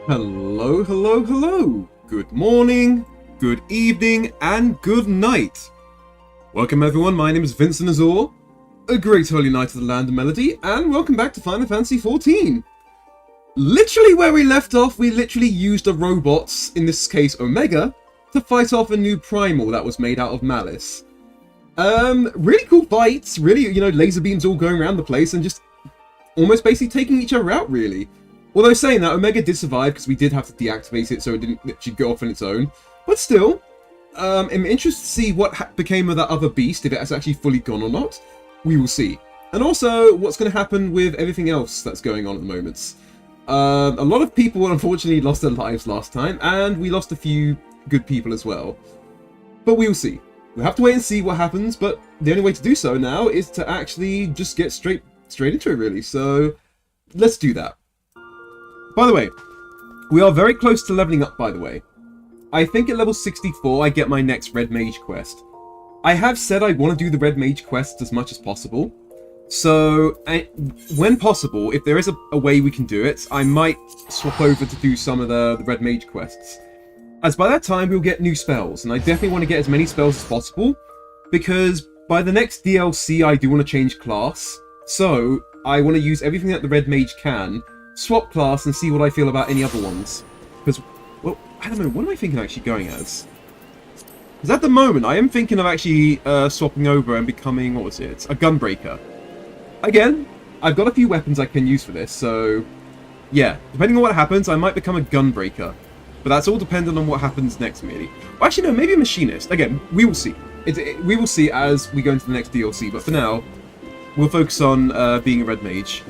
Hello, hello, hello! Good morning, good evening, and good night! Welcome everyone, my name is Vincent Azor, a great holy knight of the land of melody, and welcome back to Final Fantasy XIV! Literally where we left off, we literally used the robots, in this case Omega, to fight off a new primal that was made out of malice. Really cool fights, really, laser beams all going around the place, and just almost basically taking each other out, really. Although saying that, Omega did survive because we did have to deactivate it so it didn't literally go off on its own. But still, I'm interested to see what became of that other beast, if it has actually fully gone or not. We will see. And also, what's going to happen with everything else that's going on at the moment. A lot of people unfortunately lost their lives last time, and we lost a few good people as well. But we will see. We'll have to wait and see what happens, but the only way to do so now is to actually just get straight into it, really. So, let's do that. By the way, we are very close to leveling up, by the way. I think at level 64 I get my next Red Mage quest. I have said I want to do the Red Mage quest as much as possible. So, when possible, if there is a way we can do it, I might swap over to do some of the Red Mage quests. As by that time we'll get new spells, and I definitely want to get as many spells as possible, because by the next DLC I do want to change class. So, I want to use everything that the Red Mage can, swap class and see what I feel about any other ones. Because, well, I don't know, what am I thinking of actually going as? Because at the moment, I am thinking of actually swapping over and becoming, what was it, a Gunbreaker. Again, I've got a few weapons I can use for this, so yeah, depending on what happens, I might become a Gunbreaker. But that's all dependent on what happens next, really. Well, actually, no, maybe a Machinist. Again, we will see. We will see as we go into the next DLC, but for now, we'll focus on being a Red Mage.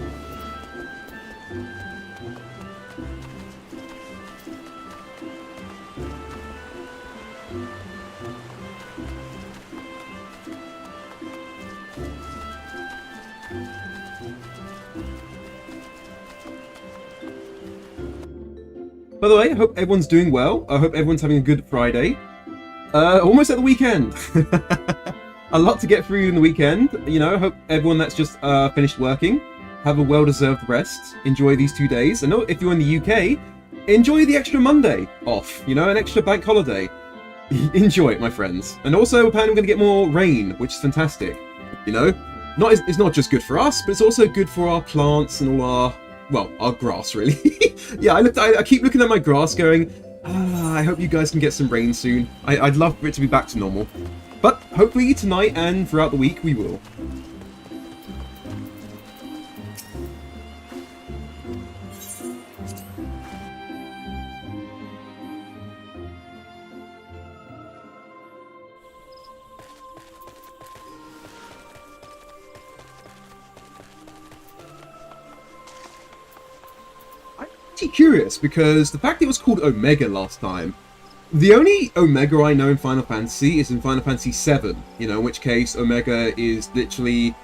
By the way, I hope everyone's doing well. I hope everyone's having a good Friday. Almost at the weekend. A lot to get through in the weekend. I hope everyone that's just finished working have a well-deserved rest. Enjoy these 2 days. And if you're in the UK, enjoy the extra Monday off. An extra bank holiday. Enjoy it, my friends. And also, apparently we're going to get more rain, which is fantastic. It's not just good for us, but it's also good for our plants and all our grass, really. Yeah, I keep looking at my grass going, I hope you guys can get some rain soon. I'd love for it to be back to normal. But hopefully tonight and throughout the week we will. Curious because the fact it was called Omega last time, the only Omega I know in Final Fantasy is in Final Fantasy VII, in which case Omega is literally,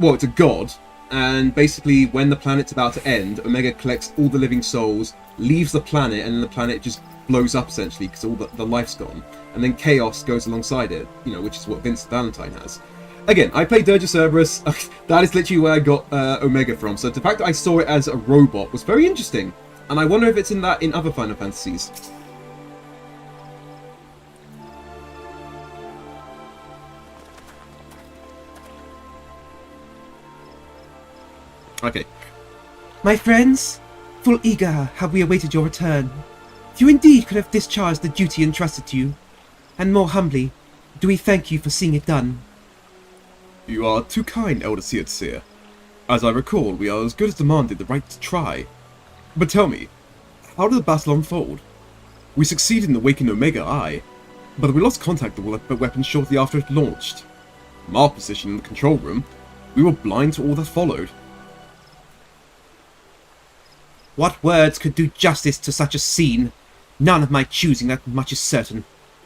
well, it's a god, and basically when the planet's about to end, Omega collects all the living souls, leaves the planet, and then the planet just blows up essentially because all the life's gone, and then chaos goes alongside it, which is what Vince Valentine has. Again, I played Dirge of Cerberus. That is literally where I got Omega from. So the fact that I saw it as a robot was very interesting. And I wonder if it's in other Final Fantasies. Okay. My friends, full eager have we awaited your return. You indeed could have discharged the duty entrusted to you. And more humbly, do we thank you for seeing it done. You are too kind, Elder Seer. As I recall, we are as good as demanded the right to try. But tell me, how did the battle unfold? We succeeded in awakening Omega, aye, but we lost contact with the weapon shortly after it launched. From our position in the control room, we were blind to all that followed. What words could do justice to such a scene? None of my choosing, that much is certain.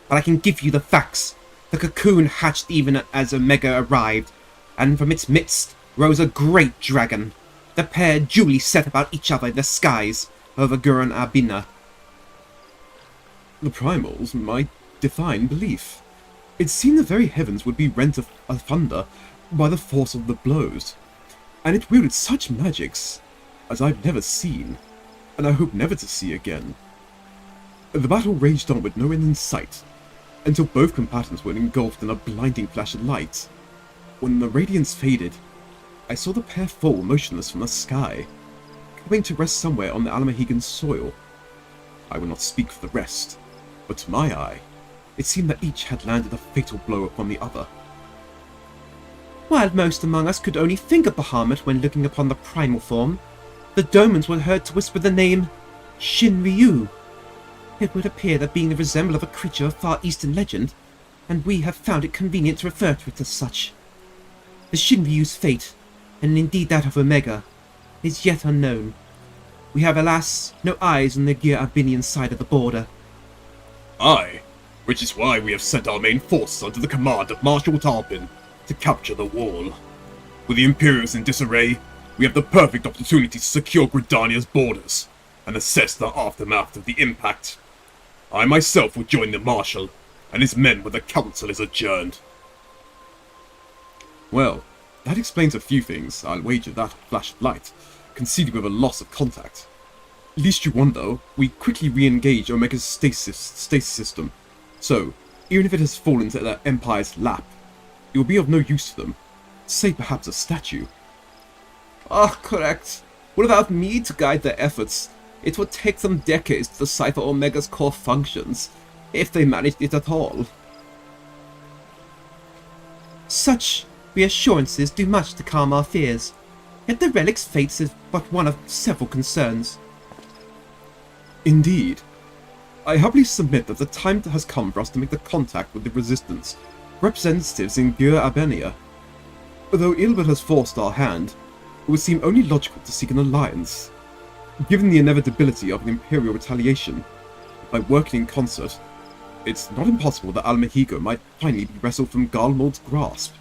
But I can give you the facts. The cocoon hatched even as Omega arrived, and from its midst rose a great dragon. The pair duly set about each other in the skies over Gurren Arbina. The primals might define belief. It seemed the very heavens would be rent asunder by the force of the blows, and it wielded such magics as I've never seen. and I hope never to see again. The battle raged on with no end in sight, until both combatants were engulfed in a blinding flash of light. When the radiance faded, I saw the pair fall motionless from the sky, coming to rest somewhere on the Almahegan soil. I will not speak for the rest, but to my eye, it seemed that each had landed a fatal blow upon the other. While most among us could only think of Bahamut when looking upon the primal form, the Domans were heard to whisper the name Shinryu. It would appear that being the resemblance of a creature of Far Eastern legend, and we have found it convenient to refer to it as such. The Shinryu's fate, and indeed that of Omega, is yet unknown. We have, alas, no eyes on the Gyr-Abinian side of the border. Aye, which is why we have sent our main forces under the command of Marshal Tarpin to capture the wall. With the Imperials in disarray, we have the perfect opportunity to secure Gridania's borders and assess the aftermath of the impact. I myself will join the Marshal and his men when the council is adjourned. Well, that explains a few things. I'll wager that flash of light, conceded with a loss of contact. Least you wonder, we quickly re-engage Omega's stasis system. So, even if it has fallen into the Empire's lap, it will be of no use to them. Say perhaps a statue. Ah, correct. Without me to guide their efforts, it would take them decades to decipher Omega's core functions, if they managed it at all. Such reassurances do much to calm our fears, yet the relic's fate is but one of several concerns. Indeed. I humbly submit that the time has come for us to make the contact with the Resistance, representatives in Gyr-Abenia. Though Ilbert has forced our hand, it would seem only logical to seek an alliance. Given the inevitability of an Imperial retaliation, by working in concert, it's not impossible that Almahigo might finally be wrestled from Garlemald's grasp.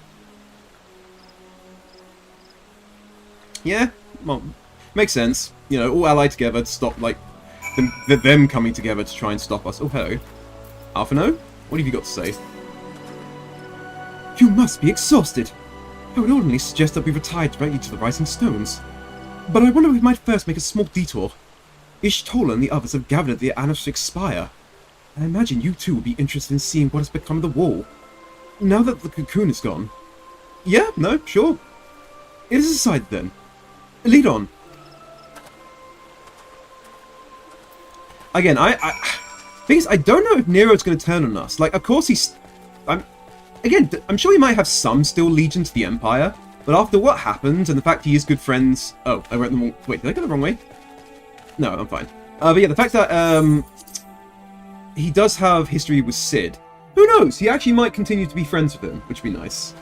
Yeah, well, makes sense. You know, all allied together to stop, like, them coming together to try and stop us. Oh, hello. Alphino? What have you got to say? You must be exhausted. I would ordinarily suggest that we retire directly to the Rising Stones. But I wonder if we might first make a small detour. Ishtola and the others have gathered at the Anashik Spire. I imagine you too will be interested in seeing what has become of the wall. Now that the cocoon is gone. Yeah, no, sure. It is decided then. Lead on. Again, because I don't know if Nero's going to turn on us. Like, of course he's... I'm sure he might have some still allegiance to the Empire, but after what happened and the fact he is good friends... Oh, I went the wrong... Wait, did I go the wrong way? No, I'm fine. But yeah, the fact that he does have history with Cid. Who knows? He actually might continue to be friends with him, which would be nice.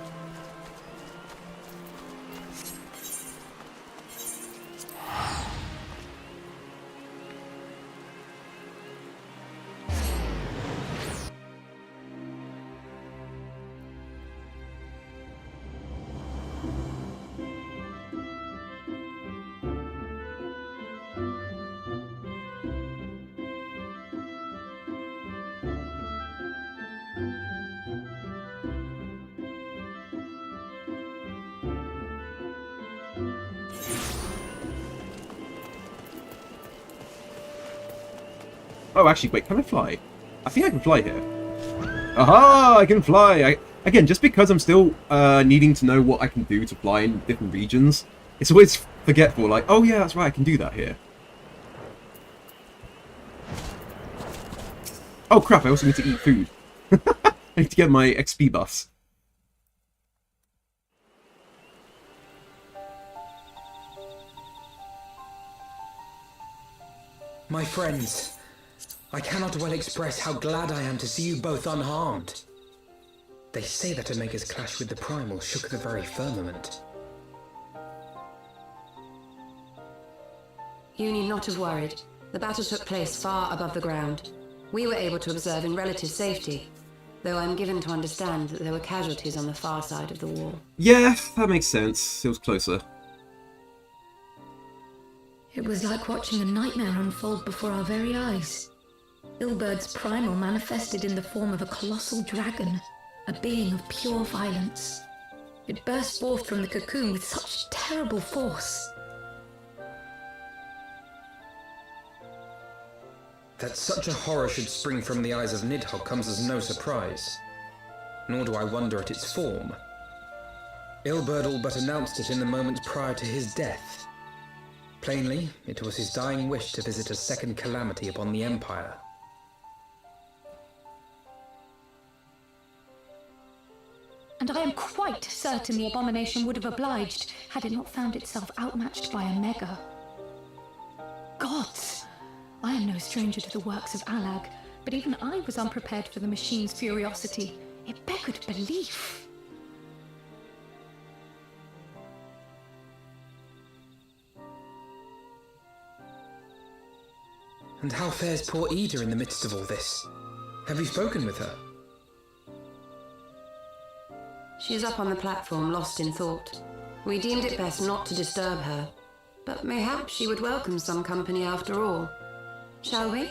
Oh, actually, wait, can I fly? I think I can fly here. Aha! I can fly! Again, just because I'm still needing to know what I can do to fly in different regions, it's always forgetful, like, oh yeah, that's right, I can do that here. Oh crap, I also need to eat food. I need to get my XP buffs. My friends, I cannot well express how glad I am to see you both unharmed. They say that Omega's clash with the Primal shook the very firmament. You need not have worried. The battle took place far above the ground. We were able to observe in relative safety, though I'm given to understand that there were casualties on the far side of the wall. Yeah, that makes sense. It was closer. It was like watching a nightmare unfold before our very eyes. Ilbird's primal manifested in the form of a colossal dragon, a being of pure violence. It burst forth from the cocoon with such terrible force. That such a horror should spring from the eyes of Nidhogg comes as no surprise. Nor do I wonder at its form. Ilberd all but announced it in the moments prior to his death. Plainly, it was his dying wish to visit a second calamity upon the Empire. And I am quite certain the abomination would have obliged had it not found itself outmatched by a mega. Gods! I am no stranger to the works of Alag, but even I was unprepared for the machine's furiosity. It beggared belief. And how fares poor Ida in the midst of all this? Have you spoken with her? She is up on the platform, lost in thought. We deemed it best not to disturb her, but mayhap she would welcome some company after all. Shall we?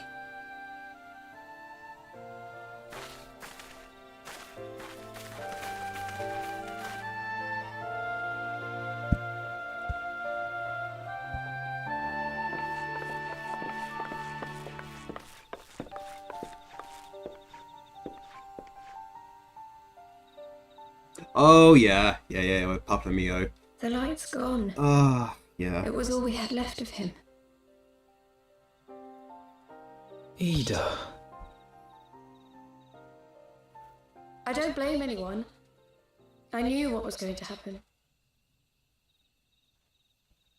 Oh, yeah, with Papa Mio. The light's gone. Ah, yeah. It was all we had left of him. Ida. I don't blame anyone. I knew what was going to happen.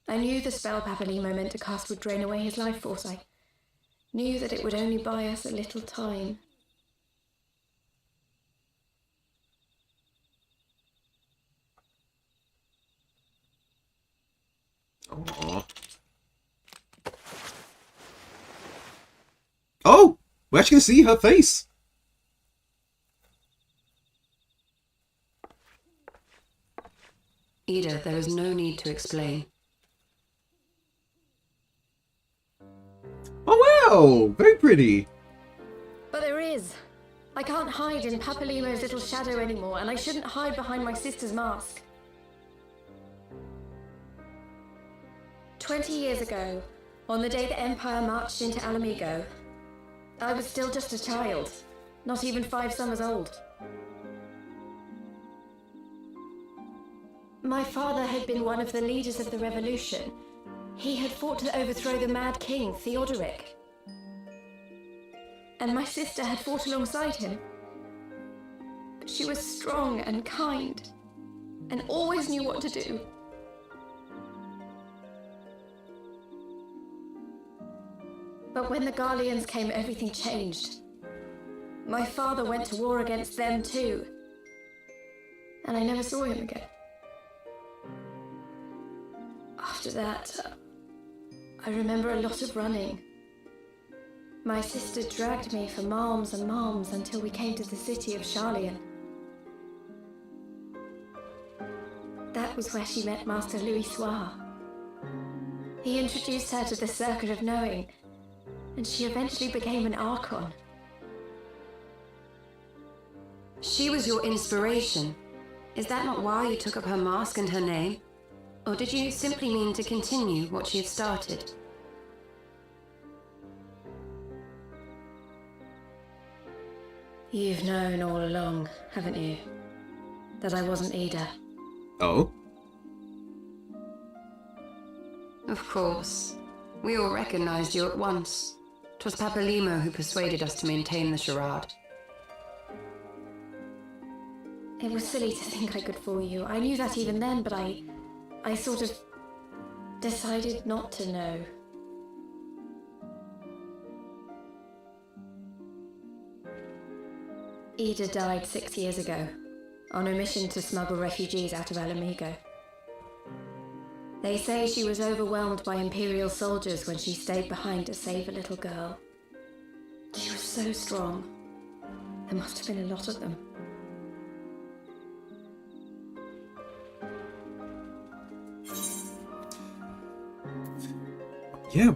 I knew the spell Papalimo meant to cast would drain away his life force. I knew that it would only buy us a little time. Aww. Oh! We're actually gonna see her face! Ida, there is no need to explain. Oh wow! Very pretty! But there is. I can't hide in Papalimo's little shadow anymore, and I shouldn't hide behind my sister's mask. 20 years ago, on the day the Empire marched into Alamigo, I was still just a child, not even 5 summers old. My father had been one of the leaders of the revolution. He had fought to overthrow the Mad King, Theodoric. And my sister had fought alongside him. But she was strong and kind, and always knew what to do. But when the Garleans came, everything changed. My father went to war against them too. And I never saw him again. After that, I remember a lot of running. My sister dragged me for malms and malms until we came to the city of Charlian. That was where she met Master Louis Soir. He introduced her to the Circuit of Knowing, and she eventually became an Archon. She was your inspiration. Is that not why you took up her mask and her name? Or did you simply mean to continue what she had started? You've known all along, haven't you? That I wasn't Ida. Oh? Of course. We all recognized you at once. 'Twas Papalimo who persuaded us to maintain the charade. It was silly to think I could fool you. I knew that even then, but I sort of decided not to know. Ida died 6 years ago, on a mission to smuggle refugees out of Alamigo. They say she was overwhelmed by Imperial soldiers when she stayed behind to save a little girl. She was so strong. There must have been a lot of them. Yeah,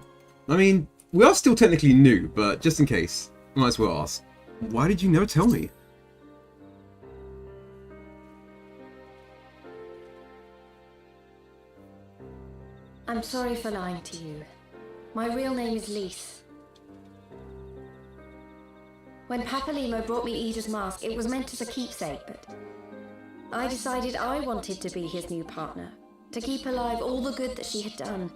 I mean, we are still technically new, but just in case, I might as well ask, why did you never tell me? I'm sorry for lying to you. My real name is Lise. When Papalimo brought me Ida's mask, it was meant as a keepsake, but I decided I wanted to be his new partner, to keep alive all the good that she had done.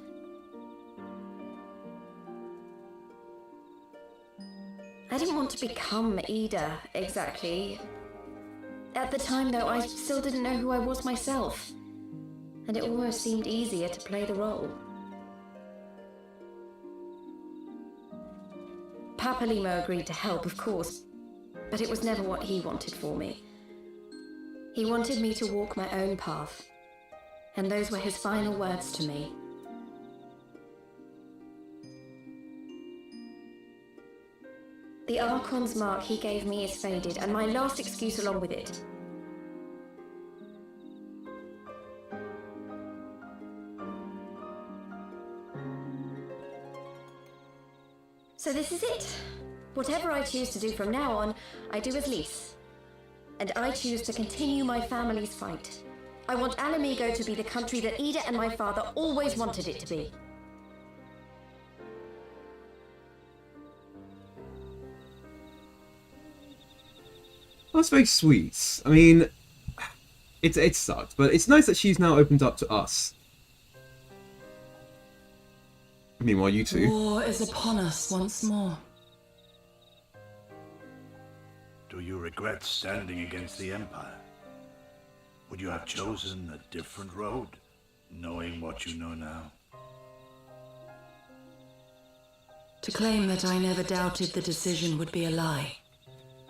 I didn't want to become Ida, exactly. At the time, though, I still didn't know who I was myself, and it almost seemed easier to play the role. Papalimo agreed to help, of course, but it was never what he wanted for me. He wanted me to walk my own path, and those were his final words to me. The Archon's mark he gave me is faded, and my last excuse along with it. So this is it. Whatever I choose to do from now on, I do as Lys. And I choose to continue my family's fight. I want Alamigo to be the country that Ida and my father always wanted it to be. That's very sweet. I mean, it sucked, but it's nice that she's now opened up to us. Meanwhile, you two. War is upon us once more. Do you regret standing against the Empire? Would you have chosen a different road, knowing what you know now? To claim that I never doubted the decision would be a lie.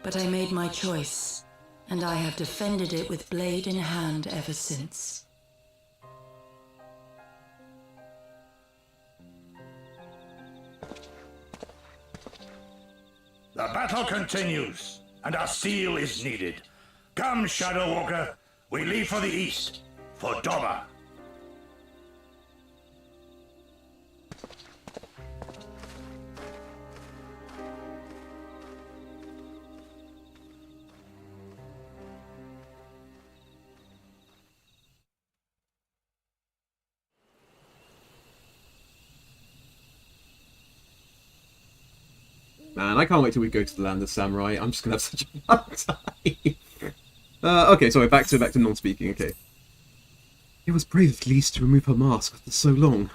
But I made my choice, and I have defended it with blade in hand ever since. The battle continues, and our steel is needed. Come, Shadow Walker, we leave for the east, for Doma. Man, I can't wait till we go to the land of samurai. I'm just gonna have such a hard time. Okay, sorry, back to non-speaking. Okay. It was brave of Lys to remove her mask after so long.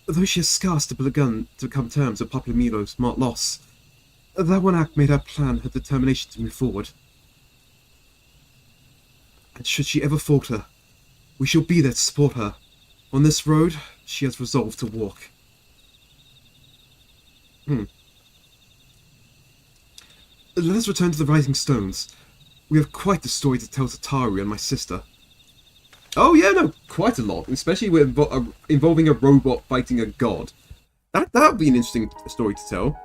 Though she has scarce begun to come to terms with Papalimo's smart loss, that one act made her plan her determination to move forward. And should she ever falter, we shall be there to support her. On this road, she has resolved to walk. Let us return to the Rising Stones. We have quite the story to tell to Taru and my sister. Oh yeah, no, quite a lot, especially with involving a robot fighting a god. That would be an interesting story to tell.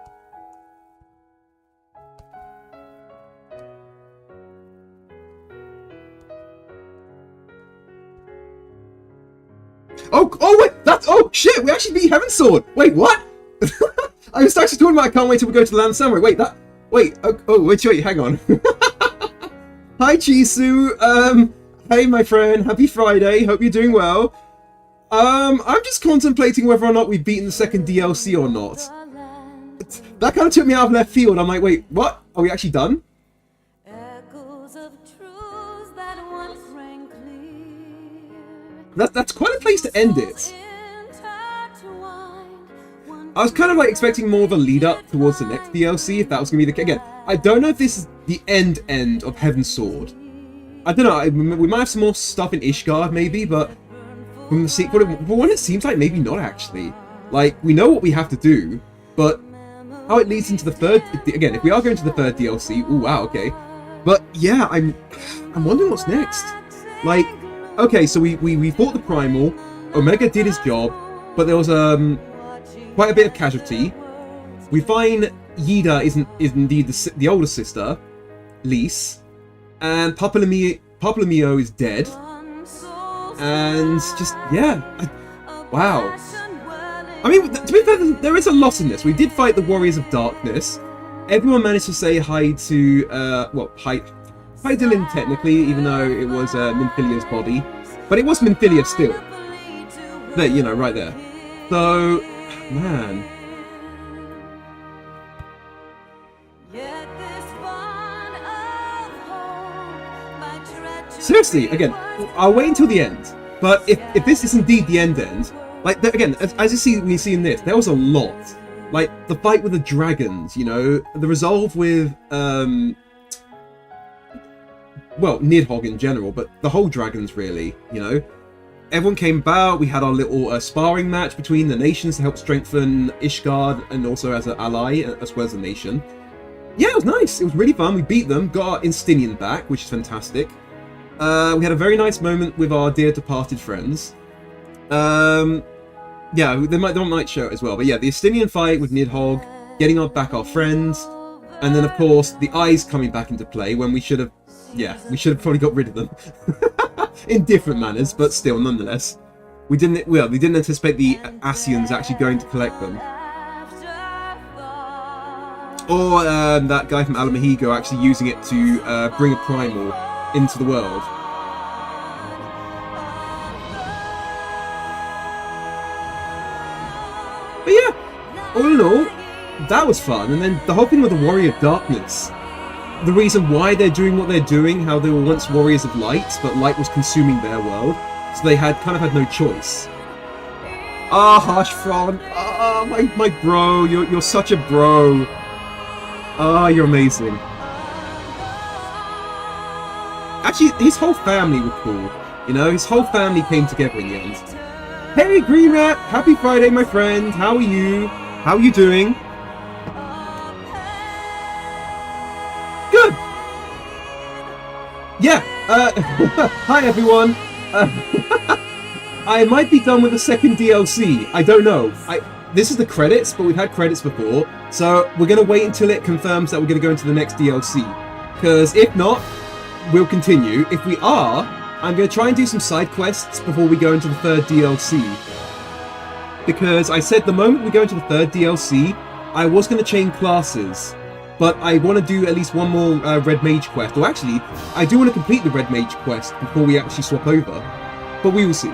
Oh wait, oh shit, we actually beat Heavensward. Wait, what? I was actually talking about I can't wait till we go to the Land of Samurai. Wait, wait, hang on. Hi, Chisu. Hey, my friend. Happy Friday. Hope you're doing well. I'm just contemplating whether or not we've beaten the second DLC or not. That kind of took me out of left field. I'm like, wait, what? Are we actually done? That's quite a place to end it. I was kind of like expecting more of a lead up towards the next DLC, if that was going to be the case. Again, I don't know if this is the end of Heavensward. I don't know, we might have some more stuff in Ishgard maybe, but from the sequel, for one it seems like maybe not actually. Like, we know what we have to do, but how it leads into the third, again, if we are going to the third DLC, ooh, wow, okay. But yeah, I'm wondering what's next. Like, okay, so we fought the Primal, Omega did his job, but there was quite a bit of casualty. We find Yida is indeed the older sister, Lys, and Papalimo is dead, and just wow. I mean, to be fair, there is a lot in this. We did fight the Warriors of Darkness. Everyone managed to say hi to hi to Lyn technically, even though it was Minthilia's body, but it was Minfilia still. There, you know, right there. So. Man. seriously, again, I'll wait until the end. But if this is indeed the end, like, again, as you see, we see in this, there was a lot. Like, the fight with the dragons, you know, the resolve with, well, Nidhogg in general, but the whole dragons, really, you know. Everyone came about, we had our little sparring match between the nations to help strengthen Ishgard, and also as an ally, as well as a nation. Yeah, it was nice, it was really fun, we beat them, got our Instinian back, which is fantastic. We had a very nice moment with our dear departed friends. Yeah, they might show it as well, but yeah, the Estinian fight with Nidhogg, getting back our friends, and then of course the eyes coming back into play when we should have probably got rid of them in different manners, but still, nonetheless, we didn't anticipate the Asians actually going to collect them, or that guy from Alamahigo actually using it to bring a primal into the world. But yeah, all in all, that was fun. And then the whole thing with the Warrior of Darkness, the reason why they're doing what they're doing, how they were once Warriors of Light, but light was consuming their world, so they had no choice. Ah, Harshfron, my bro, you're such a bro. Ah, you're amazing. Actually, his whole family were cool. You know, his whole family came together in the end. Hey, Green Rat! Happy Friday, my friend! How are you? How are you doing? Good! Yeah, hi everyone! I might be done with the second DLC. I don't know. This is the credits, but we've had credits before, so we're going to wait until it confirms that we're going to go into the next DLC. Because if not, we'll continue. If we are, I'm going to try and do some side quests before we go into the third DLC. Because I said the moment we go into the third DLC, I was going to chain classes. But I want to do at least one more Red Mage quest. Or actually, I do want to complete the Red Mage quest before we actually swap over. But we will see.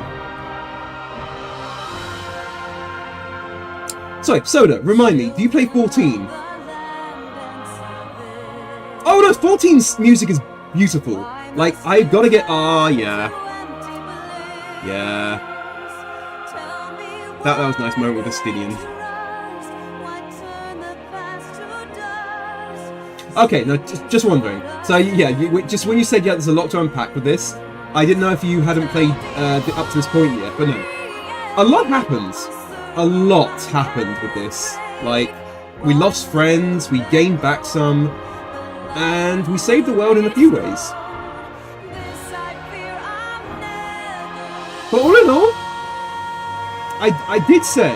So, Soda, remind me, do you play 14? Oh no, 14's music is beautiful. Like, I gotta get... yeah. Yeah. That was a nice moment with Estinian. Okay, no, just wondering. So, yeah, just when you said, yeah, there's a lot to unpack with this, I didn't know if you hadn't played up to this point yet, but no. A lot happens. A lot happened with this. Like, we lost friends, we gained back some, and we saved the world in a few ways. But all in all, I did say,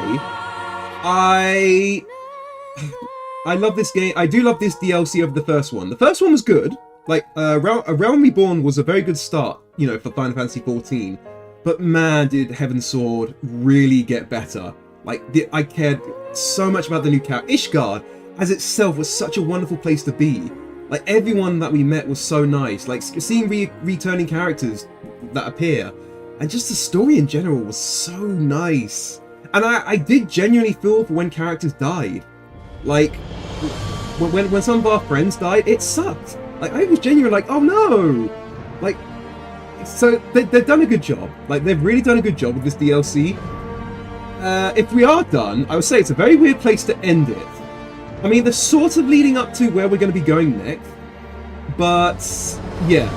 I love this game. I do love this DLC of the first one. The first one was good. Like, A Realm Reborn was a very good start, you know, for Final Fantasy XIV. But man, did Heavensward really get better. Like, I cared so much about the new character. Ishgard, as itself, was such a wonderful place to be. Like, everyone that we met was so nice. Like, seeing returning characters that appear. And just the story in general was so nice. And I did genuinely feel for when characters died. Like, when some of our friends died, it sucked. Like, I was genuinely like, oh no! Like, so they've done a good job. Like, they've really done a good job with this DLC. If we are done, I would say it's a very weird place to end it. I mean, they're sort of leading up to where we're going to be going next. But, yeah.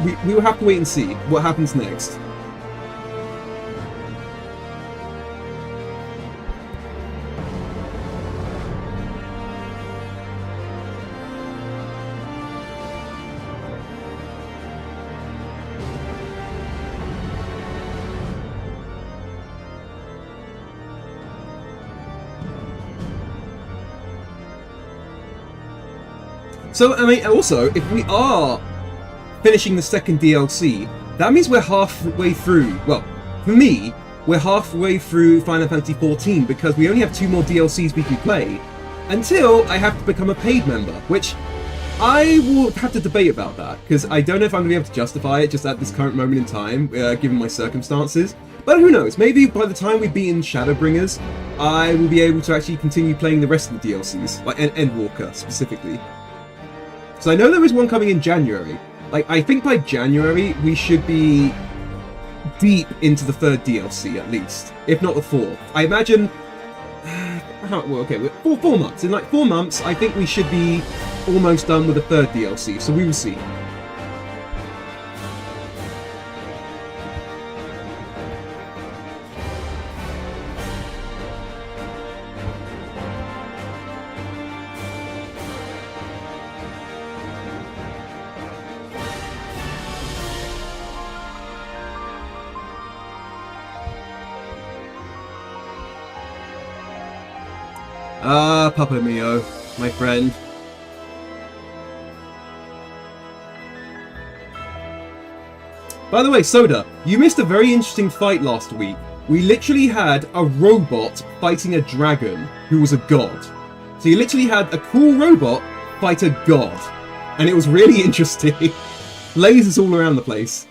We will have to wait and see what happens next. So, I mean, also, if we are finishing the second DLC, that means we're halfway through. Well, for me, we're halfway through Final Fantasy XIV because we only have 2 more DLCs we can play until I have to become a paid member, which I will have to debate about that because I don't know if I'm going to be able to justify it just at this current moment in time, given my circumstances. But who knows, maybe by the time we've beaten Shadowbringers, I will be able to actually continue playing the rest of the DLCs, like Endwalker specifically. So I know there is one coming in January. Like, I think by January, we should be deep into the 3rd DLC, at least. If not the 4th. I imagine... well, okay, 4 months. In like 4 months, I think we should be almost done with the 3rd DLC, so we will see. Ah, Papa Mio, my friend. By the way, Soda, you missed a very interesting fight last week. We literally had a robot fighting a dragon who was a god. So you literally had a cool robot fight a god. And it was really interesting. Lasers all around the place.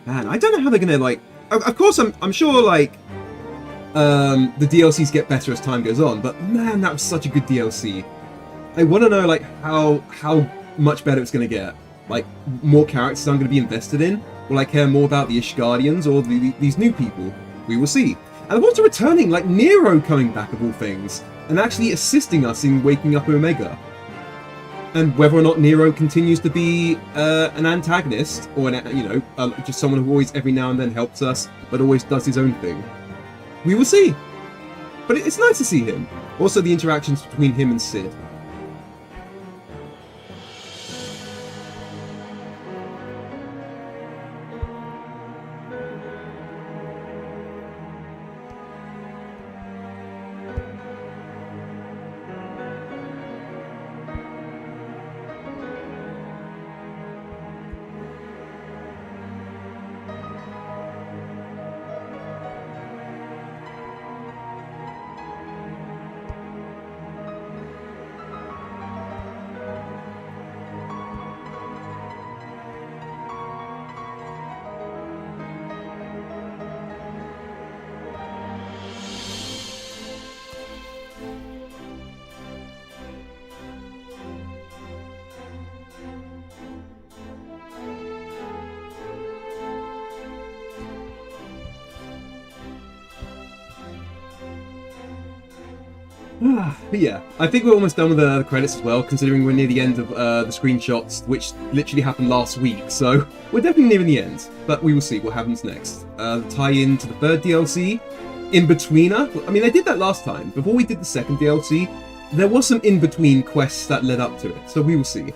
Man, I don't know how they're gonna, like... Of course, I'm sure, like, the DLCs get better as time goes on, but man, that was such a good DLC. I want to know, like, how much better it's gonna get. Like, more characters I'm gonna be invested in? Will I care more about the Ishgardians or these new people? We will see. And also returning, like, Nero coming back of all things, and actually assisting us in waking up Omega. And whether or not Nero continues to be an antagonist, or just someone who always every now and then helps us, but always does his own thing. We will see. But it's nice to see him. Also the interactions between him and Sid. But yeah, I think we're almost done with the credits as well, considering we're near the end of the screenshots, which literally happened last week, so we're definitely nearing the end. But we will see what happens next. Tie-in to the 3rd DLC, In-Betweener. I mean, they did that last time. Before we did the 2nd DLC, there was some in-between quests that led up to it, so we will see.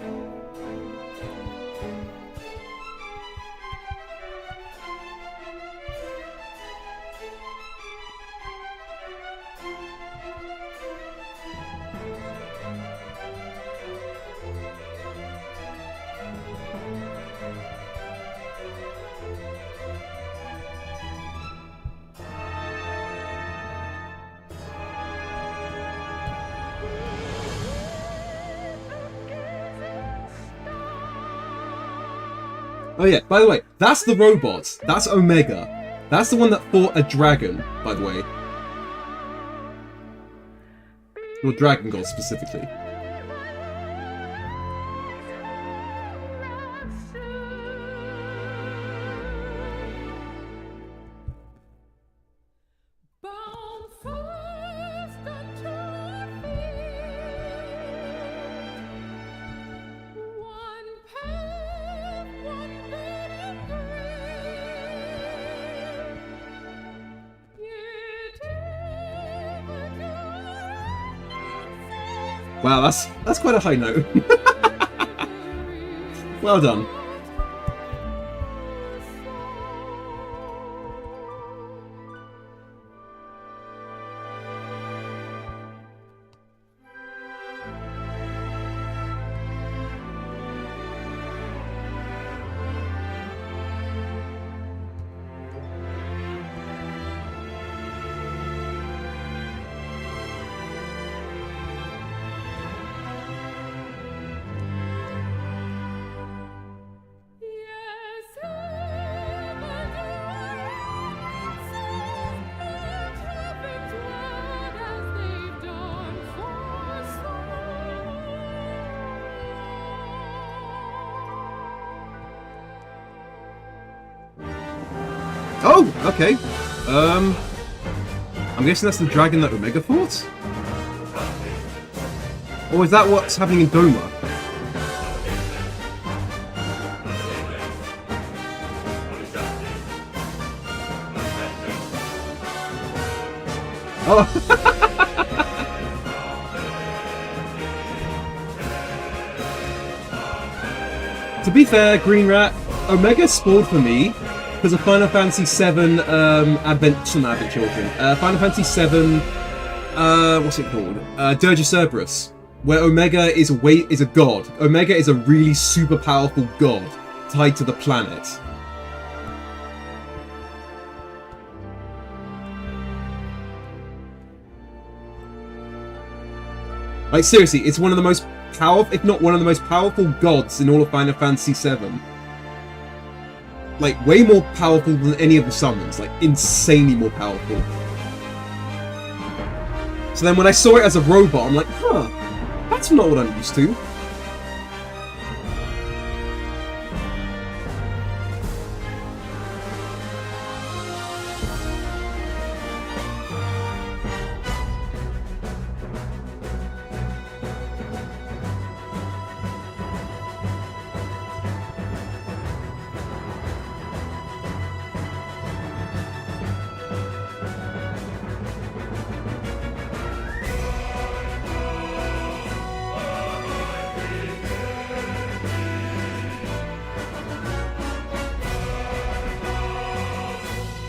Oh yeah, by the way, that's the robot. That's Omega. That's the one that fought a dragon, by the way. Or Dragon God, specifically. Wow, that's quite a high note. Well done. Oh, okay. I'm guessing that's the dragon that Omega fought? Or is that what's happening in Doma? Oh! To be fair, Green Rat, Omega spoiled for me because of Final Fantasy VII Advent Children. Final Fantasy VII, what's it called? Dirge of Cerberus, where Omega is a god. Omega is a really super powerful god tied to the planet. Like, seriously, it's one of the most powerful, if not one of the most powerful gods in all of Final Fantasy VII. Like, way more powerful than any of the summons. Like, insanely more powerful. So then when I saw it as a robot, I'm like, huh, that's not what I'm used to.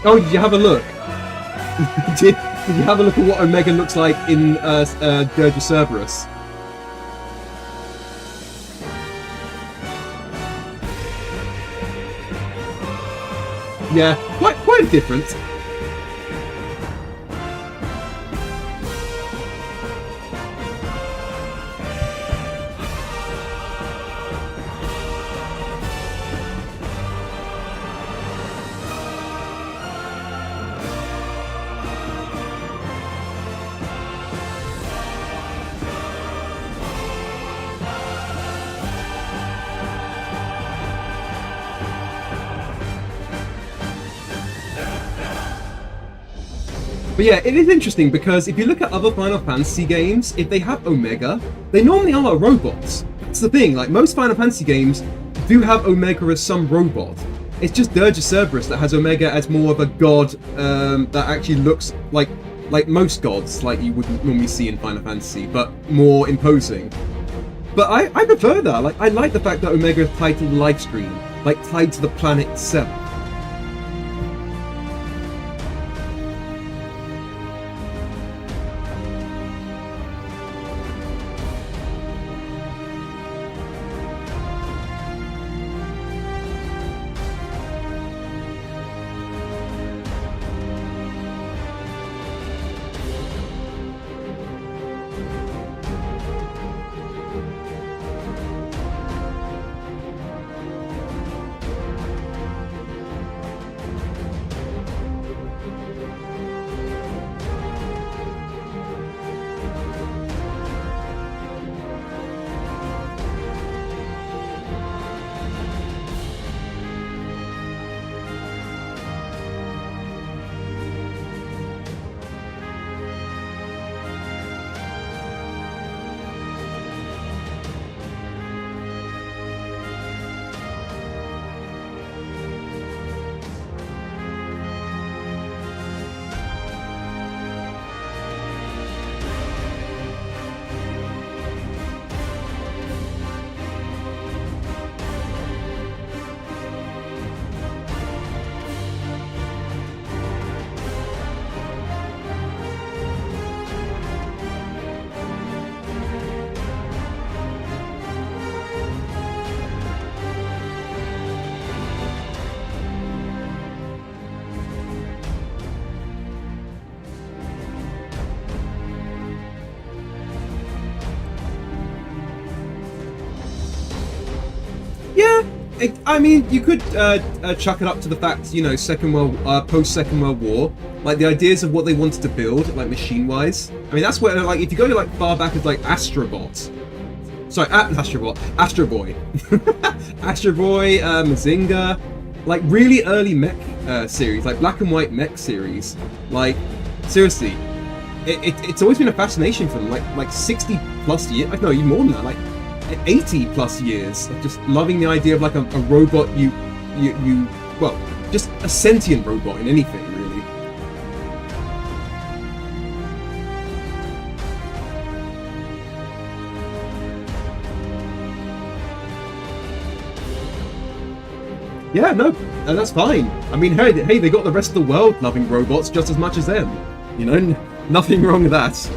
Oh, did you have a look? did you have a look at what Omega looks like in Dirge of Cerberus? Yeah, quite a difference. But yeah, it is interesting because if you look at other Final Fantasy games, if they have Omega, they normally are robots. That's the thing, like most Final Fantasy games do have Omega as some robot. It's just Dirge of Cerberus that has Omega as more of a god that actually looks like most gods, like you wouldn't normally see in Final Fantasy, but more imposing. But I prefer that. Like, I like the fact that Omega is tied to the light stream, like tied to the planet itself. I mean, you could chuck it up to the fact, you know, post-Second World War, like the ideas of what they wanted to build, like machine-wise. I mean, that's where, like, if you go to like far back as like Astro Boy, Astro Boy, Mazinga, like really early mech series, like black and white mech series. Like seriously, it's always been a fascination for them. Like 60 plus years, like no, even more than that, like 80 plus years of just loving the idea of like a robot you well, just a sentient robot in anything really. Yeah, no, and that's fine. I mean, hey, they got the rest of the world loving robots just as much as them. You know, nothing wrong with that.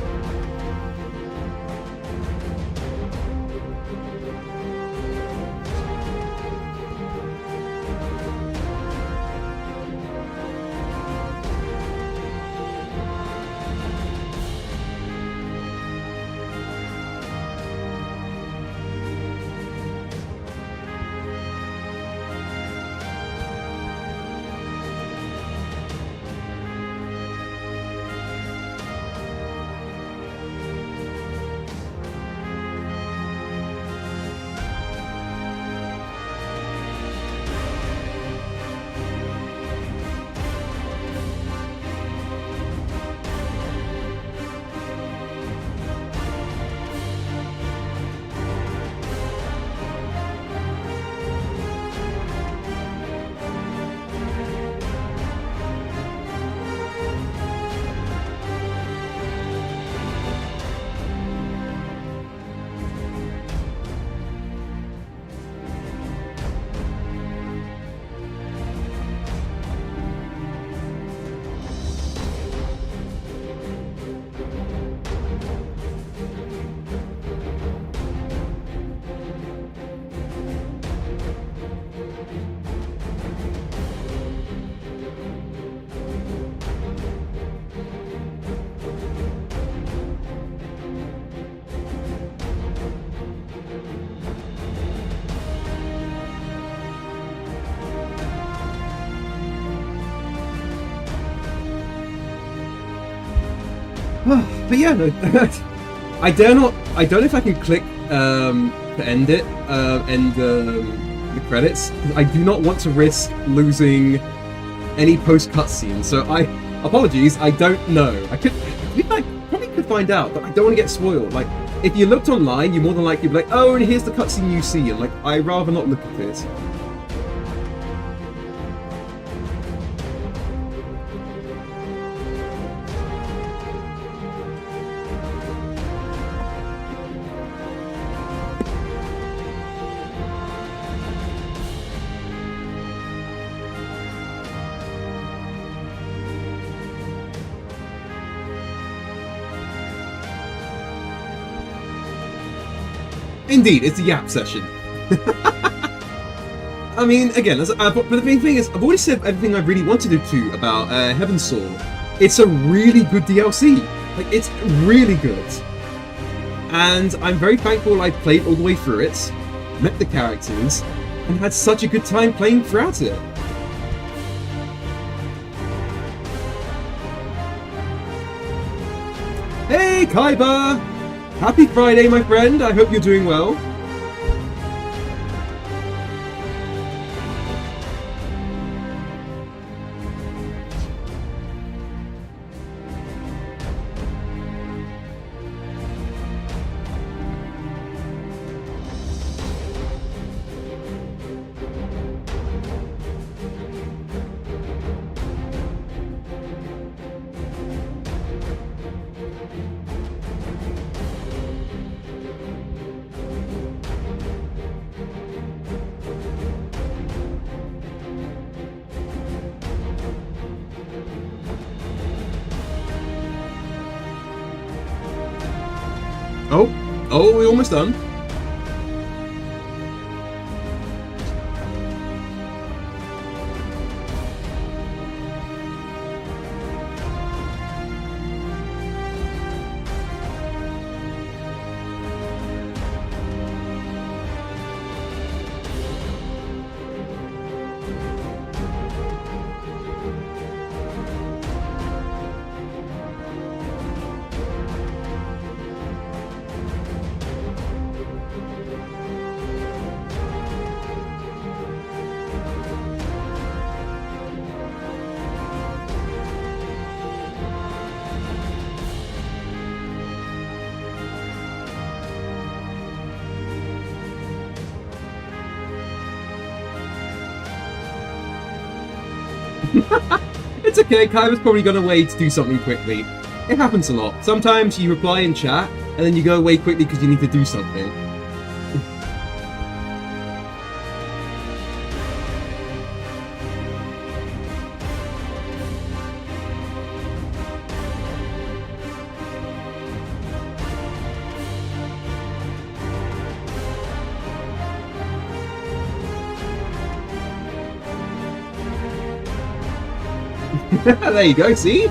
But yeah, no, I don't know if I can click to end it, the credits, because I do not want to risk losing any post cutscene. So apologies, I don't know. I probably could find out, but I don't want to get spoiled. Like, if you looked online, you're more than likely to be like, oh, and here's the cutscene you see, and like, I'd rather not look at it. Indeed, it's a yap session. I mean, again, but the main thing is, I've already said everything I really wanted to about Heavensward. It's a really good DLC. Like, it's really good. And I'm very thankful I played all the way through it, met the characters, and had such a good time playing throughout it. Hey, Kaiba! Happy Friday, my friend. I hope you're doing well. Oh, we're almost done. It's okay, Kaiba's probably gone away to do something quickly. It happens a lot. Sometimes you reply in chat, and then you go away quickly because you need to do something. There you go, see?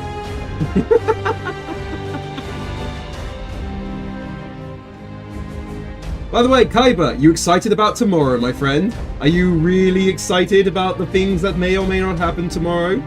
By the way, Kaiba, you excited about tomorrow, my friend? Are you really excited about the things that may or may not happen tomorrow?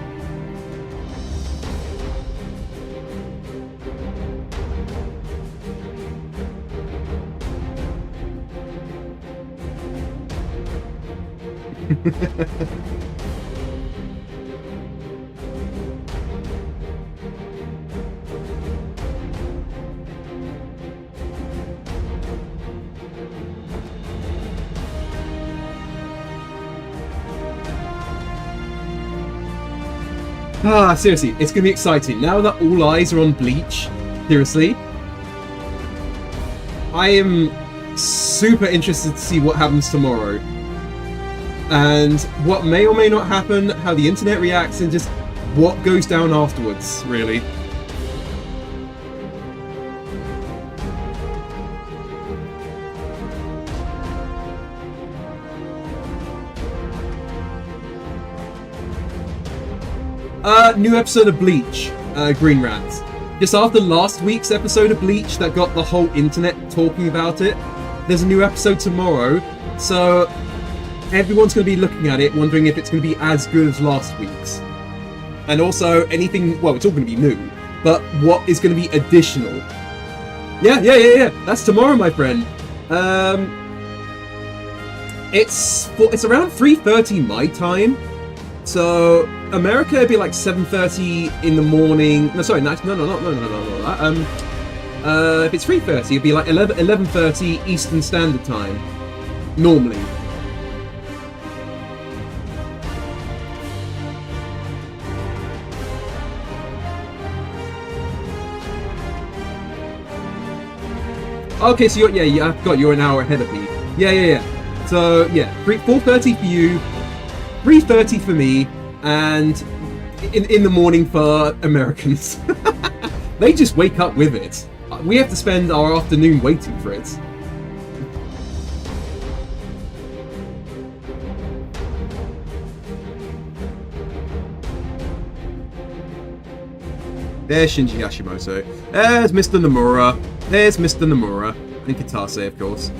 Seriously, it's gonna be exciting. Now that all eyes are on Bleach, seriously, I am super interested to see what happens tomorrow. And what may or may not happen, how the internet reacts, and just what goes down afterwards, really. New episode of Bleach, Green Rats. Just after last week's episode of Bleach that got the whole internet talking about it, there's a new episode tomorrow, so everyone's going to be looking at it, wondering if it's going to be as good as last week's. And also, anything, well, it's all going to be new, but what is going to be additional? Yeah, that's tomorrow, my friend. It's around 3:30 my time. So America would be like 7:30 in the morning. No, sorry, no. If it's 3:30, it'd be like 11:30 Eastern Standard Time, normally. Okay, so I forgot you're an hour ahead of me. Yeah. So yeah, 4:30 for you. 3:30 for me, and in the morning for Americans. They just wake up with it. We have to spend our afternoon waiting for it. There's Shinji Hashimoto. There's Mr. Nomura. There's Mr. Nomura. And Kitase, of course.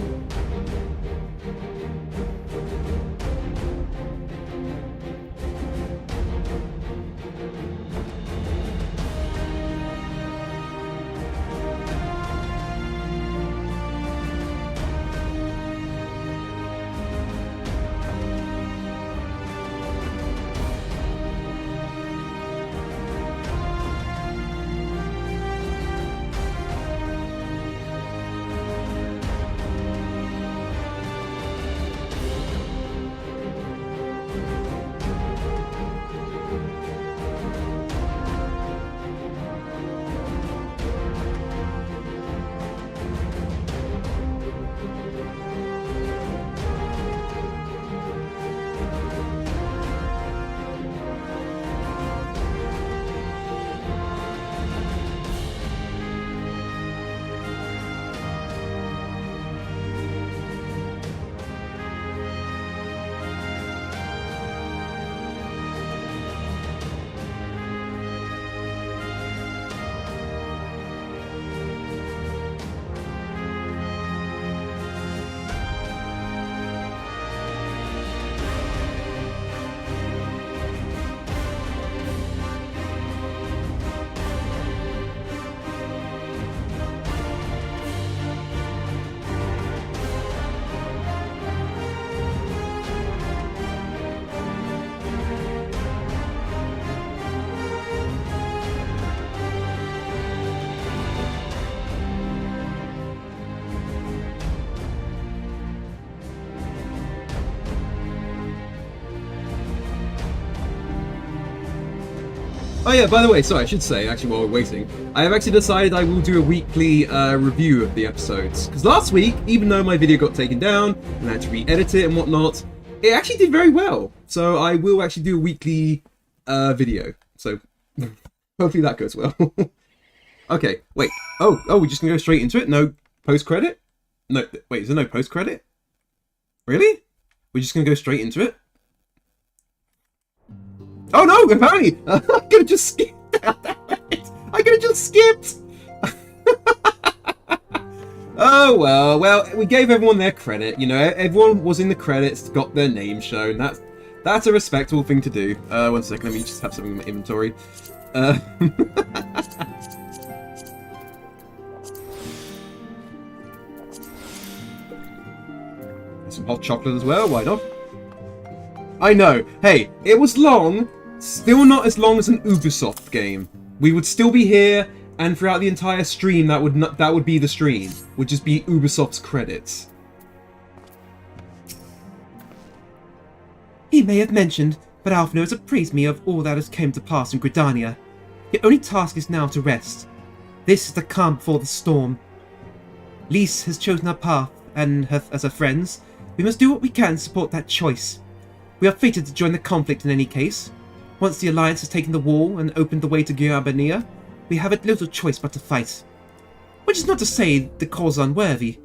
Oh yeah, by the way, sorry, I should say, actually, while we're waiting, I have actually decided I will do a weekly review of the episodes. Because last week, even though my video got taken down, and I had to re-edit it and whatnot, it actually did very well. So I will actually do a weekly video. So hopefully that goes well. Okay, wait. Oh, we're just gonna go straight into it? No post-credit? No, wait, is there no post-credit? Really? We're just gonna go straight into it? Oh no, apparently! I could have just skipped! I could have just skipped! Oh well, we gave everyone their credit, you know, everyone was in the credits, got their name shown, that's a respectable thing to do. 1 second, let me just have something in my inventory. Some hot chocolate as well, why not? I know, hey, it was long, still not as long as an Ubisoft game. We would still be here, and throughout the entire stream, that would be the stream. Would just be Ubisoft's credits. He may have mentioned, but Alfno has appraised me of all that has come to pass in Gridania. Your only task is now to rest. This is the calm before the storm. Lise has chosen our path, and as her friends, we must do what we can to support that choice. We are fated to join the conflict in any case. Once the Alliance has taken the wall and opened the way to Gridania, we have little choice but to fight. Which is not to say the cause is unworthy.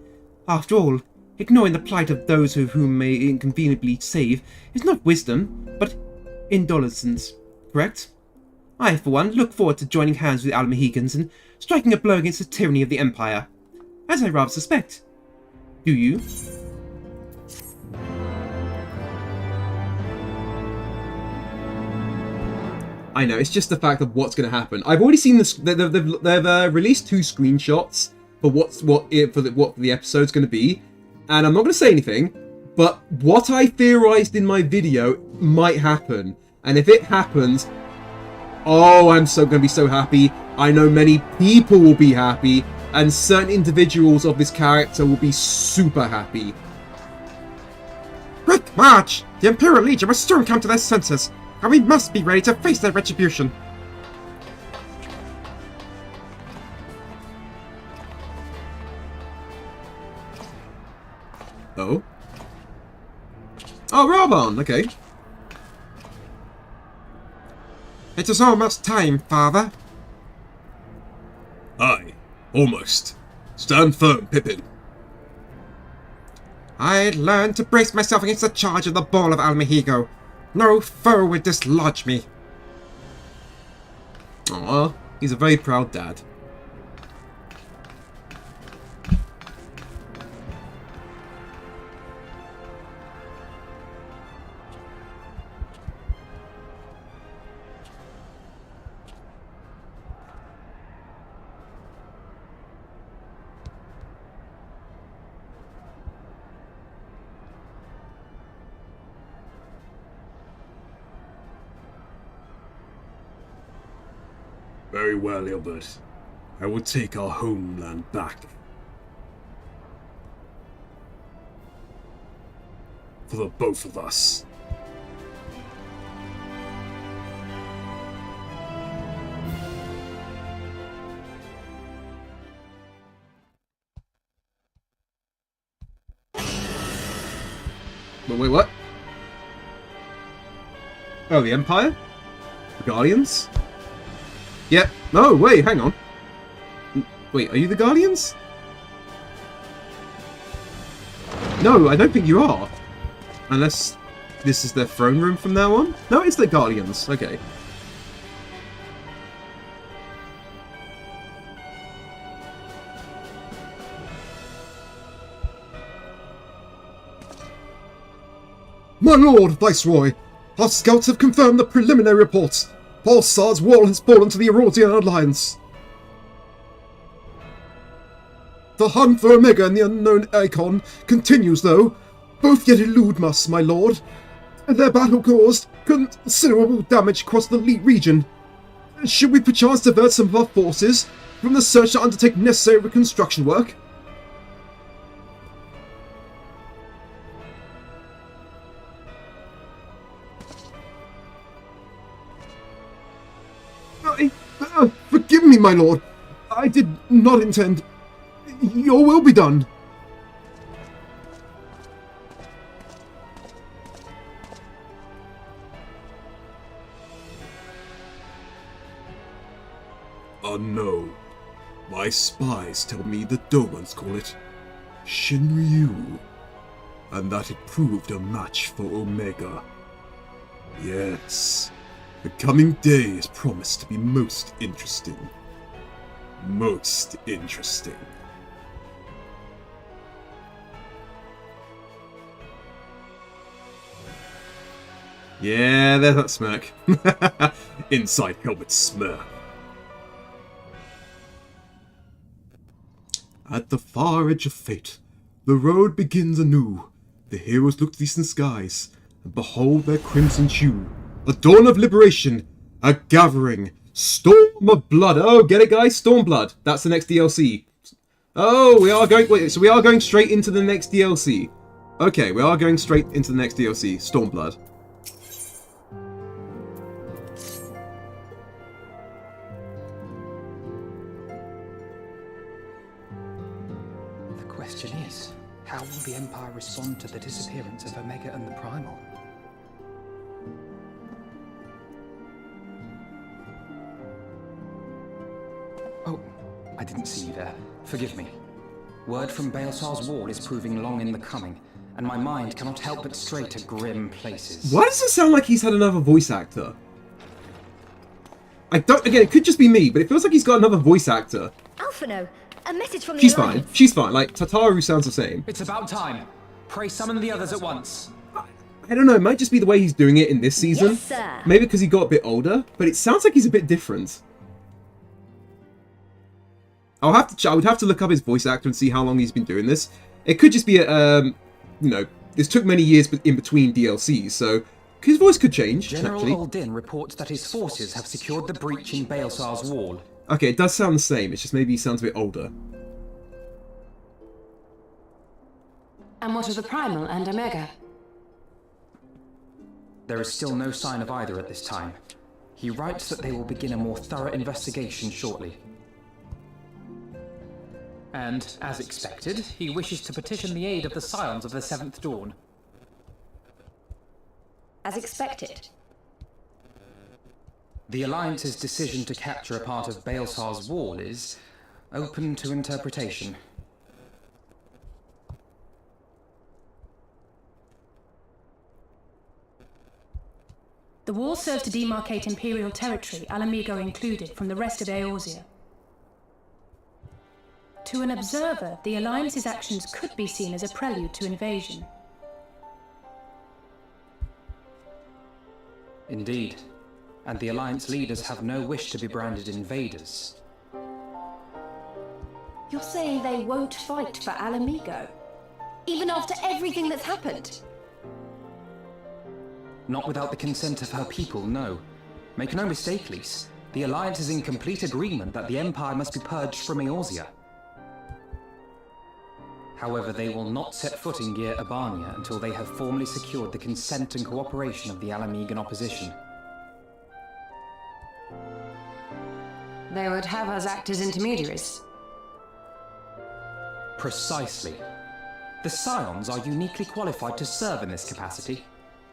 After all, ignoring the plight of those whom may inconveniently save is not wisdom, but indolence, correct? I, for one, look forward to joining hands with the Almahegans and striking a blow against the tyranny of the Empire. As I rather suspect. Do you? I know, it's just the fact of what's going to happen. I've already seen this. They've released 2 screenshots for what the episode's going to be, and I'm not going to say anything. But what I theorized in my video might happen, and if it happens, oh, I'm going to be so happy. I know many people will be happy, and certain individuals of this character will be super happy. Quick, march! The Imperial Legion will soon come to their senses, and we must be ready to face their retribution. Oh? Oh, Raban, okay. It is almost time, Father. Aye, almost. Stand firm, Pippin. I learned to brace myself against the charge of the Ball of Almahego. No foe would dislodge me. Aw, he's a very proud dad. Very well, Ilbert. I will take our homeland back. For the both of us. Wait, what? Oh, the Empire? The Guardians? Yep. No, wait, hang on. Wait, are you the Guardians? No, I don't think you are. Unless this is their throne room from now on? No, it's the Guardians. Okay. My lord, Viceroy, our scouts have confirmed the preliminary reports. Balsard's wall has fallen to the Erodian Alliance. The hunt for Omega and the unknown Icon continues, though. Both yet elude us, my lord, and their battle caused considerable damage across the region. Should we perchance divert some of our forces from the search to undertake necessary reconstruction work? Forgive me, my lord. I did not intend. Your will be done. No. My spies tell me the Domans call it Shinryu, and that it proved a match for Omega. Yes, the coming day is promised to be most interesting. Most interesting. Yeah, there's that smirk. Inside helmet smirk. At the far edge of fate, the road begins anew. The heroes look to the eastern skies, and behold their crimson hue. A dawn of liberation, a gathering, storm of blood. Oh, get it, guys? Stormblood. That's the next DLC. Oh, we are going. Wait, so we are going straight into the next DLC. Okay, we are going straight into the next DLC, Stormblood. The question is, how will the Empire respond to the disappearance of Omega and the Primal? Oh, I didn't see you there. Forgive me. Word from Baelsar's wall is proving long in the coming, and my mind cannot help but stray to grim places. Why does it sound like he's had another voice actor? I don't. Again, it could just be me, but it feels like he's got another voice actor. Alphino, a message from the She's Alliance. fine. She's fine. Like, Tataru sounds the same. It's about time. Pray summon the others at once. I don't know. It might just be the way he's doing it in this season. Yes, sir. Maybe because he got a bit older, but it sounds like he's a bit different. I would have to look up his voice actor and see how long he's been doing this. It could just be you know, this took many years in between DLCs, so his voice could change. General actually. Aldin reports that his forces have secured the breach in Baelsar's wall. Okay, it does sound the same. It's just maybe he sounds a bit older. And what of the Primal and Omega? There is still no sign of either at this time. He writes that they will begin a more thorough investigation shortly. And, as expected, he wishes to petition the aid of the Scions of the Seventh Dawn. As expected. The Alliance's decision to capture a part of Baelsar's wall is open to interpretation. The wall serves to demarcate Imperial territory, Alamigo included, from the rest of Eorzea. To an observer, the Alliance's actions could be seen as a prelude to invasion. Indeed. And the Alliance leaders have no wish to be branded invaders. You're saying they won't fight for Alamigo? Even after everything that's happened? Not without the consent of her people, no. Make no mistake, Lys. The Alliance is in complete agreement that the Empire must be purged from Eorzea. However, they will not set foot in Gyr Abania until they have formally secured the consent and cooperation of the Alamigan opposition. They would have us act as intermediaries. Precisely. The Scions are uniquely qualified to serve in this capacity.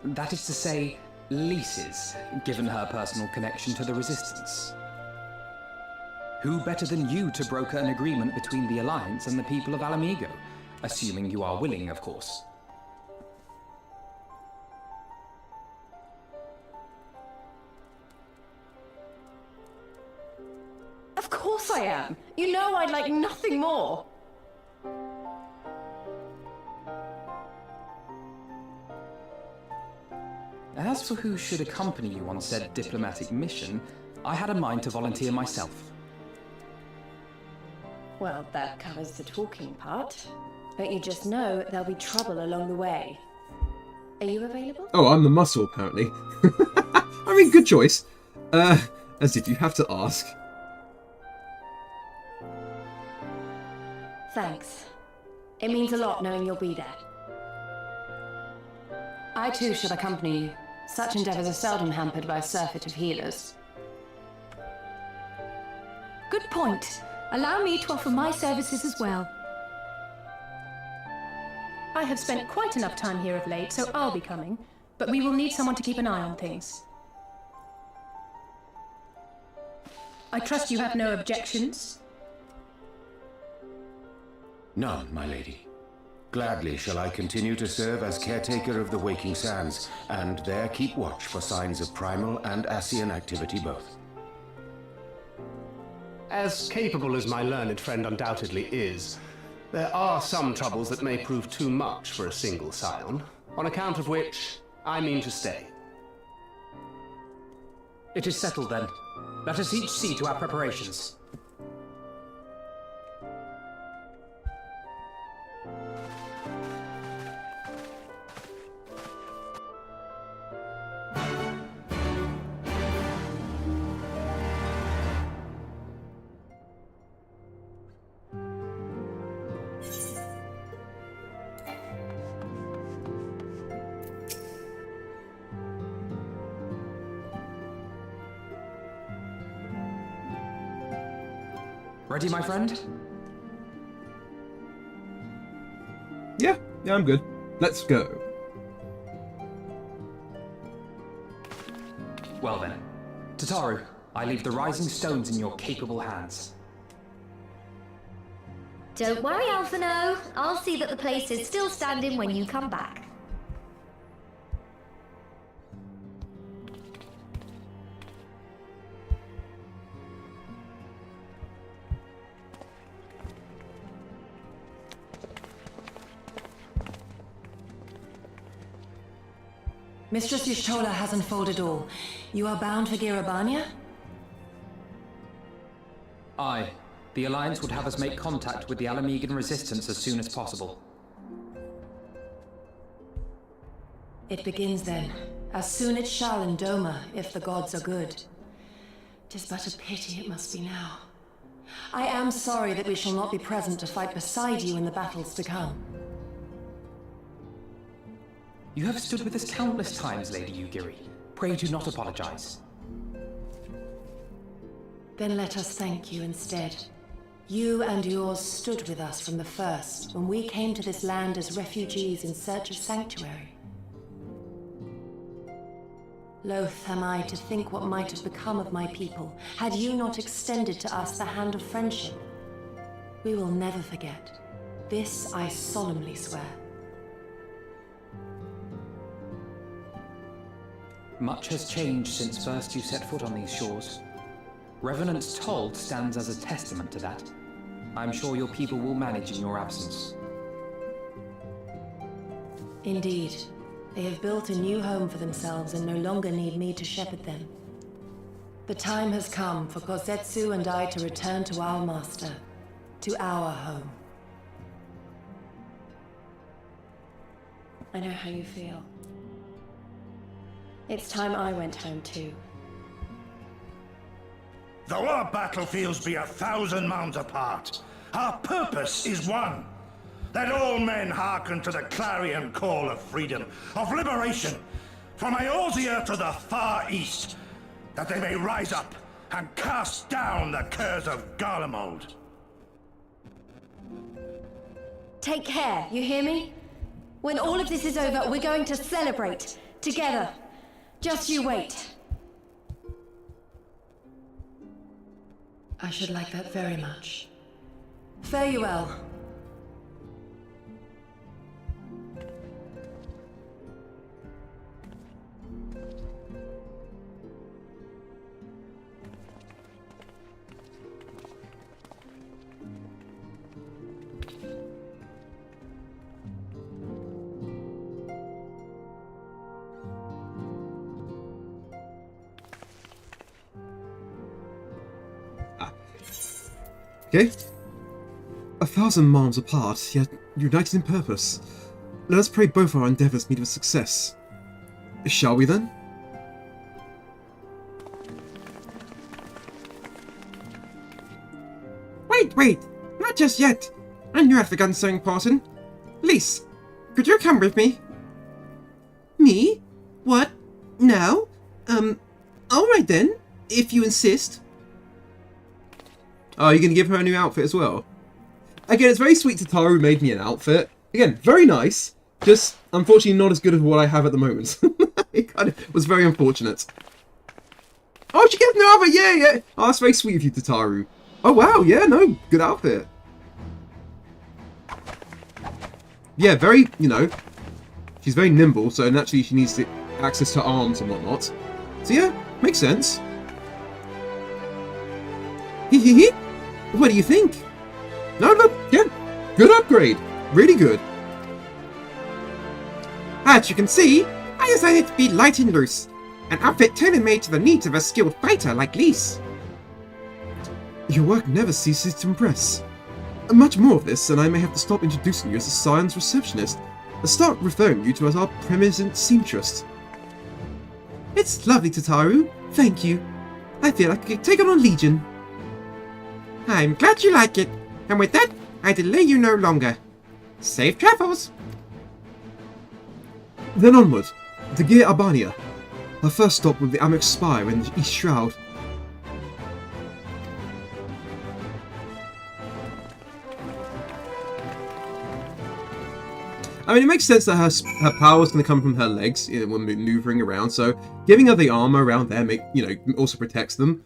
That is to say, Lys's, given her personal connection to the Resistance. Who better than you to broker an agreement between the Alliance and the people of Alamigo? Assuming you are willing, of course. Of course I am. You know I'd like nothing more. As for who should accompany you on said diplomatic mission, I had a mind to volunteer myself. Well, that covers the talking part. But you just know there'll be trouble along the way. Are you available? Oh, I'm the muscle, apparently. I mean, good choice. As if you have to ask. Thanks. It means a lot knowing you'll be there. I too shall accompany you. Such endeavours are seldom hampered by a surfeit of healers. Good point. Allow me to offer my services as well. I have spent quite enough time here of late, so I'll be coming. But we will need someone to keep an eye on things. I trust you have no objections? None, my lady. Gladly shall I continue to serve as caretaker of the Waking Sands, and there keep watch for signs of primal and Ascian activity both. As capable as my learned friend undoubtedly is, there are some troubles that may prove too much for a single scion, on account of which I mean to stay. It is settled then. Let us each see to our preparations. Ready, my friend? Yeah, I'm good. Let's go. Well then. Tataru, I leave the rising stones in your capable hands. Don't worry, Alphino. I'll see that the place is still standing when you come back. Mistress Y'shtola has unfolded all. You are bound for Girabania? Aye. The Alliance would have us make contact with the Alamegan resistance as soon as possible. It begins then. As soon it shall in Doma, if the gods are good. 'Tis but a pity it must be now. I am sorry that we shall not be present to fight beside you in the battles to come. You have stood with us countless times, Lady Yugiri. Pray do not apologize. Then let us thank you instead. You and yours stood with us from the first, when we came to this land as refugees in search of sanctuary. Loath am I to think what might have become of my people, had you not extended to us the hand of friendship. We will never forget. This I solemnly swear. Much has changed since first you set foot on these shores. Revenant's Toll stands as a testament to that. I'm sure your people will manage in your absence. Indeed. They have built a new home for themselves and no longer need me to shepherd them. The time has come for Kozetsu and I to return to our master, to our home. I know how you feel. It's time I went home too. Though our battlefields be 1,000 mounds apart, our purpose is one. Let all men hearken to the clarion call of freedom, of liberation, from Eorzea to the far east, that they may rise up and cast down the curse of Garlemald. Take care, you hear me? When all of this is over, we're going to celebrate together. Just you wait. I should like that very much. Fare you well. Okay. 1,000 miles apart, yet united in purpose. Let us pray both our endeavours meet with success. Shall we then? Wait! Not just yet! I knew I'd forgotten something important. Lise, could you come with me? Me? What? Now? Alright then, if you insist. Oh, you're going to give her a new outfit as well? Again, it's very sweet Tataru made me an outfit. Again, very nice. Just, unfortunately, not as good as what I have at the moment. It kind of was very unfortunate. Oh, she gets a new outfit! Yeah. Oh, that's very sweet of you, Tataru. Oh, wow, yeah, no, good outfit. Yeah, very, you know, she's very nimble, so naturally she needs to access her arms and whatnot. So yeah, makes sense. Hee. What do you think? No, yeah, good upgrade. Really good. As you can see, I decided to be light and loose. An outfit tailor-made to the needs of a skilled fighter like Lise. Your work never ceases to impress. Much more of this, and I may have to stop introducing you as a science receptionist, and start referring you to as our preeminent seamstress. It's lovely, Tataru. Thank you. I feel like I could take on a legion. I'm glad you like it, and with that, I delay you no longer. Safe travels! Then onward, to Gear Albania. Our first stop will be the Amex Spire in the East Shroud. I mean, it makes sense that her power is going to come from her legs when maneuvering around, so giving her the armor around there, also protects them.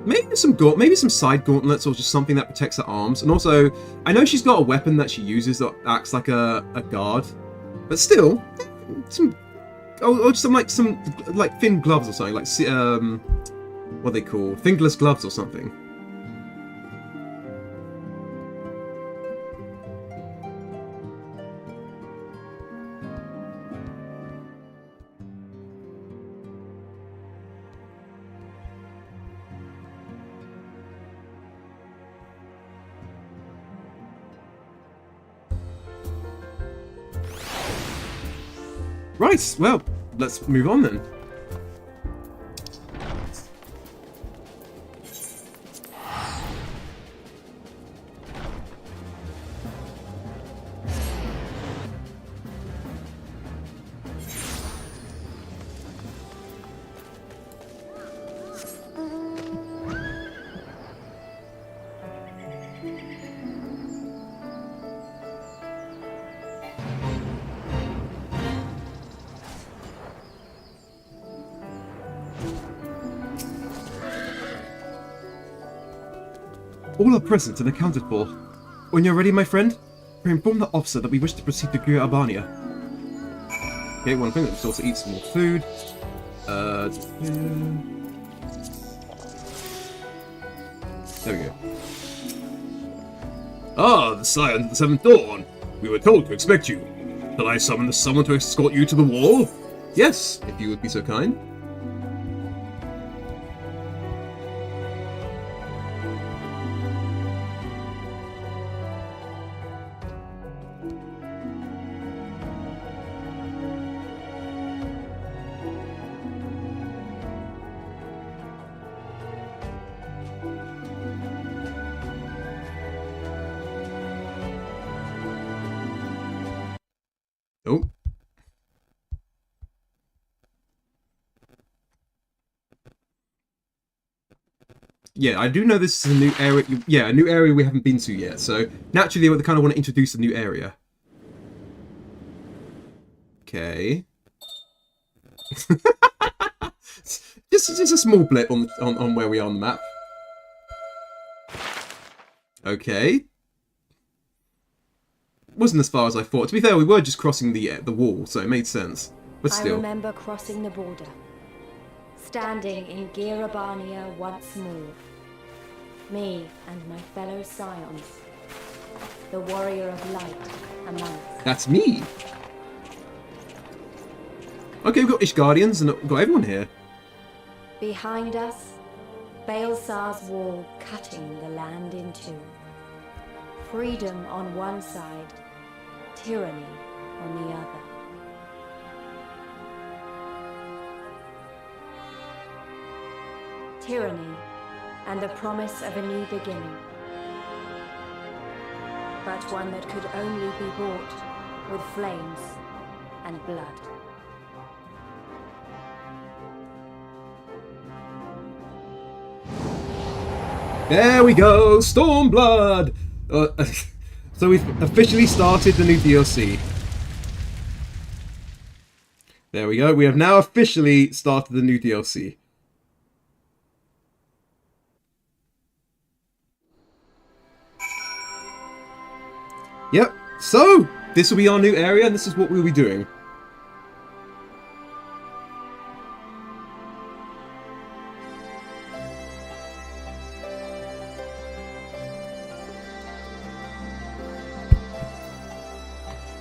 Maybe some side gauntlets or just something that protects her arms. And also, I know she's got a weapon that she uses that acts like a guard, but still, some thin gloves or something, what are they called? Fingerless gloves or something. Right, well, let's move on then. All are present and accounted for. When you're ready, my friend, we inform the officer that we wish to proceed to Gear Albania. Okay, one thing, let's also eat some more food. There we go. Ah, the Scion of the Seventh Dawn. We were told to expect you. Shall I summon someone to escort you to the wall? Yes, if you would be so kind. Oh. Yeah, I do know this is a new area. Yeah, a new area we haven't been to yet. So naturally, they kind of want to introduce a new area. Okay. just a small blip on where we are on the map. Okay. Wasn't as far as I thought. To be fair, we were just crossing the wall, so it made sense. But still. I remember crossing the border, standing in Gear Albania once more. Me and my fellow scions, the warrior of light among us. That's me. Okay, we've got Ishgardians and we've got everyone here. Behind us, Baelsar's wall cutting the land in two. Freedom on one side, tyranny on the other. Tyranny and the promise of a new beginning. But one that could only be bought with flames and blood. There we go, Stormblood! So we've officially started the new DLC. There we go, we have now officially started the new DLC. Yep, so this will be our new area and this is what we'll be doing.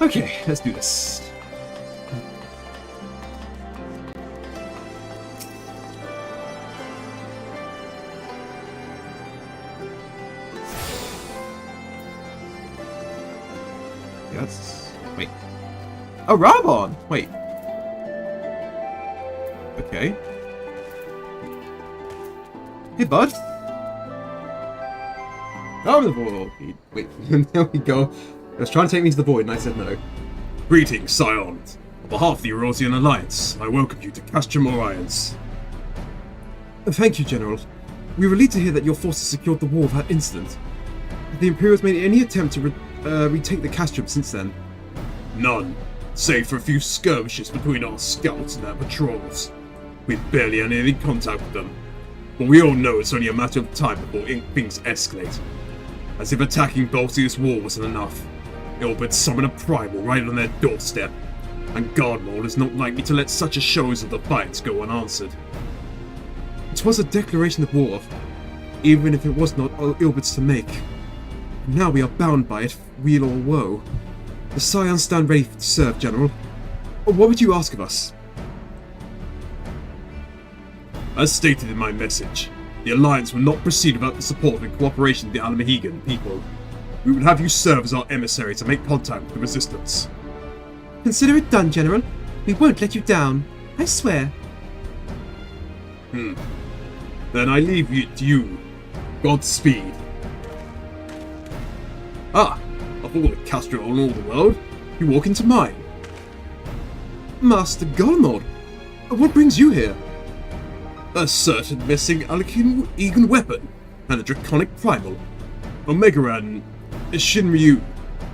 Okay, let's do this. Yes. Wait. Oh, Rabon! Wait. Okay. Hey, bud. Oh, the void. Wait, there we go. He was trying to take me to the void, and I said no. Greetings, Scions. On behalf of the Eurasian Alliance, I welcome you to Castrum Alliance. Thank you, General. We were relieved to hear that your forces secured the wall without incident. Have the Imperials made any attempt to retake the Castrum since then? None, save for a few skirmishes between our scouts and their patrols. We've barely had any contact with them, but we all know it's only a matter of time before things escalate. As if attacking Baltius Wall wasn't enough, Ilbert summoned a primal right on their doorstep, and Guardmaul is not likely to let such a show of defiance go unanswered. It was a declaration of war, even if it was not Ilbert's to make. Now we are bound by it, weal or woe. The Scions stand ready to serve, General. What would you ask of us? As stated in my message, the Alliance will not proceed without the support and cooperation of the Alamahegan people. We will have you serve as our emissary to make contact with the Resistance. Consider it done, General. We won't let you down. I swear. Then I leave it to you. Godspeed. Ah, of all the Castro in all the world, you walk into mine. Master Guardmaul, what brings you here? A certain missing Alamahegan weapon, and a draconic primal. Omega-Ran Shinryu,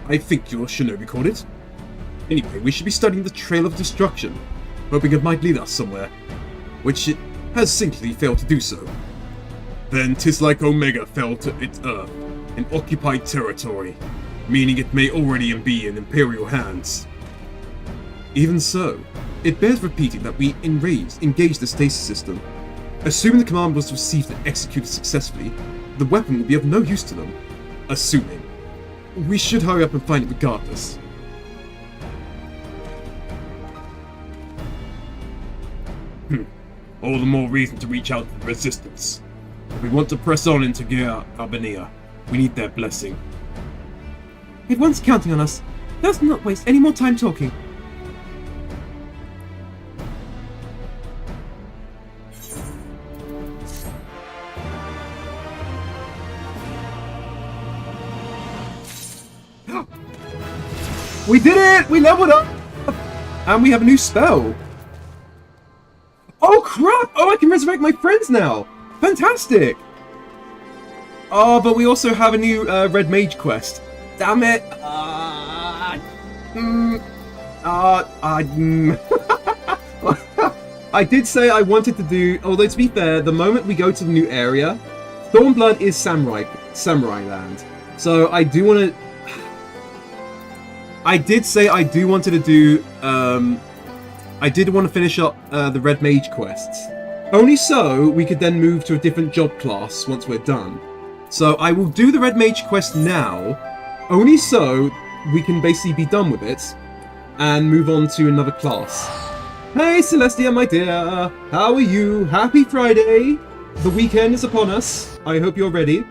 I think your shinobi called it. Anyway, we should be studying the Trail of Destruction, hoping it might lead us somewhere, which it has simply failed to do so. Then 'tis like Omega fell to its earth, in occupied territory, meaning it may already be in Imperial hands. Even so, it bears repeating that we engaged the stasis system. Assuming the command was received and executed successfully, the weapon will be of no use to them. Assuming. We should hurry up and find it regardless. All the more reason to reach out to the Resistance. If we want to press on into Albania, we need their blessing. Everyone's counting on us. Let's not waste any more time talking. We did it! We leveled up! And we have a new spell. Oh crap! Oh, I can resurrect my friends now! Fantastic! Oh, but we also have a new Red Mage quest. Damn it! I did say I wanted to do... Although, to be fair, the moment we go to the new area, Stormblood is Samurai land. So I do want to... I did say I do wanted to do... I did want to finish up the Red Mage quests. Only so we could then move to a different job class once we're done. So I will do the Red Mage quest now, only so we can basically be done with it and move on to another class. Hey Celestia, my dear, how are you? Happy Friday! The weekend is upon us. I hope you're ready.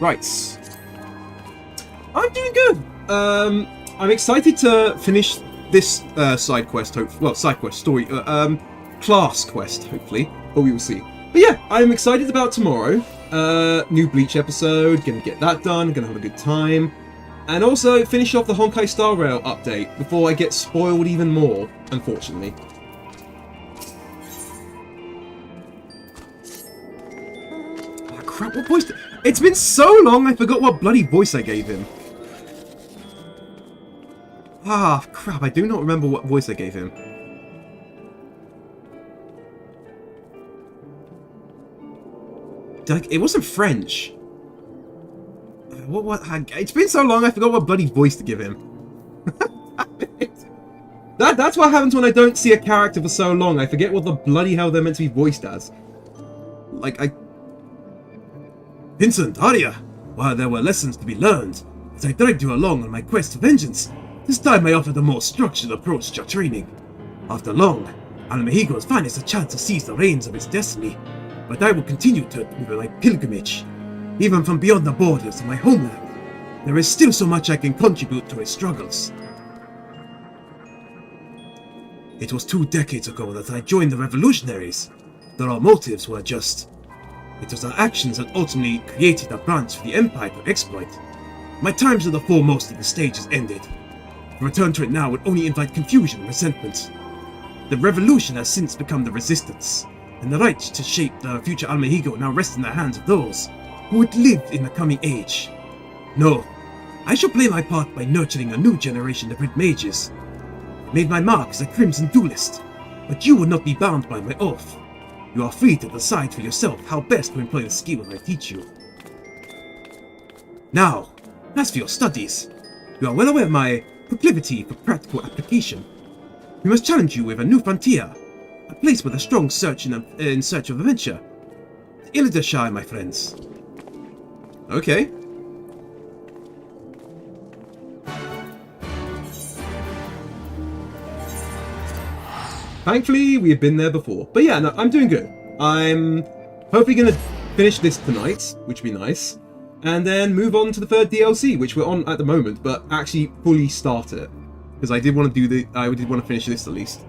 Right. I'm doing good. I'm excited to finish this side quest. Class quest. Hopefully, but we will see. But yeah, I'm excited about tomorrow. New Bleach episode. Gonna get that done. Gonna have a good time. And also finish off the Honkai Star Rail update before I get spoiled even more, unfortunately. Oh, crap, what voice? It's been so long I forgot what bloody voice I gave him. Ah, crap, I do not remember what voice I gave him. It wasn't French. It's been so long I forgot what bloody voice to give him. That's what happens when I don't see a character for so long. I forget what the bloody hell they're meant to be voiced as. Vincent, Arya! While there were lessons to be learned, as I dragged you along on my quest for vengeance, this time I offered a more structured approach to your training. After long, Almehigo has finally a chance to seize the reins of its destiny, but I will continue to my pilgrimage. Even from beyond the borders of my homeland, there is still so much I can contribute to its struggles. It was 2 decades ago that I joined the revolutionaries, though our motives were just. It was our actions that ultimately created a branch for the Empire to exploit. My times at the foremost of the stages ended. To return to it now would only invite confusion and resentment. The revolution has since become the resistance, and the right to shape the future Almehigo now rests in the hands of those who would live in the coming age. No, I shall play my part by nurturing a new generation of red mages. I made my mark as a crimson duelist, but you will not be bound by my oath. You are free to decide for yourself how best to employ the skills I teach you. Now, as for your studies, you are well aware of my proclivity for practical application. We must challenge you with a new frontier, a place with a strong search in search of adventure. Ildershire, my friends. Okay. Thankfully, we have been there before. But yeah, no, I'm doing good. I'm hopefully going to finish this tonight, which would be nice. And then move on to the 3rd DLC, which we're on at the moment, but actually fully start it. Because I did want to finish this at least.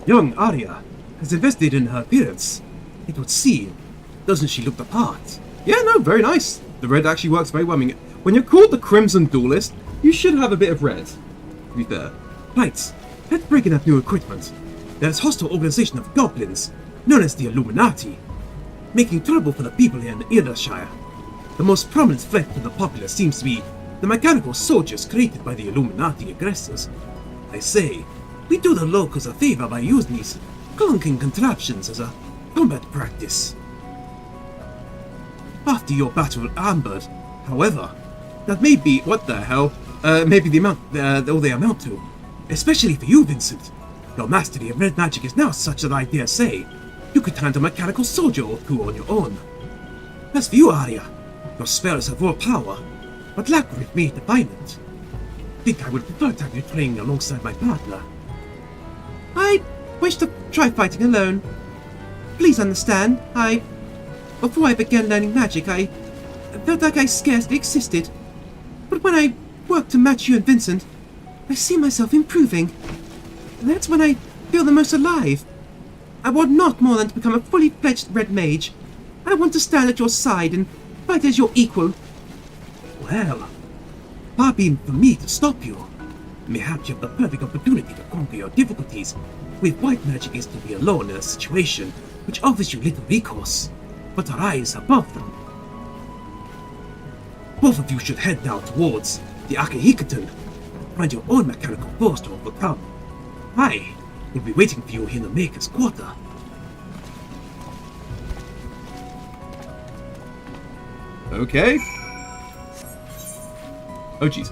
Young Arya has invested in her appearance. It would seem. Doesn't she look the part? Yeah, no, very nice. The red actually works very well. I mean, when you're called the Crimson Duelist, you should have a bit of red, to be fair. Right, let's break in that new equipment. There's a hostile organization of goblins, known as the Illuminati, making trouble for the people here in Ildershire. The most prominent threat to the populace seems to be the mechanical soldiers created by the Illuminati aggressors. I say, we do the locals a favor by using these clunking contraptions as a combat practice. After your battle with Ambert, however, that may be what the hell, maybe the amount, all they amount to. Especially for you, Vincent. Your mastery of red magic is now such that I dare say you could handle a mechanical soldier or two on your own. As for you, Arya, your spells have raw power, but lack remain defiant. I think I would prefer to have you training alongside my partner. I wish to try fighting alone. Please understand, before I began learning magic, I felt like I scarcely existed. But when I work to match you and Vincent, I see myself improving. That's when I feel the most alive. I want not more than to become a fully fledged red mage. I want to stand at your side and fight as your equal. Well, far be it from me to stop you. Mayhap you have the perfect opportunity to conquer your difficulties. With white magic is to be alone in a situation which offers you little recourse, but to rise above them. Both of you should head now towards the Akahikaton and find your own mechanical force to overcome. I will be waiting for you in the Maker's Quarter. Okay. Oh, jeez.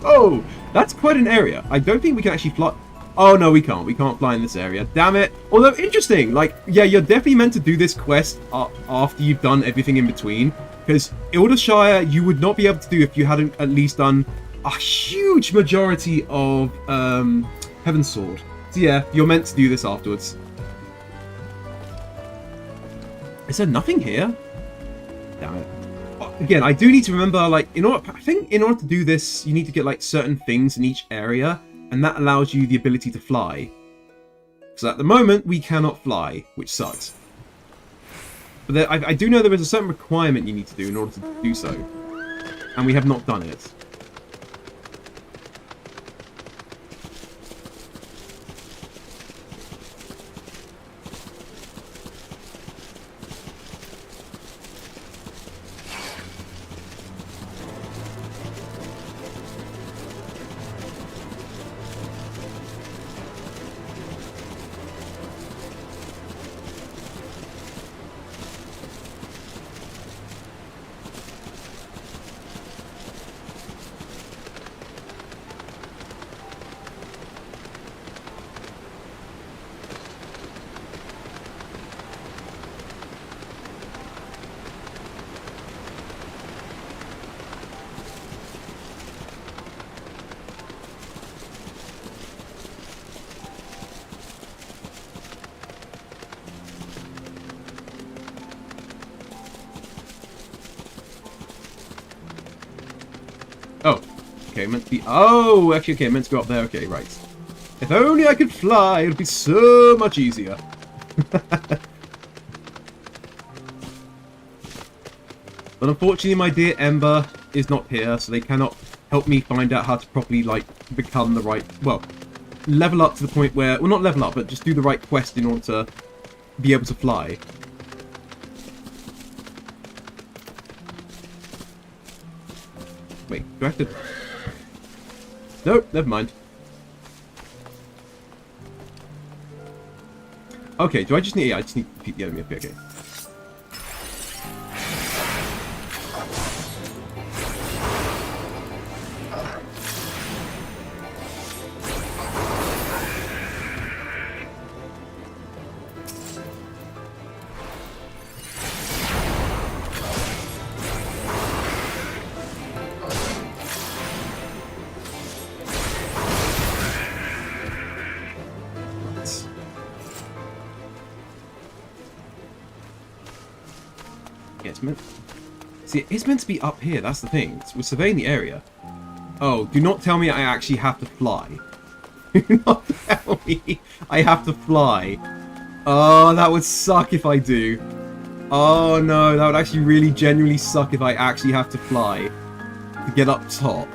Oh, that's quite an area. I don't think we can actually fly. Oh, no, we can't. We can't fly in this area. Damn it. Although, interesting. Like, yeah, you're definitely meant to do this quest after you've done everything in between. Because Ildershire, you would not be able to do if you hadn't at least done a huge majority of Heavensward. So yeah, you're meant to do this afterwards. Is there nothing here? Damn it. Again, I do need to remember, like, I think in order to do this, you need to get, like, certain things in each area, and that allows you the ability to fly. So at the moment, we cannot fly, which sucks. But I do know there is a certain requirement you need to do in order to do so, and we have not done it. Oh, okay, meant to be... Oh, actually, okay, meant to go up there. Okay, right. If only I could fly, it would be so much easier. But unfortunately, my dear Ember is not here, so they cannot help me find out how to properly, like, become the right... Well, level up to the point where... Well, not level up, but just do the right quest in order to be able to fly. Wait, do I have to... Nope, never mind. Okay, do I just need... Yeah, I just need to defeat the enemy. Okay. See, it's meant to be up here, that's the thing. We're surveying the area. Oh, do not tell me I actually have to fly. Do not tell me I have to fly. Oh, that would suck if I do. Oh no, that would actually really genuinely suck if I actually have to fly to get up top.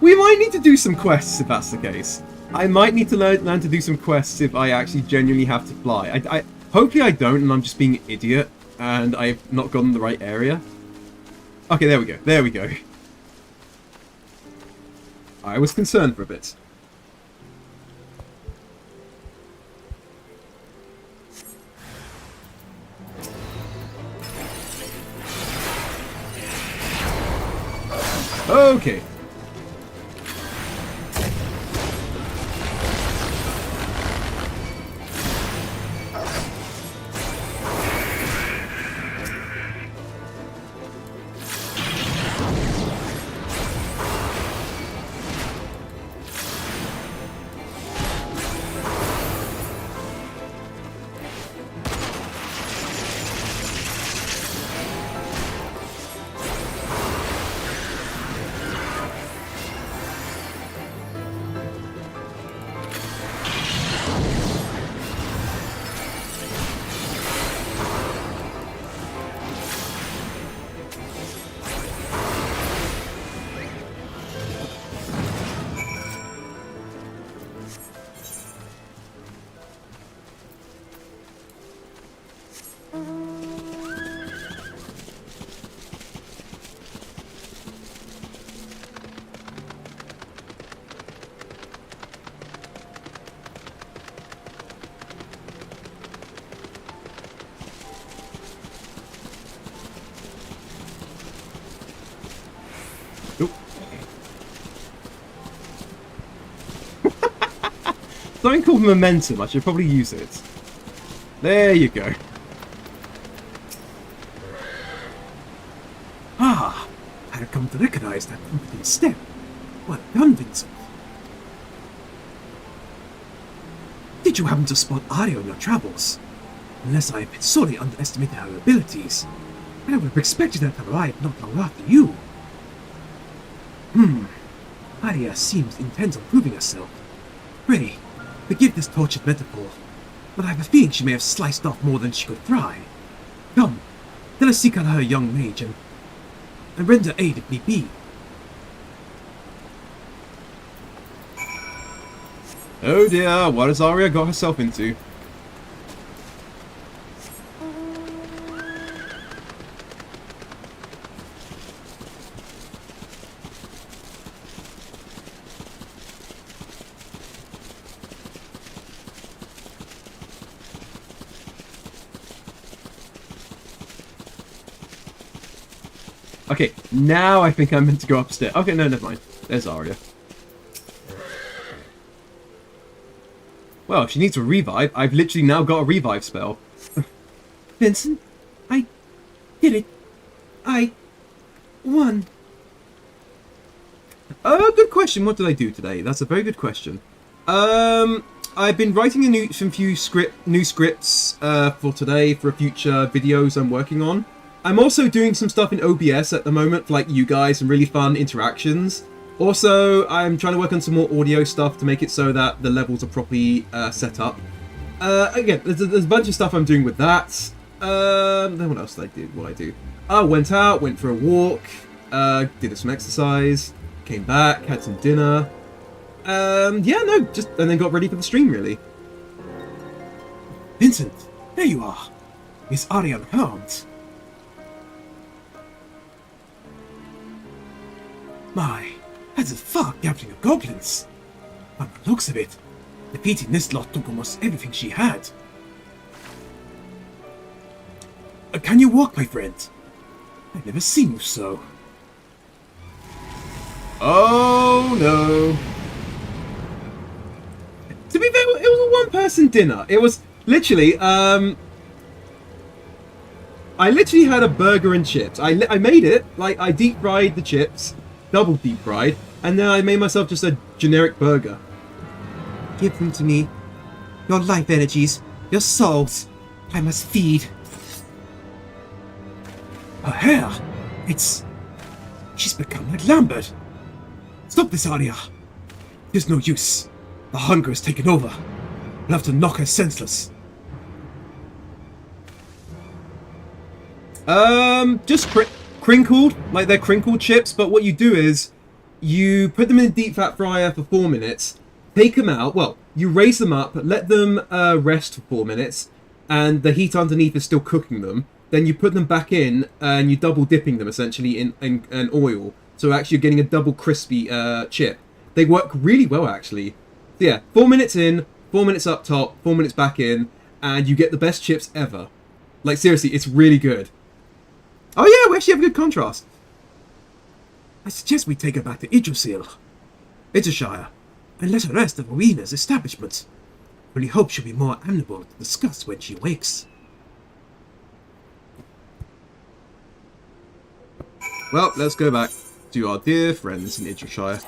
We might need to do some quests if that's the case. I might need to learn to do some quests if I actually genuinely have to fly. Hopefully I don't and I'm just being an idiot. And I've not gone in the right area. Okay, there we go. There we go. I was concerned for a bit. Okay. Something called momentum. I should probably use it. There you go. Ah, I had come to recognize that confident step. Well done, Vincent. Did you happen to spot Arya on your travels? Unless I have been sorely underestimated her abilities, I would have expected her to arrive not long after you. Arya seems intent on proving herself. Pray, forgive this tortured metaphor, but I have a feeling she may have sliced off more than she could fry. Come, let us seek out her young mage and render aid if need be. Oh dear, what has Arya got herself into? Okay, now I think I'm meant to go upstairs. Okay, no, never mind. There's Arya. Well, if she needs a revive, I've literally now got a revive spell. Vincent, I did it. I won. Good question. What did I do today? That's a very good question. I've been writing new scripts for today for future videos I'm working on. I'm also doing some stuff in OBS at the moment for like you guys, some really fun interactions. Also, I'm trying to work on some more audio stuff to make it so that the levels are properly set up. Again, there's a bunch of stuff I'm doing with that. Then what else did I do? What I do? I went out, went for a walk, did some exercise, came back, had some dinner. Yeah, no, just and then got ready for the stream really. Vincent, there you are. Miss Arya unharmed. My, that's a far gathering of goblins. By the looks of it, defeating this lot took almost everything she had. Can you walk, my friend? I've never seen you so. Oh no. To be fair, it was a one-person dinner. It was literally, I literally had a burger and chips. I made it, like, I deep-fried the chips, double deep-fried, and then I made myself just a generic burger. Give them to me. Your life energies, your souls, I must feed. Her hair, she's become like Lambert. Stop this, Arya. There's no use. The hunger has taken over. We'll have to knock her senseless. Just crinkled, like they're crinkled chips, but what you do is you put them in a deep fat fryer for 4 minutes, take them out, well, you raise them up, let them rest for 4 minutes, and the heat underneath is still cooking them. Then you put them back in, and you double dipping them essentially in oil. So actually you're getting a double crispy chip. They work really well actually. So yeah, 4 minutes in, 4 minutes up top, 4 minutes back in, and you get the best chips ever. Like seriously, it's really good. Oh yeah, we actually have a good contrast. I suggest we take her back to Idrisil, Idrishire, and let her rest at Rowena's establishment. Only hope she'll be more amenable to discuss when she wakes. Well, let's go back to our dear friends in Idrishire.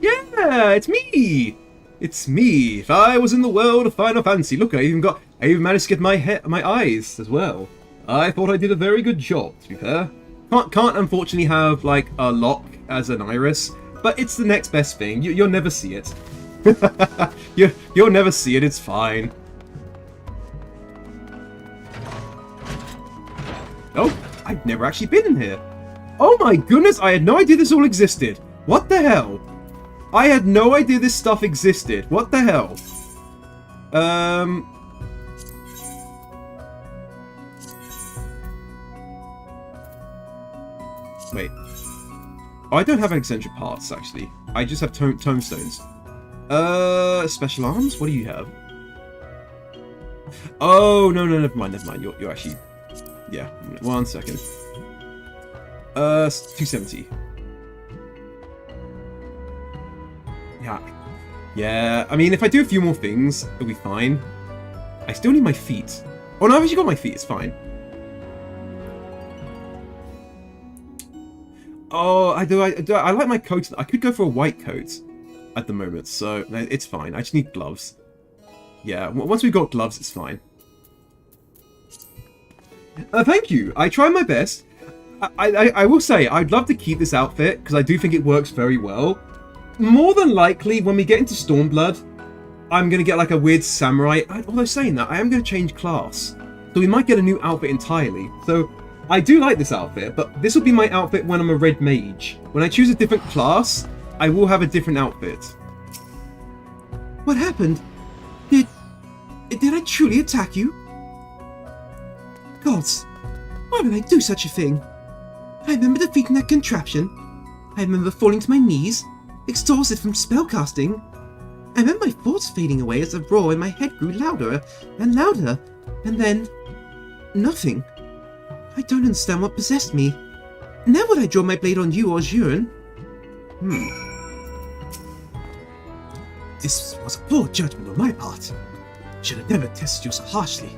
Yeah, it's me! It's me. If I was in the world of Final Fantasy. Look, I even managed to get my eyes as well. I thought I did a very good job, to be fair. Can't unfortunately have, like, a lock as an iris, but it's the next best thing. You'll never see it. You'll never see it, it's fine. Oh, I've never actually been in here. Oh my goodness, I had no idea this all existed. What the hell? I had no idea this stuff existed. What the hell? Wait. Oh, I don't have eccentric parts, actually. I just have tombstones. Special arms? What do you have? Oh, no, never mind. You're actually... Yeah, 1 second. 270. Yeah, I mean, if I do a few more things, it'll be fine. I still need my feet. Oh, no, I've actually got my feet, it's fine. Oh, I like my coat. I could go for a white coat at the moment, so no, it's fine. I just need gloves. Yeah, once we've got gloves, it's fine. Thank you. I try my best. I will say, I'd love to keep this outfit, because I do think it works very well. More than likely, when we get into Stormblood, I'm going to get like a weird samurai. Although saying that, I am going to change class. So we might get a new outfit entirely. So I do like this outfit, but this will be my outfit when I'm a red mage. When I choose a different class, I will have a different outfit. What happened? Did I truly attack you? Gods, why would I do such a thing? I remember defeating that contraption. I remember falling to my knees, exhausted from spellcasting. I remember my thoughts fading away as the roar in my head grew louder and louder, and then... nothing. I don't understand what possessed me. Now would I draw my blade on you or Juren? This was a poor judgment on my part. Should have never tested you so harshly.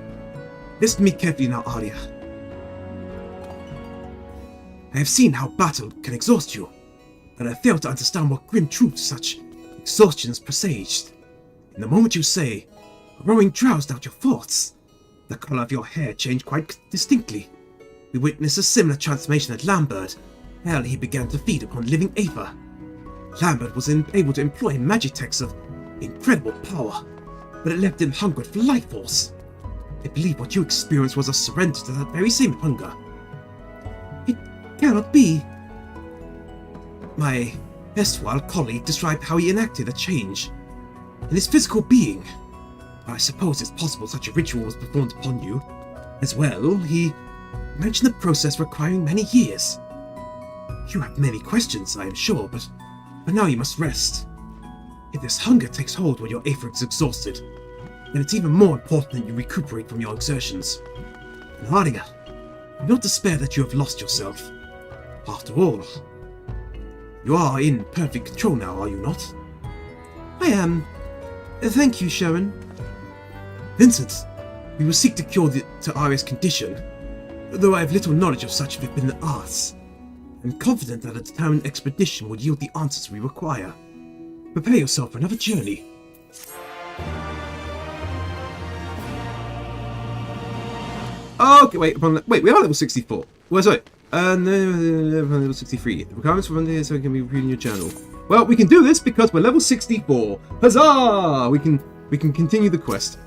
Listen to me carefully now, Arya. I have seen how battle can exhaust you, and I fail to understand what grim truths such exhaustions presaged. In the moment you say, rowing drowsed out your thoughts, the colour of your hair changed quite distinctly. We witnessed a similar transformation at Lambert, ere he began to feed upon living Aether. Lambert was able to employ magitechs of incredible power, but it left him hungered for life force. I believe what you experienced was a surrender to that very same hunger. It cannot be. My erstwhile colleague described how he enacted a change in his physical being. But I suppose it's possible such a ritual was performed upon you. As well, he mentioned the process requiring many years. You have many questions, I am sure, but for now you must rest. If this hunger takes hold when your Aether is exhausted, then it's even more important that you recuperate from your exertions. And Arya, do not despair that you have lost yourself. After all, you are in perfect control now, are you not? I am. Thank you, Sharon. Vincent, we will seek to cure Arya's condition, though I have little knowledge of such forbidden arts. I am confident that a determined expedition will yield the answers we require. Prepare yourself for another journey. Okay, wait, we are level 64. Well, sorry. No, level 63. The requirements for running here so I can be reading your journal. Well, we can do this because we're level 64. Huzzah! We can continue the quest.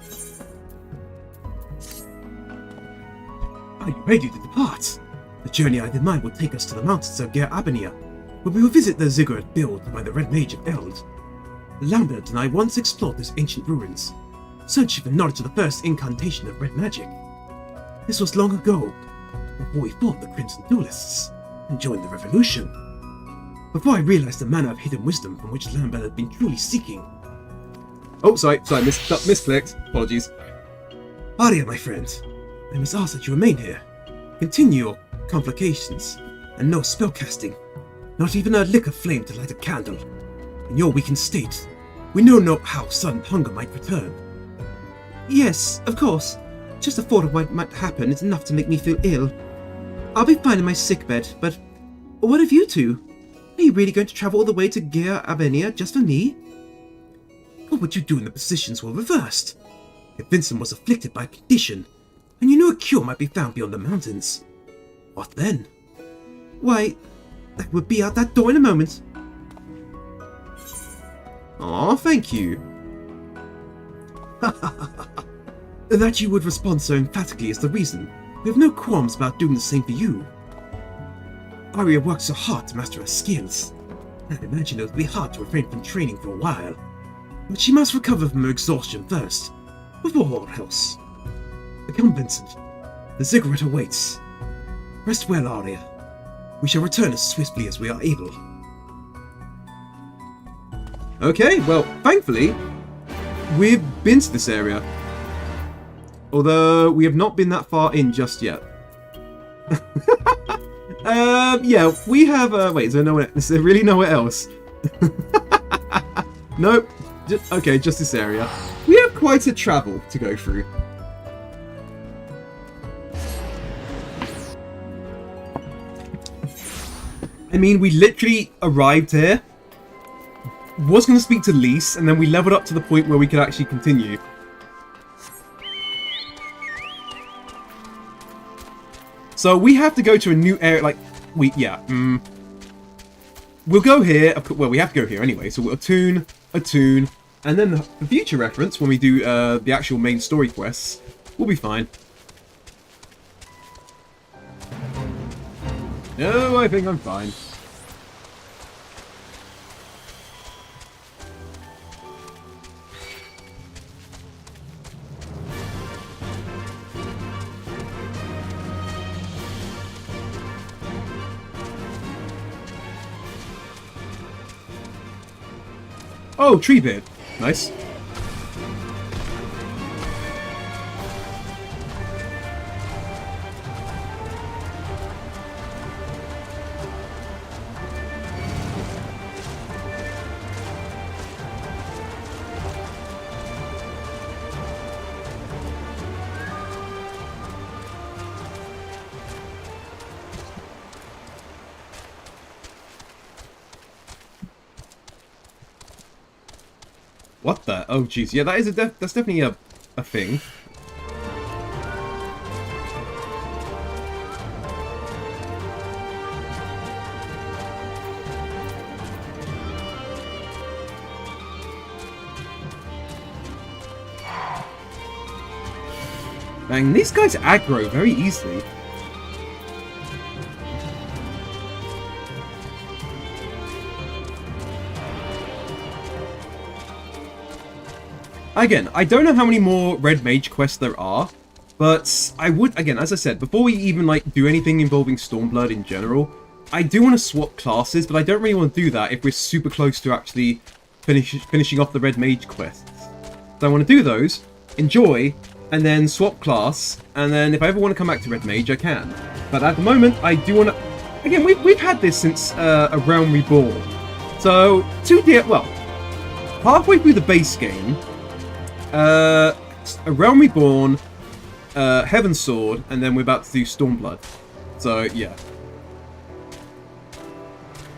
Are you ready to depart? The journey I have in mind will take us to the mountains of Ger Abania, where we will visit the ziggurat built by the Red Mage of Eld. Lambert and I once explored those ancient ruins, searching for knowledge of the first incantation of red magic. This was long ago, before we fought the Crimson Duelists and joined the Revolution. Before I realized the manner of hidden wisdom from which Lambert had been truly seeking. Oh, sorry, misclicked. Apologies. Arya, my friend, I must ask that you remain here. Continue your complications, and no spellcasting. Not even a lick of flame to light a candle. In your weakened state, we know not how sudden hunger might return. Yes, of course. Just the thought of what might happen is enough to make me feel ill. I'll be fine in my sickbed, but what of you two? Are you really going to travel all the way to Ger Abania just for me? What would you do when the positions were reversed? If Vincent was afflicted by a condition, and you knew a cure might be found beyond the mountains, what then? Why, I would be out that door in a moment. Aw, thank you. That you would respond so emphatically is the reason. We have no qualms about doing the same for you. Arya worked so hard to master her skills. I imagine it would be hard to refrain from training for a while. But she must recover from her exhaustion first, before all else. Come, Vincent. The ziggurat awaits. Rest well, Arya. We shall return as swiftly as we are able. Okay, well, thankfully, we've been to this area. Although, we have not been that far in just yet. Yeah, we have, wait, is there really nowhere else? Nope. Okay, just this area. We have quite a travel to go through. I mean, we literally arrived here, was going to speak to Lise, and then we leveled up to the point where we could actually continue. So we have to go to a new area, like, we'll go here, well, we have to go here anyway, so we'll attune, and then the future reference, when we do the actual main story quests, we'll be fine. No, I think I'm fine. Oh, Treebeard. Nice. What the? Oh, jeez. Yeah, that is that's definitely a thing. Dang, these guys aggro very easily. Again, I don't know how many more Red Mage quests there are, but I would, again, as I said, before we even, like, do anything involving Stormblood in general, I do want to swap classes, but I don't really want to do that if we're super close to actually finishing off the Red Mage quests. So I want to do those, enjoy, and then swap class, and then if I ever want to come back to Red Mage, I can. But at the moment, I do want to... Again, we've had this since A Realm Reborn. So, halfway through the base game, A Realm Reborn, Heavensward, and then we're about to do Stormblood. So, yeah.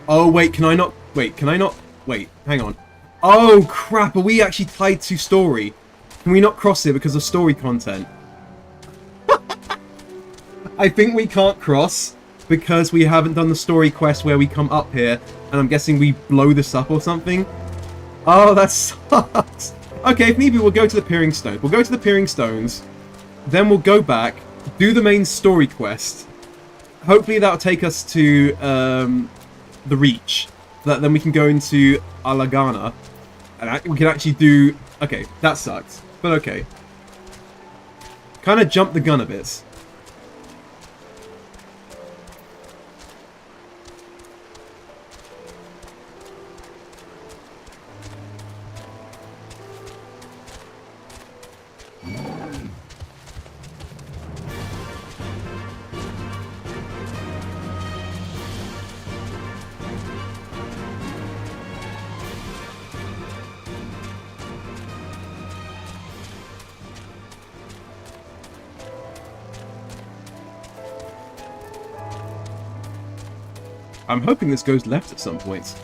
Oh, wait, can I not... Wait, hang on. Oh, crap, are we actually tied to story? Can we not cross it because of story content? I think we can't cross because we haven't done the story quest where we come up here, and I'm guessing we blow this up or something. Oh, that sucks. Okay, if maybe we'll go to the Peering Stones. We'll go to the Peering Stones, then we'll go back, do the main story quest. Hopefully that'll take us to the Reach. Then we can go into Alagana, and we can actually do... Okay, that sucks, but okay. Kind of jumped the gun a bit. I'm hoping this goes left at some point.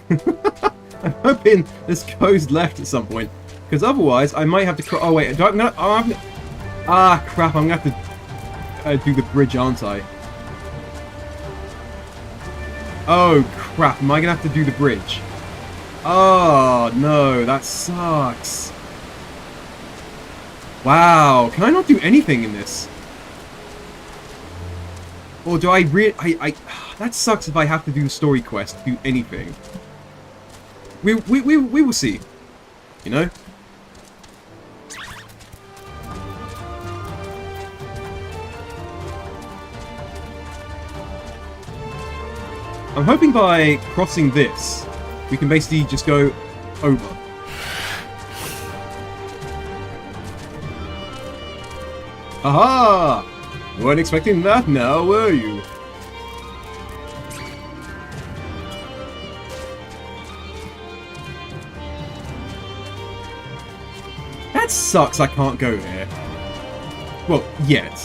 I'm hoping this goes left at some point. Because otherwise, I might have to... Oh, wait. Ah, crap. I'm going to have to do the bridge, aren't I? Oh, crap. Am I going to have to do the bridge? Oh, no. That sucks. Wow. Can I not do anything in this? Or do I really... That sucks if I have to do the story quest to do anything. We will see. You know? I'm hoping by crossing this, we can basically just go over. Aha! Weren't expecting that now, were you? That sucks, I can't go here. Well, yet.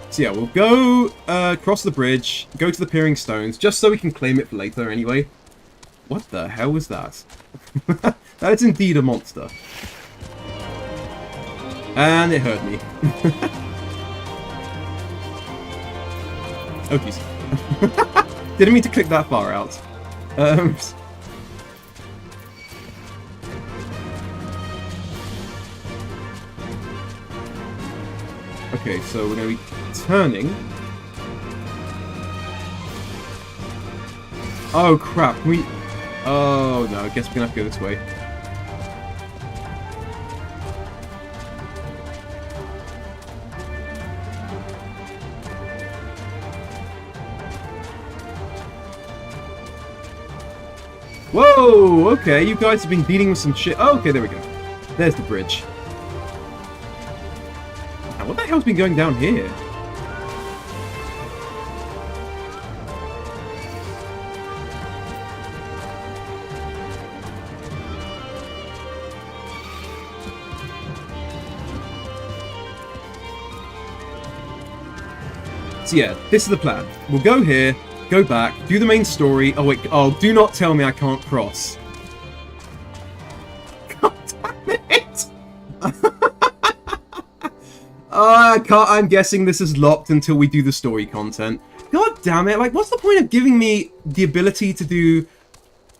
So yeah, we'll go across the bridge, go to the Peering Stones, just so we can claim it for later anyway. What the hell was that? That is indeed a monster. And it hurt me. Oh jeez. Didn't mean to click that far out. Okay, so we're going to be turning. Oh crap, can we... Oh no, I guess we're going to have to go this way. Whoa, okay, you guys have been dealing with some shit. Oh, okay, there we go. There's the bridge. Now, what the hell's been going down here? So yeah, this is the plan. We'll go here, go back, do the main story. Oh wait, oh, do not tell me I can't cross. God damn it! I can't, I'm guessing this is locked until we do the story content. God damn it, like what's the point of giving me the ability to do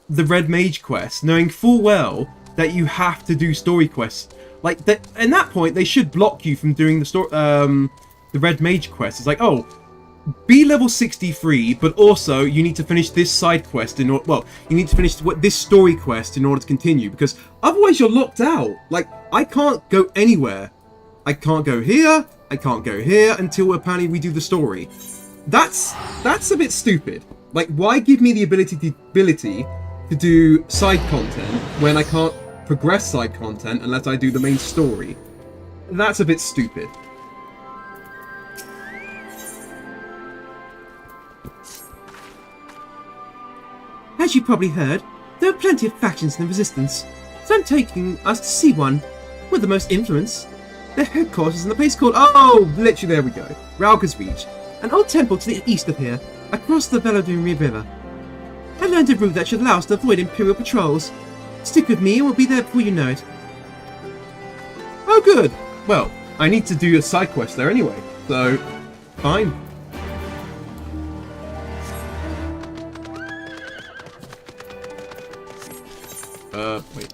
the Red Mage quest, knowing full well that you have to do story quests? Like, that, at that point, they should block you from doing the story, the Red Mage quest. It's like, oh, be level 63, but also you need to finish this side quest in order. Well, you need to finish this story quest in order to continue, because otherwise you're locked out. Like, I can't go anywhere. I can't go here. I can't go here until apparently we do the story. That's a bit stupid. Like, why give me the ability to do side content when I can't progress side content unless I do the main story? That's a bit stupid. As you probably heard, there are plenty of factions in the Resistance, so I'm taking us to see one with the most influence. Their headquarters is in a place called, oh, literally there we go, Rauka's Reach, an old temple to the east of here, across the Velodun River. I learned a route that should allow us to avoid Imperial patrols. Stick with me and we'll be there before you know it. Oh good! Well, I need to do a side quest there anyway, so fine. Wait.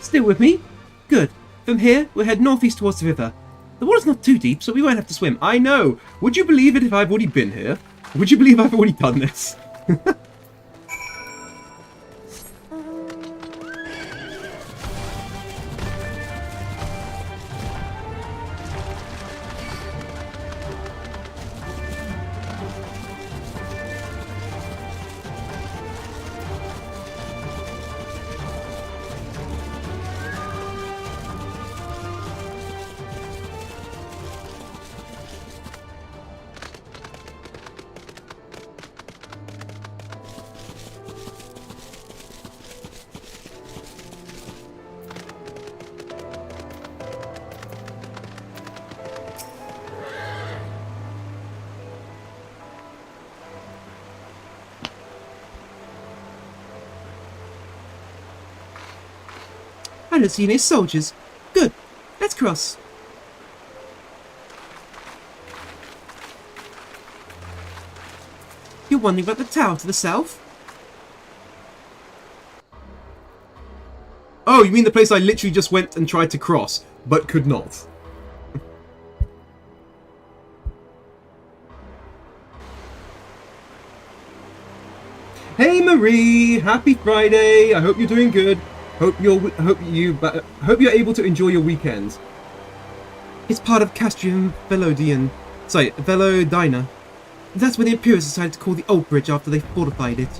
Still with me? Good. From here, we'll head northeast towards the river. The water's not too deep, so we won't have to swim. I know! Would you believe it if I've already been here? Would you believe I've already done this? I don't see any soldiers. Good. Let's cross. You're wondering about the tower to the south? Oh, you mean the place I literally just went and tried to cross, but could not? Marie! Happy Friday! I hope you're doing good. Hope you're able to enjoy your weekend. It's part of Castrium Velodina. That's where the Imperials decided to call the old bridge after they fortified it.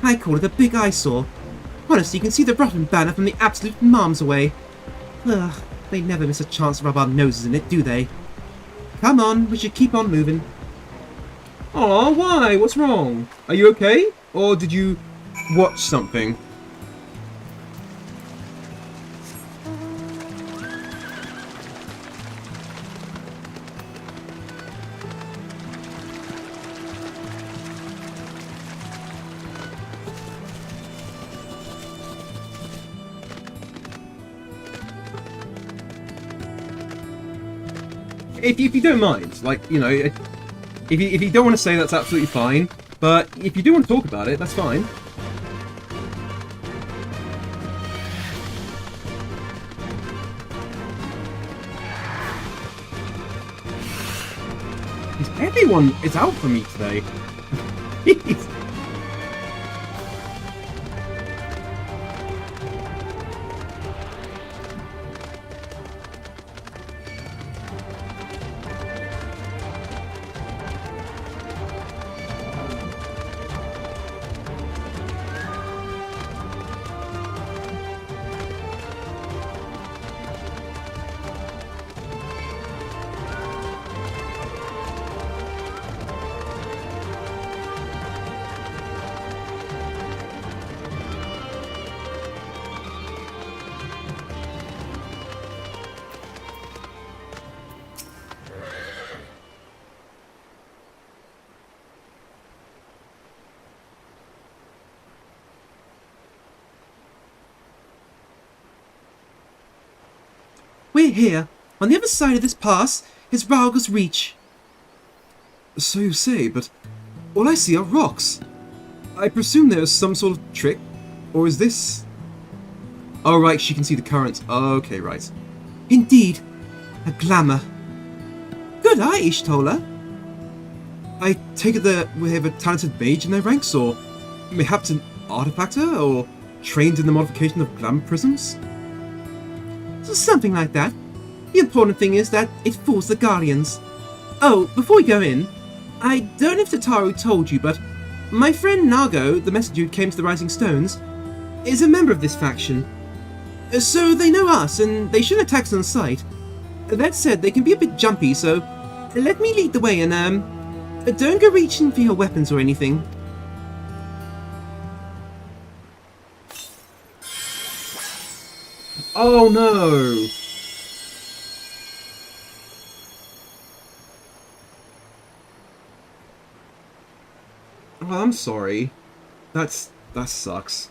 I call it a big eyesore. Honestly, you can see the rotten banner from the absolute miles away. Ugh, they never miss a chance to rub our noses in it, do they? Come on, we should keep on moving. Aw, why? What's wrong? Are you okay? Or did you watch something? If you don't mind, like, you know, if you don't want to say, that's absolutely fine. But if you do want to talk about it, that's fine. Everyone is out for me today. We're here. On the other side of this pass is Ralga's Reach. So you say, but all I see are rocks. I presume there is some sort of trick, or is this... Oh right, she can see the currents. Okay, right. Indeed. A glamour. Good eye, Ishtola. I take it that we have a talented mage in their ranks, or perhaps an artifactor, or trained in the modification of glamour prisms? Something like that. The important thing is that it fools the Guardians. Oh, before we go in, I don't know if Tataru told you, but my friend Nago, the messenger who came to the Rising Stones, is a member of this faction. So they know us, and they shouldn't attack us on sight. That said, they can be a bit jumpy, so let me lead the way, and don't go reaching for your weapons or anything. Oh no! Oh, I'm sorry. That sucks.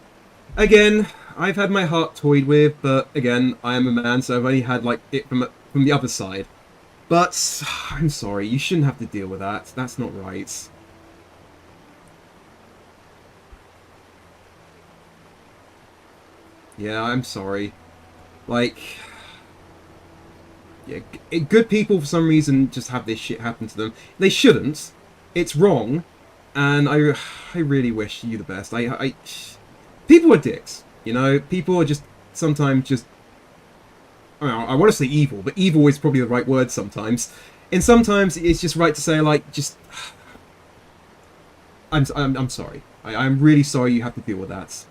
Again, I've had my heart toyed with, but again, I am a man, so I've only had like it from the other side. But I'm sorry, you shouldn't have to deal with that. That's not right. Yeah, I'm sorry. Like, yeah, good people for some reason just have this shit happen to them. They shouldn't. It's wrong, and I really wish you the best. People are dicks, you know. People are just sometimes just. I want to say evil, but evil is probably the right word sometimes. And sometimes it's just right to say like, just. I'm sorry. I'm really sorry you have to deal with that.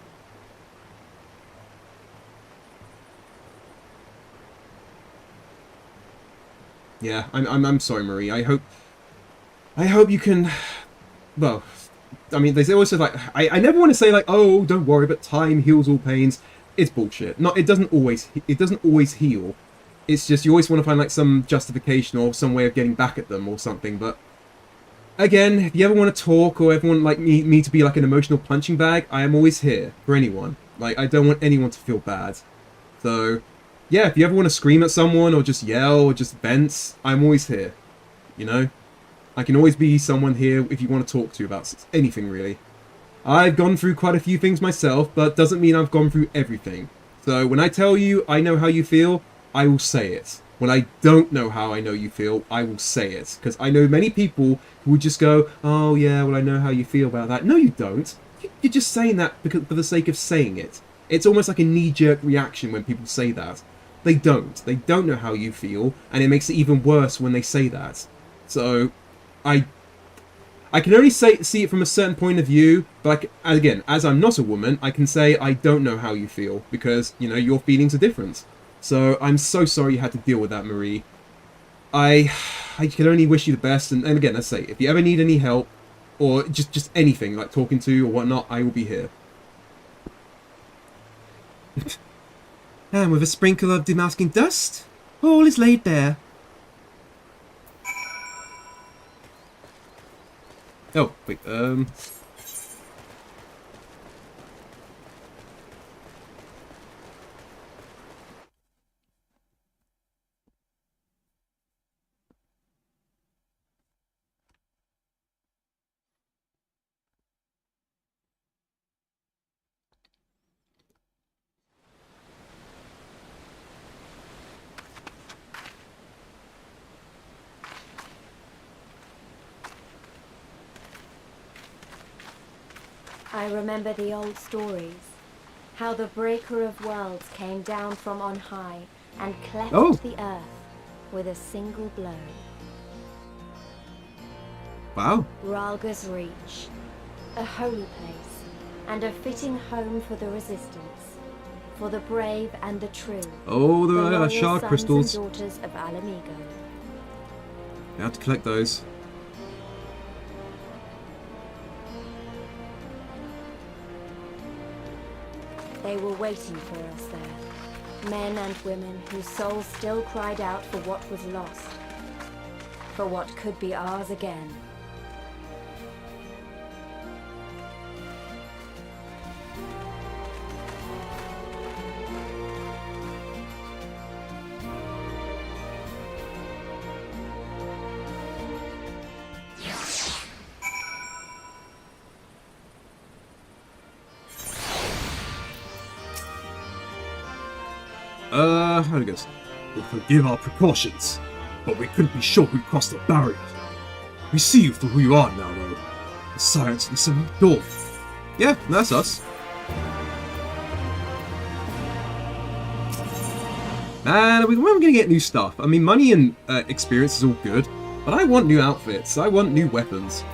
Yeah, I'm sorry, Marie. I hope you can. Well, I mean, they always say like I never want to say like, oh, don't worry, but time heals all pains. It's bullshit. No, it doesn't always heal. It's just you always want to find like some justification or some way of getting back at them or something. But again, if you ever want to talk or ever want like me to be like an emotional punching bag, I am always here for anyone. Like I don't want anyone to feel bad. So. Yeah, if you ever want to scream at someone or just yell or just vent, I'm always here. You know? I can always be someone here if you want to talk to about anything, really. I've gone through quite a few things myself, but doesn't mean I've gone through everything. So when I tell you I know how you feel, I will say it. When I don't know how I know you feel, I will say it. Because I know many people who would just go, oh yeah, well I know how you feel about that. No, you don't. you're just saying that because for the sake of saying it. It's almost like a knee-jerk reaction when people say that. They don't. They don't know how you feel, and it makes it even worse when they say that. So, I can only see it from a certain point of view, but again, as I'm not a woman, I can say I don't know how you feel, because, you know, your feelings are different. So, I'm so sorry you had to deal with that, Marie. I can only wish you the best, and again, let's say, if you ever need any help, or just anything, like talking to or whatnot, I will be here. And with a sprinkle of demasking dust, all is laid bare. Oh, wait, I remember the old stories. How the breaker of worlds came down from on high and cleft the earth with a single blow. Wow. Ralga's Reach, a holy place, and a fitting home for the resistance, for the brave and the true. Oh, the loyal shard sons crystals. and daughters of Alamigo. You have to collect those. They were waiting for us there, men and women whose souls still cried out for what was lost, for what could be ours again. How it goes? We'll forgive our precautions, but we couldn't be sure who'd crossed the barrier. We see you for who you are now, though. The silence and some door. Yeah, that's us. And we're going to get new stuff. I mean, money and experience is all good, but I want new outfits. I want new weapons.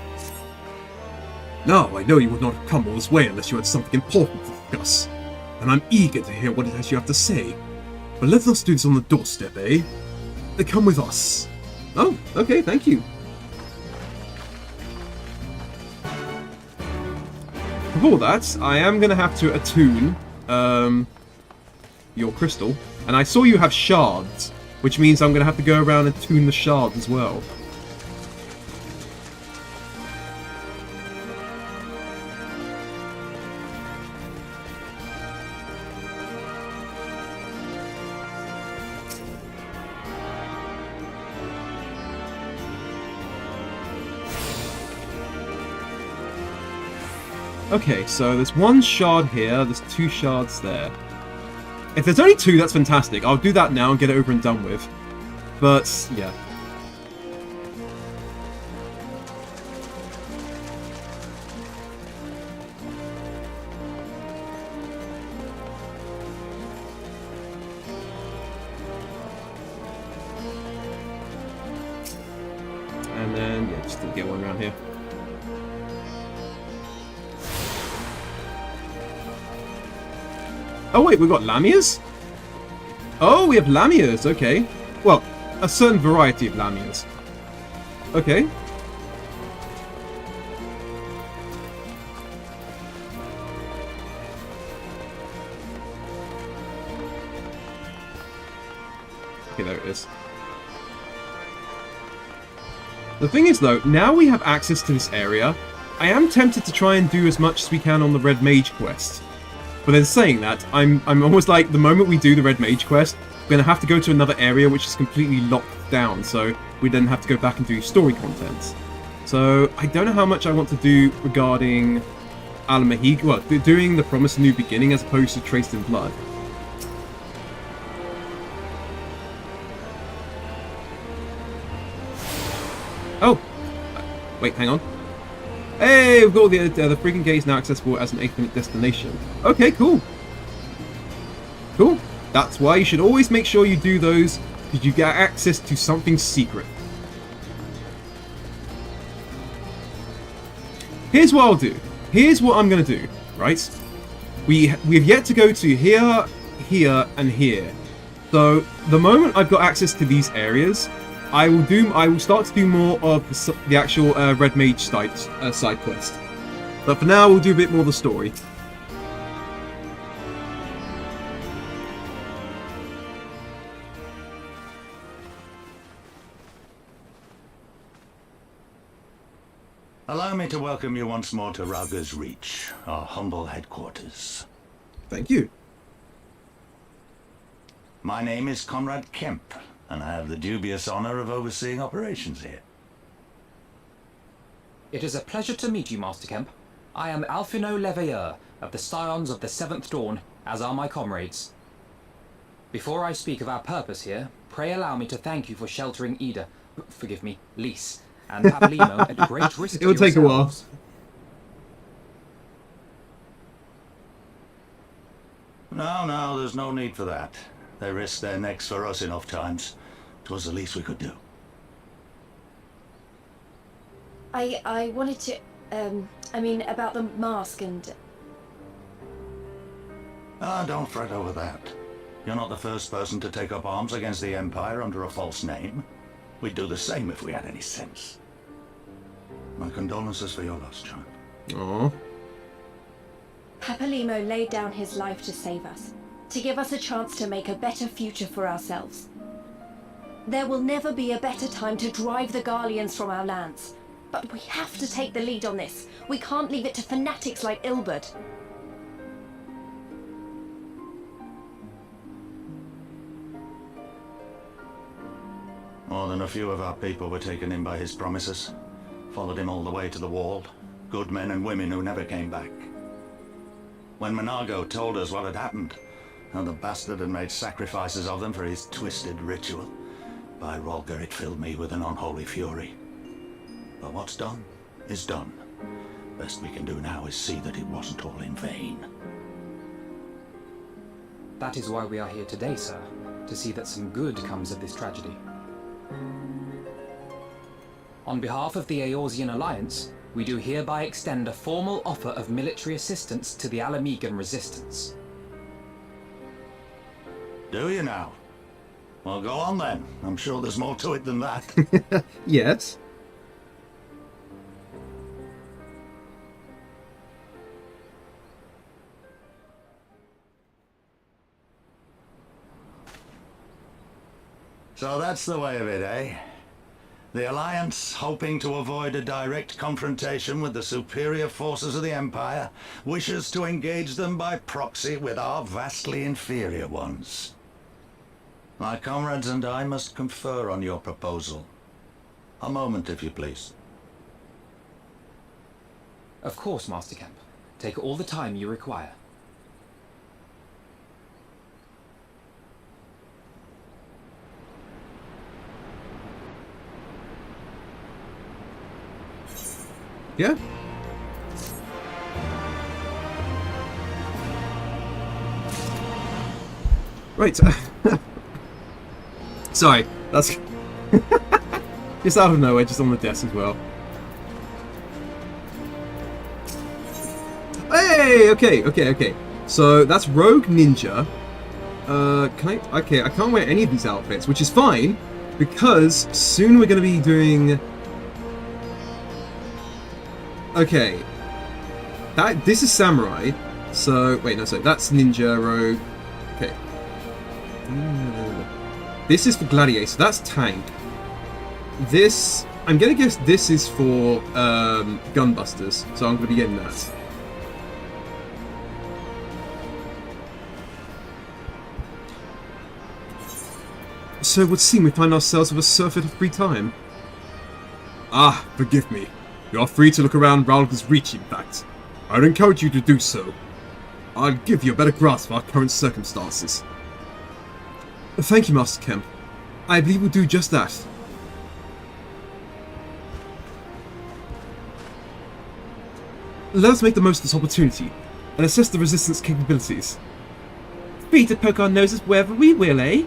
Now, I know you would not have come all this way unless you had something important to discuss, and I'm eager to hear what it is you have to say. But let us do this on the doorstep, eh? Come with us. Oh, okay, thank you. Before that, I am going to have to attune your crystal. And I saw you have shards, which means I'm going to have to go around and tune the shards as well. Okay, so there's one shard here, there's 2 shards there. If there's only 2, that's fantastic. I'll do that now and get it over and done with. But, yeah. And then, yeah, just get one around here. Oh wait, we've got Lamias? Oh, we have Lamias, okay. Well, a certain variety of Lamias. Okay. Okay, there it is. The thing is though, now we have access to this area, I am tempted to try and do as much as we can on the Red Mage quest. But then saying that, I'm almost like, the moment we do the Red Mage quest, we're going to have to go to another area which is completely locked down, so we then have to go back and do story content. So, I don't know how much I want to do regarding Alamahiga, well, doing the Promise of New Beginning as opposed to Traced in Blood. Oh! Wait, hang on. Hey, we've got the freaking gate is now accessible as an 8-minute destination. Okay, cool. Cool. That's why you should always make sure you do those, because you get access to something secret. Here's what I'll do. Here's what I'm going to do, right? We have yet to go to here, here, and here. So, the moment I've got access to these areas, I will start to do more of the actual Red Mage side quest. But for now, we'll do a bit more of the story. Allow me to welcome you once more to Raga's Reach, our humble headquarters. Thank you. My name is Conrad Kemp, and I have the dubious honor of overseeing operations here. It is a pleasure to meet you, Master Kemp. I am Alphino Leveilleur of the Scions of the Seventh Dawn, as are my comrades. Before I speak of our purpose here, pray allow me to thank you for sheltering Ida, forgive me, Lys, and Pablimo at great risk to It will take a while. yourselves. No, there's no need for that. They risked their necks for us enough times. 'Twas the least we could do. I wanted to, I mean, about the mask and... Don't fret over that. You're not the first person to take up arms against the Empire under a false name. We'd do the same if we had any sense. My condolences for your loss, child. Aww. Pablimo laid down his life to save us, to give us a chance to make a better future for ourselves. There will never be a better time to drive the Garleans from our lands. But we have to take the lead on this. We can't leave it to fanatics like Ilberd. More than a few of our people were taken in by his promises. Followed him all the way to the wall. Good men and women who never came back. When Monago told us what had happened, how the bastard had made sacrifices of them for his twisted ritual, by Rolger it filled me with an unholy fury. But what's done is done. Best we can do now is see that it wasn't all in vain. That is why we are here today, sir, to see that some good comes of this tragedy. On behalf of the Eorzean Alliance, we do hereby extend a formal offer of military assistance to the Alamegan resistance. Do you now? Well, go on then. I'm sure there's more to it than that. Yes. So that's the way of it, eh? The Alliance, hoping to avoid a direct confrontation with the superior forces of the Empire, wishes to engage them by proxy with our vastly inferior ones. My comrades and I must confer on your proposal. A moment, if you please. Of course, Master Kemp. Take all the time you require. Yeah. Right. Sorry, that's just out of nowhere, just on the desk as well. Hey, okay. So that's Rogue Ninja. Okay, I can't wear any of these outfits, which is fine because soon we're going to be doing. Okay, this is Samurai, so, wait, no, sorry, that's Ninja, Rogue, okay. This is for Gladiator, so that's Tank. This, I'm gonna guess this is for, Gunbusters, so I'm gonna be getting that. So it would seem we find ourselves with a surfeit of free time. Ah, forgive me. You are free to look around Raga's Reach, in fact. I would encourage you to do so. I'll give you a better grasp of our current circumstances. Thank you, Master Kemp. I believe we'll do just that. let us make the most of this opportunity and assess the Resistance capabilities. Free to poke our noses wherever we will, eh?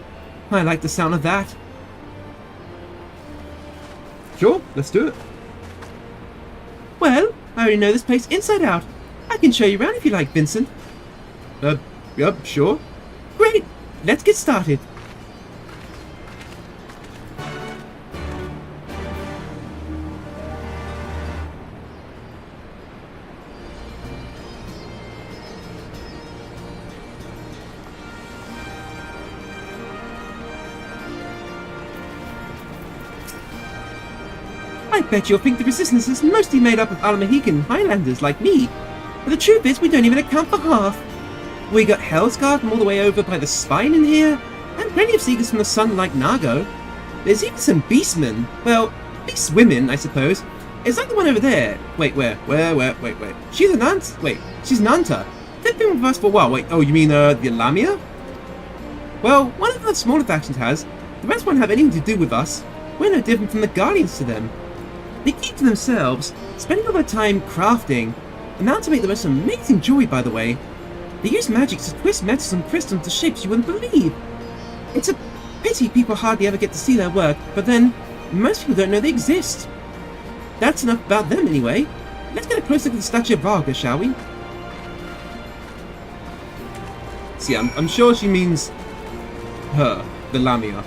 I like the sound of that. Sure, let's do it. Well, I already know this place inside out. I can show you around if you like, Vincent. Yep, sure. Great! Let's get started. I bet you'll think the Resistance is mostly made up of Alamahican Highlanders like me, but the truth is we don't even account for half. We got Hellsguard from all the way over by the Spine in here, and plenty of Seekers from the Sun like Nago. There's even some Beastmen. Well, Beastwomen, I suppose. It's like the one over there. Wait, where? Wait. She's a Nant? Wait, she's Nanta. They've been with us for a while. Wait, oh, you mean, the Lamia? Well, one of the smaller factions has. The rest won't have anything to do with us. We're no different from the Guardians to them. They keep to themselves, spending all their time crafting, and now to make the most amazing jewelry, by the way. They use magic to twist metals and crystals into shapes you wouldn't believe. It's a pity people hardly ever get to see their work, but then, most people don't know they exist. That's enough about them anyway. Let's get a close look at the statue of Varga, shall we? See, I'm sure she means her, the Lamia.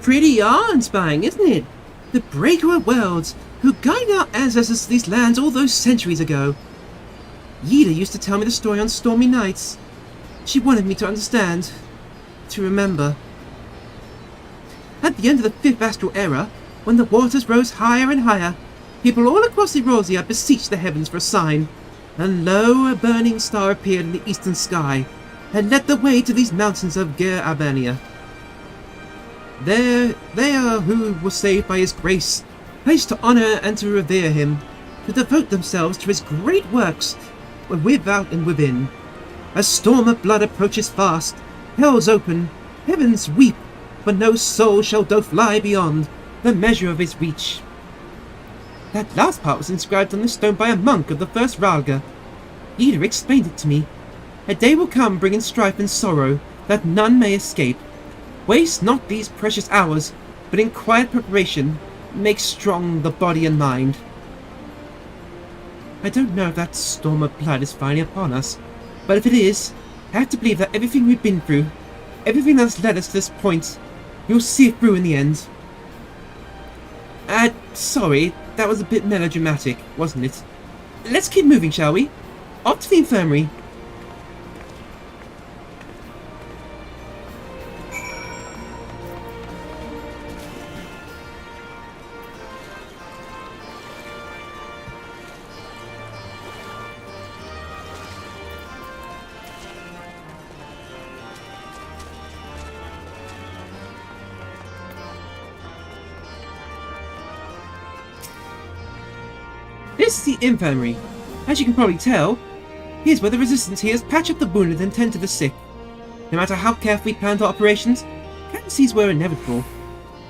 Pretty awe-inspiring, isn't it? The Breaker of Worlds, who guided our ancestors to these lands all those centuries ago. Yida used to tell me the story on stormy nights. She wanted me to understand, to remember. At the end of the Fifth Astral Era, when the waters rose higher and higher, people all across Erosia beseeched the heavens for a sign, and lo, a burning star appeared in the eastern sky, and led the way to these mountains of Ger Albania. They are who were saved by his grace, placed to honour and to revere him, to devote themselves to his great works, without and within. A storm of blood approaches fast, hells open, heavens weep, but no soul shall doth lie beyond the measure of his reach. That last part was inscribed on the stone by a monk of the first Ralga. Ida explained it to me. A day will come bringing strife and sorrow, that none may escape. Waste not these precious hours, but in quiet preparation, make strong the body and mind. I don't know if that storm of blood is finally upon us, but if it is, I have to believe that everything we've been through, everything that's led us to this point, you'll see it through in the end. Sorry, that was a bit melodramatic, wasn't it? Let's keep moving, shall we? Up to the infirmary. This is the infirmary. As you can probably tell, here's where the Resistance healers patch up the wounded and tend to the sick. No matter how carefully planned our operations, casualties were inevitable.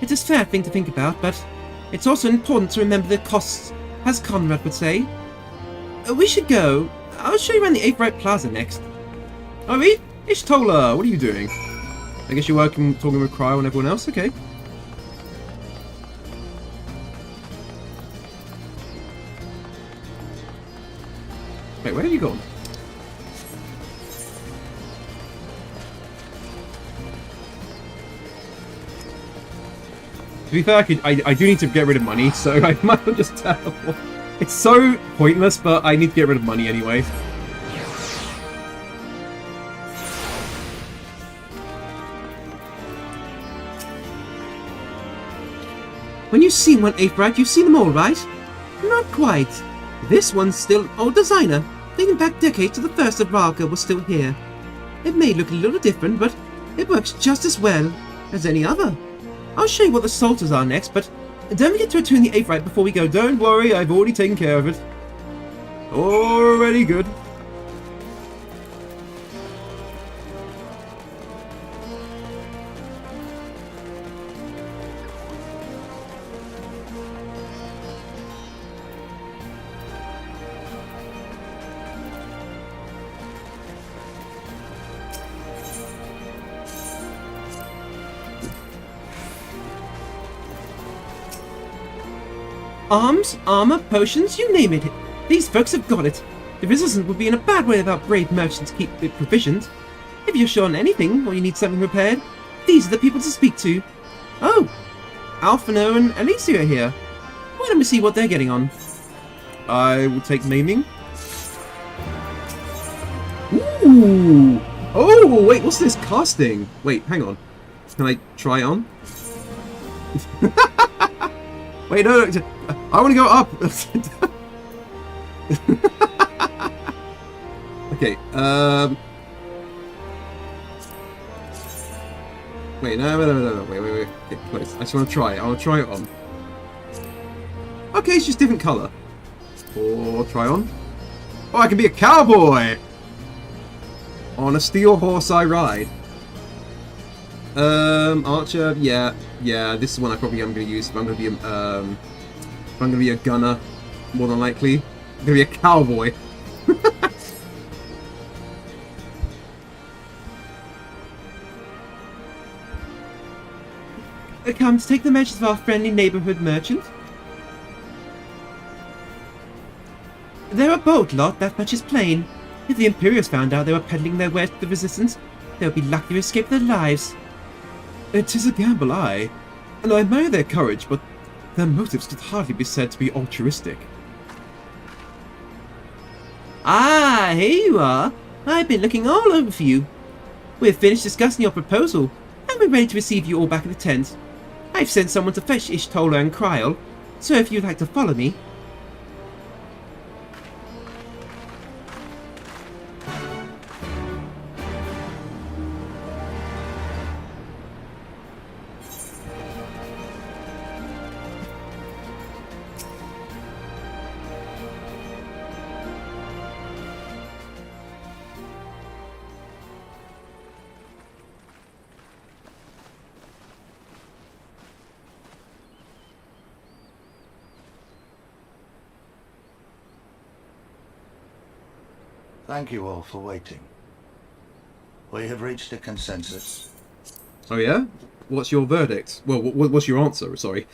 It's a sad thing to think about, but it's also important to remember the costs, as Conrad would say. We should go. I'll show you around the Aetheryte Plaza next. Oh, Ishtola, what are you doing? I guess you're talking with Cryo and everyone else? Okay. Wait, where are you going? To be fair, I do need to get rid of money, so I might as well just teleport. It's so pointless, but I need to get rid of money anyway. When you see one Aetheryte, you've seen them all, right? Not quite. This one's still old designer, dating back decades to the first that Ralka was still here. It may look a little different, but it works just as well as any other. I'll show you what the salters are next, but don't forget to attune the Aetheryte before we go. Don't worry, I've already taken care of it. Already good. Arms, armor, potions, you name it. These folks have got it. The Resistance would be in a bad way without brave merchants to keep it provisioned. If you're short on anything, or you need something repaired, these are the people to speak to. Oh, Alphino and Alicia are here. Why don't we see what they're getting on? I will take maiming. Ooh! Oh, wait, what's this casting? Wait, hang on. Can I try on? Wait, no, I want to go up. Okay, wait, no, wait. Okay, close. I just want to try it. I want to try it on. Okay, it's just different colour. Or try on. Oh, I can be a cowboy! On a steel horse I ride. Archer, yeah, this is one I probably am going to use if I'm going to be a gunner, more than likely. I'm going to be a cowboy. Come to take the measures of our friendly neighborhood merchant. They're a bold lot, that much is plain. If the Imperials found out they were peddling their wares to the Resistance, they would be lucky to escape their lives. It is a gamble, aye, and I admire their courage, but their motives could hardly be said to be altruistic. Ah, here you are. I've been looking all over for you. We've finished discussing your proposal, and we're ready to receive you all back in the tent. I've sent someone to fetch Ishtola and Kryl, so if you'd like to follow me... Thank you all for waiting. We have reached a consensus. Oh yeah? What's your verdict? Well, what's your answer? Sorry.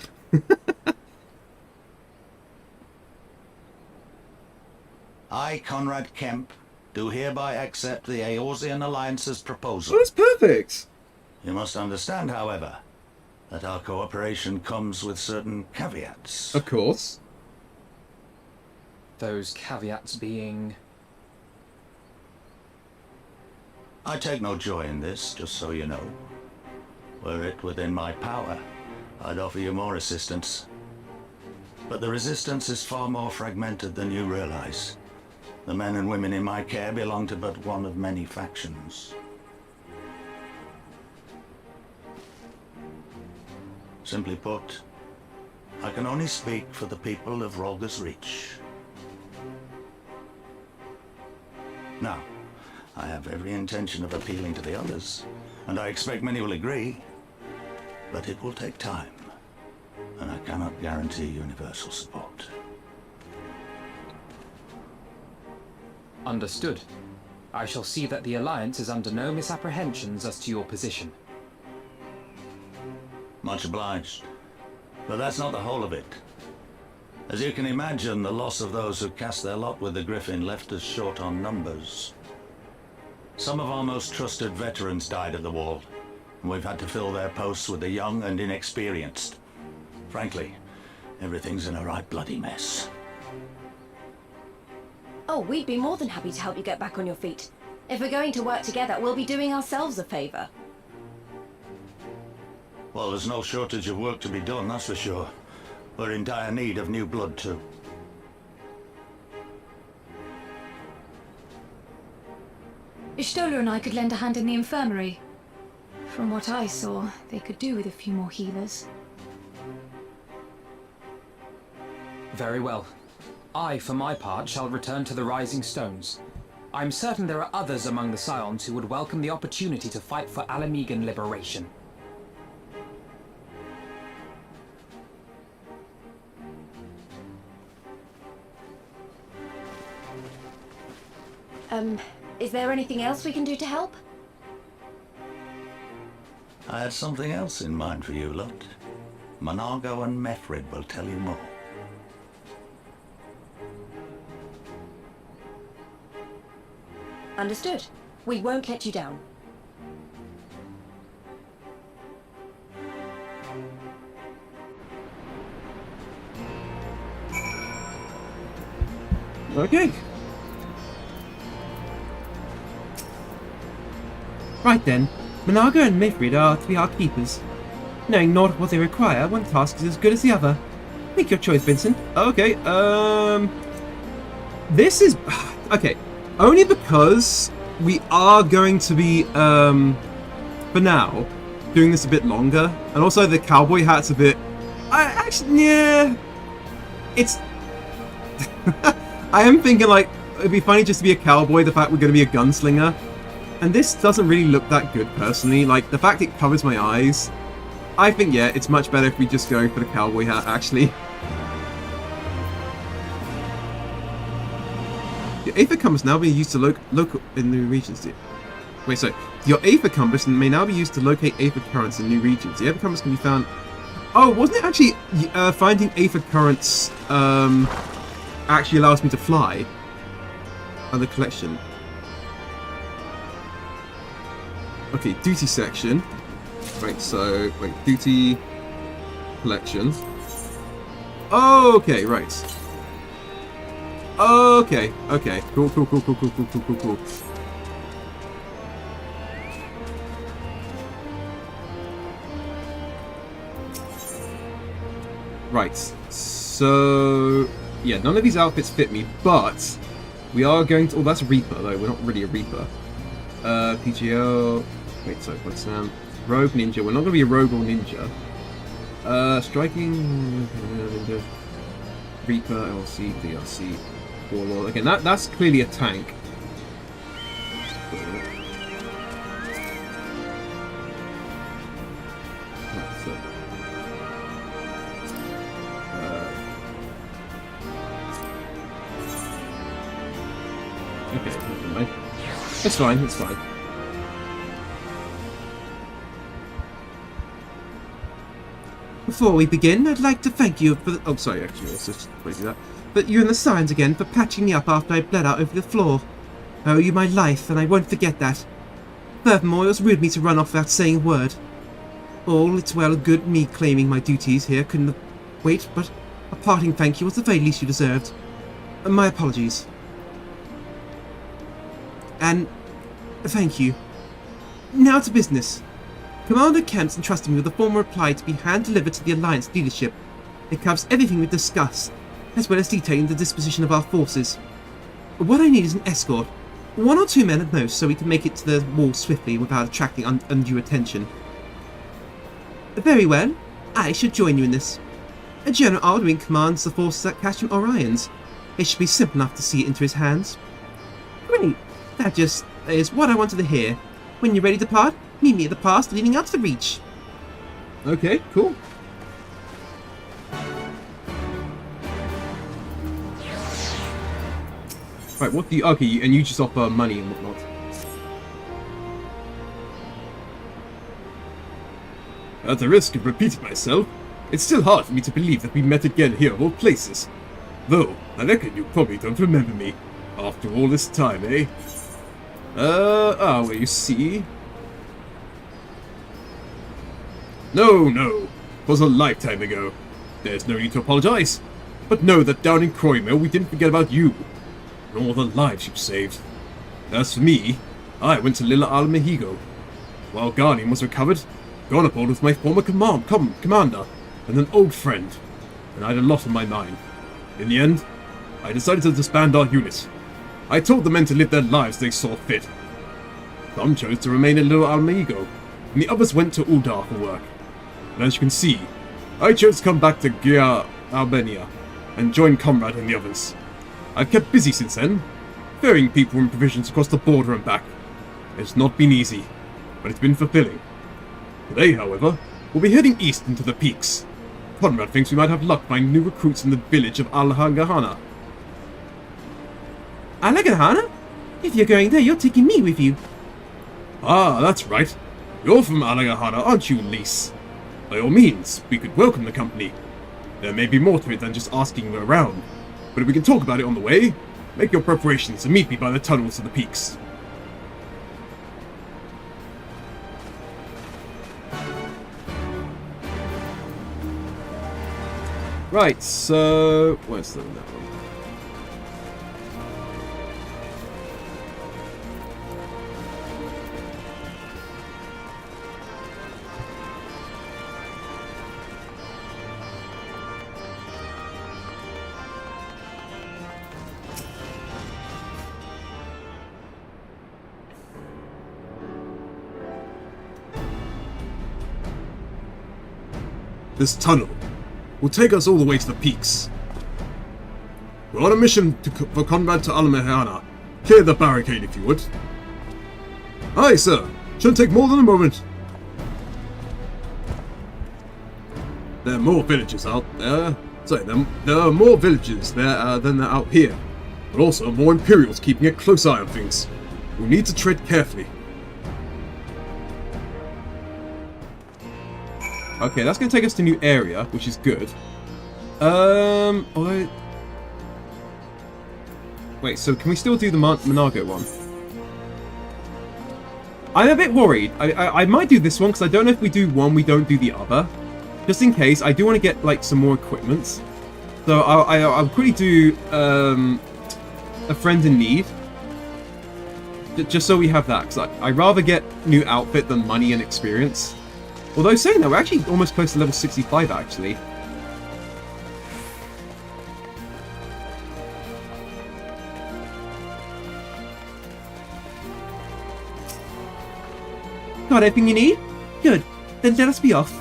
I, Conrad Kemp, do hereby accept the Eorzean Alliance's proposal. Oh, that's perfect! You must understand, however, that our cooperation comes with certain caveats. Of course. Those caveats being... I take no joy in this, just so you know. Were it within my power, I'd offer you more assistance. But the Resistance is far more fragmented than you realize. The men and women in my care belong to but one of many factions. Simply put, I can only speak for the people of Rolga's Reach. Now, I have every intention of appealing to the others, and I expect many will agree, but it will take time, and I cannot guarantee universal support. Understood. I shall see that the Alliance is under no misapprehensions as to your position. Much obliged. But that's not the whole of it. As you can imagine, the loss of those who cast their lot with the Griffin left us short on numbers. Some of our most trusted veterans died at the wall, and we've had to fill their posts with the young and inexperienced. Frankly, everything's in a right bloody mess. Oh, we'd be more than happy to help you get back on your feet. If we're going to work together, we'll be doing ourselves a favor. Well, there's no shortage of work to be done, that's for sure. We're in dire need of new blood too. Ishtola and I could lend a hand in the infirmary. From what I saw, they could do with a few more healers. Very well. I, for my part, shall return to the Rising Stones. I'm certain there are others among the Scions who would welcome the opportunity to fight for Alamegan liberation. Is there anything else we can do to help? I had something else in mind for you lot. Monargo and Methrid will tell you more. Understood. We won't let you down. Okay. Right then, Monargo and Mithrid are to be our keepers. Knowing not what they require, one task is as good as the other. Make your choice, Vincent. Okay, this is... Okay, only because we are going to be, for now, doing this a bit longer. And also the cowboy hat's a bit... yeah... It's... I am thinking, like, it'd be funny just to be a cowboy, the fact we're going to be a gunslinger. And this doesn't really look that good, personally. Like, the fact it covers my eyes... I think, yeah, it's much better if we just go for the cowboy hat, actually. Your Aether Compass now being used to local in new regions. Wait, so your Aether Compass may now be used to locate Aether Currents in new regions. The Aether Compass can be found... Oh, wasn't it actually finding Aether Currents actually allows me to fly? Under collection. Okay, duty section. Right, so, wait, duty collection. Okay, right. Okay, okay. Cool. Right, so... Yeah, none of these outfits fit me, but... We are going to... Oh, that's a Reaper, though. We're not really a Reaper. PGL... Wait, sorry, what's that? Rogue Ninja. We're not going to be a Rogue or Ninja. Striking... Ninja. Reaper, LC, DRC, Warlord. Again, that's clearly a tank. Okay, never mind. It's fine, it's fine. Before we begin, I'd like to thank you for the... Oh, sorry, actually, let's just wait do that. But you and the Scions again for patching me up after I bled out over the floor. I owe you my life, and I won't forget that. Furthermore, it was rude of me to run off without saying a word. All it's well and good me claiming my duties here couldn't wait, but a parting thank you was the very least you deserved. My apologies. And thank you. Now to business. Commander Kemp's entrusted me with a formal reply to be hand-delivered to the Alliance leadership. It covers everything we've discussed, as well as detailing the disposition of our forces. What I need is an escort. 1 or 2 men at most, so we can make it to the wall swiftly without attracting undue attention. Very well. I should join you in this. General Alduin commands the forces at Castrum Orions. It should be simple enough to see it into his hands. Great. That just is what I wanted to hear. When you're ready to depart, meet me at the pass leading up to the Reach. Okay, cool. Right, what do you... Okay, and you just offer money and whatnot. At the risk of repeating myself, it's still hard for me to believe that we met again here of all places. Though, I reckon you probably don't remember me. After all this time, eh? Well, you see... No, it was a lifetime ago. There's no need to apologize. But know that down in Croymore we didn't forget about you, and all the lives you saved. As for me, I went to Lilla Al Mehigo. While Guardian was recovered, gone aboard with my former commander, and an old friend. and I had a lot on my mind. In the end, I decided to disband our unit. I told the men to live their lives they saw fit. Some chose to remain in Little Alamigo, and the others went to Uldar for work. And as you can see, I chose to come back to Gia Albania and join Comrade and the others. I've kept busy since then, ferrying people and provisions across the border and back. It's not been easy, but it's been fulfilling. Today, however, we'll be heading east into the peaks. Conrad thinks we might have luck finding new recruits in the village of Al-Hangahana. Alagahana? If you're going there, you're taking me with you. Ah, that's right. You're from Alagahana, aren't you, Lise? By all means, we could welcome the company. There may be more to it than just asking around, but if we can talk about it on the way, make your preparations and meet me by the tunnels of the peaks. Right, so where's that one? This tunnel will take us all the way to the peaks. We're on a mission for Conrad to Alamehana. Clear the barricade if you would. Aye, sir. Shouldn't take more than a moment. There are more villages out there. Sorry, there are more villages there than there are out here. But also more Imperials keeping a close eye on things. We need to tread carefully. Okay, that's going to take us to a new area, which is good. Wait, so can we still do the Monago one? I'm a bit worried. I might do this one, because I don't know if we do one, we don't do the other. Just in case, I do want to get, like, some more equipment. So I'll quickly do, a friend in need. Just so we have that, because I'd rather get new outfit than money and experience. Although saying that, we're actually almost close to level 65, actually. Got everything you need? Good. Then let us be off.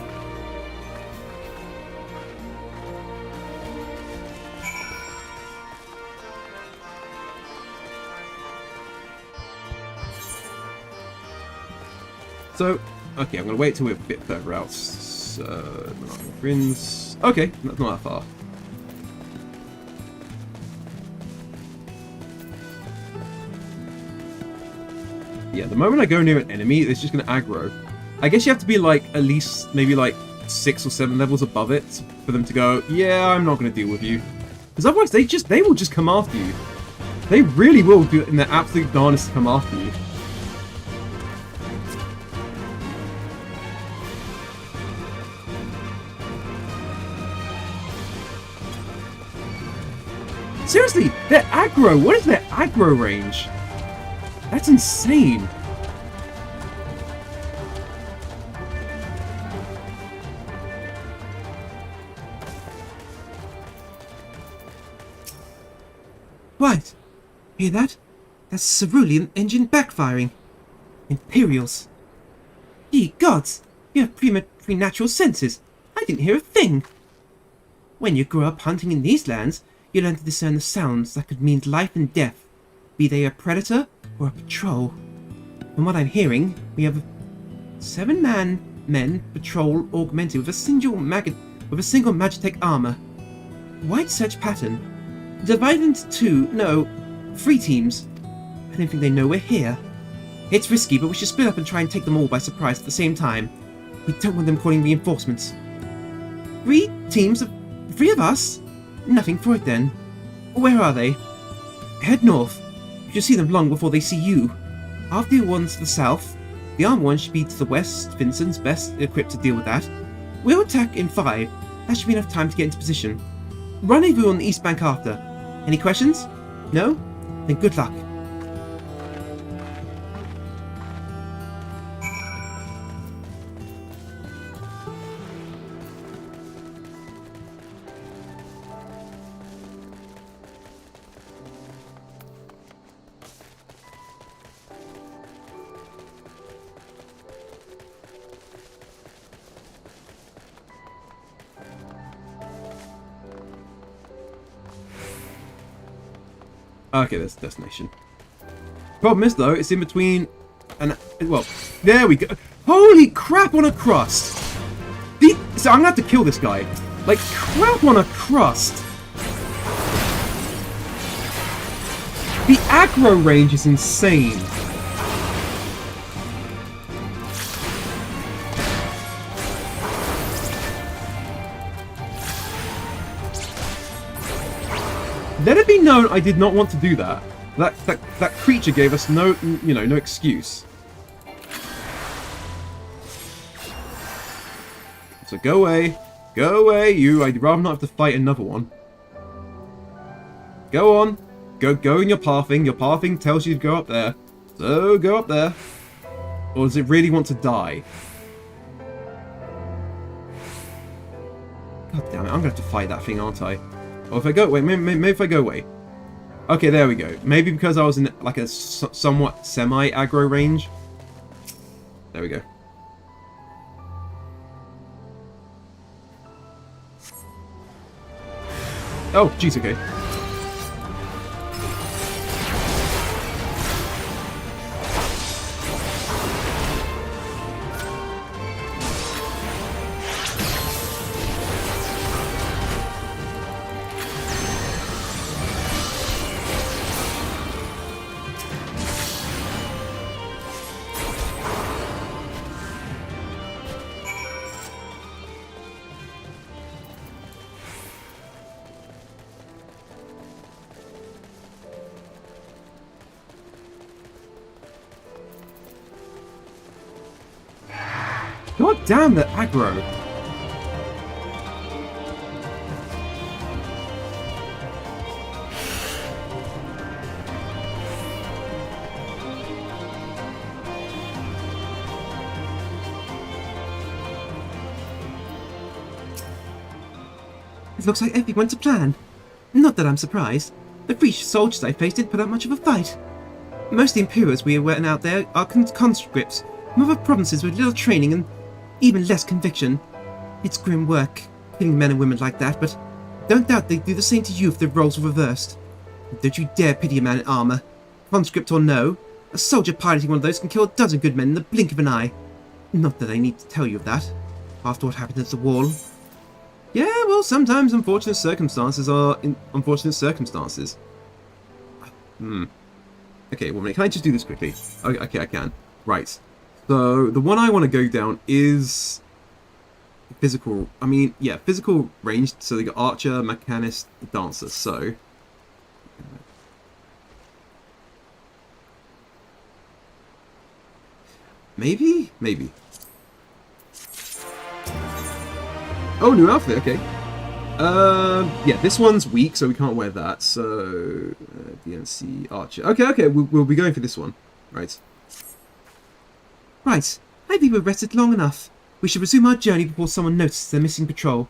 So, okay, I'm going to wait till we're a bit further out. So, Grins. Okay, that's not that far. Yeah, the moment I go near an enemy, it's just going to aggro. I guess you have to be like, at least, maybe like 6 or 7 levels above it for them to go, yeah, I'm not going to deal with you. Because otherwise, they will just come after you. They really will do it in their absolute darnest to come after you. Seriously, their aggro! What is their aggro range? That's insane! What? Hear that? That's Cerulean engine backfiring. Imperials. Ye gods! You have preternatural senses. I didn't hear a thing. When you grow up hunting in these lands, you learn to discern the sounds that could mean life and death, be they a predator or a patrol. From what I'm hearing, we have 7 men patrol augmented with a single Magitech armor. Wide search pattern. Divided into 3 teams. I don't think they know we're here. It's risky, but we should split up and try and take them all by surprise at the same time. We don't want them calling reinforcements. 3 teams of 3 of us? Nothing for it then. Where are they? Head north. You should see them long before they see you. After the ones to the south, the armed one should be to the west. Vincent's best equipped to deal with that. We'll attack in 5. That should be enough time to get into position. Rendezvous on the east bank after. Any questions? No? Then good luck. Okay, there's the destination. Problem is, though, it's in between... well, there we go. Holy crap on a crust! So I'm gonna have to kill this guy. Like, crap on a crust! The aggro range is insane. Let it be known I did not want to do that. That creature gave us no excuse. So go away, you. I'd rather not have to fight another one. Go on, go in your pathing. Your pathing tells you to go up there, so go up there. Or does it really want to die? God damn it! I'm gonna have to fight that thing, aren't I? Or if I go away, maybe if I go away. Okay, there we go. Maybe because I was in like a somewhat semi-aggro range. There we go. Oh, jeez, okay. God damn, the aggro. It looks like everything went to plan. Not that I'm surprised. The free soldiers I faced didn't put up much of a fight. Most of the Imperials we went out there are conscripts from other provinces with little training and even less conviction. It's grim work, killing men and women like that, but don't doubt they'd do the same to you if the roles were reversed. Don't you dare pity a man in armour. Conscript or no, a soldier piloting one of those can kill a dozen good men in the blink of an eye. Not that I need to tell you of that, after what happened at the wall. Yeah, well, sometimes unfortunate circumstances are unfortunate circumstances. Okay, well, can I just do this quickly? Okay, I can. Right. So, the one I want to go down is physical, physical range. So they got Archer, Mechanist, Dancer, so... Maybe? Maybe. Oh, new outfit, okay. Yeah, this one's weak, so we can't wear that. So, DNC, Archer. Okay, we'll be going for this one. Right. Right, I think we've rested long enough. We should resume our journey before someone notices the missing patrol.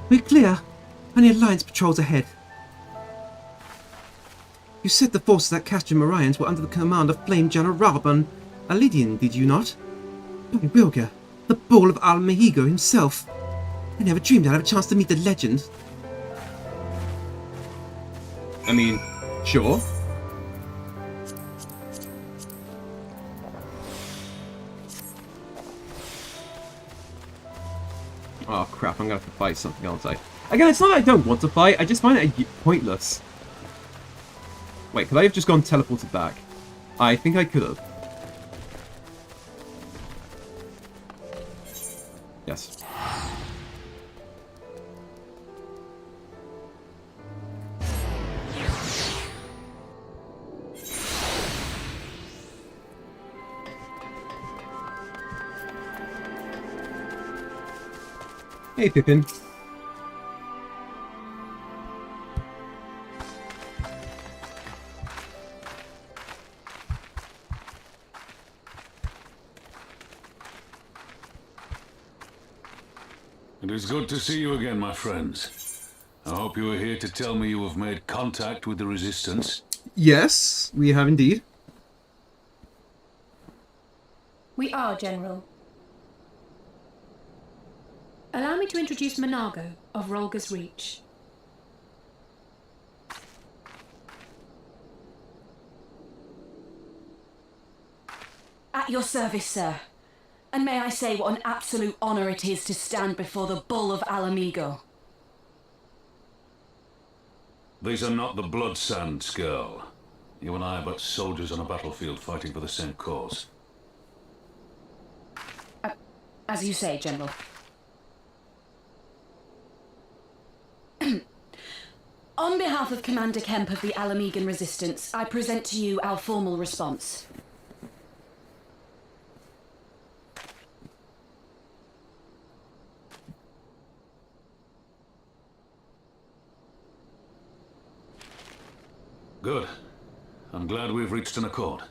We're clear. Only Alliance patrols ahead. You said the forces at Castrum Orions were under the command of Flame General Raban Alidian, did you not? By Wilga, the Bull of Al Mehigo himself. I never dreamed I'd have a chance to meet the legend. I mean, sure. Oh crap, I'm gonna have to fight something else. Again, it's not that I don't want to fight, I just find it pointless. Wait, could I have just gone teleported back? I think I could have. Yes. Hey, Pippin. It is good to see you again, my friends. I hope you are here to tell me you have made contact with the Resistance. Yes, we have indeed. We are, General. Allow me to introduce Monago of Rolga's Reach. At your service, sir. And may I say what an absolute honor it is to stand before the Bull of Alamigo. These are not the Blood Sands, girl. You and I are but soldiers on a battlefield fighting for the same cause. As you say, General. On behalf of Commander Kemp of the Alamigan Resistance, I present to you our formal response. Good. I'm glad we've reached an accord.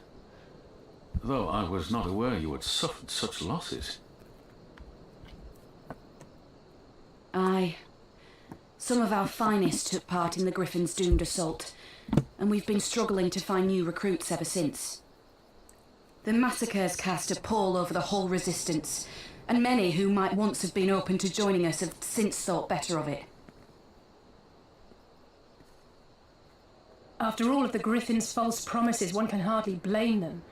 Though I was not aware you had suffered such losses. Aye. Some of our finest took part in the Griffin's doomed assault, and we've been struggling to find new recruits ever since. The massacres cast a pall over the whole Resistance, and many who might once have been open to joining us have since thought better of it. After all of the Griffin's false promises, one can hardly blame them.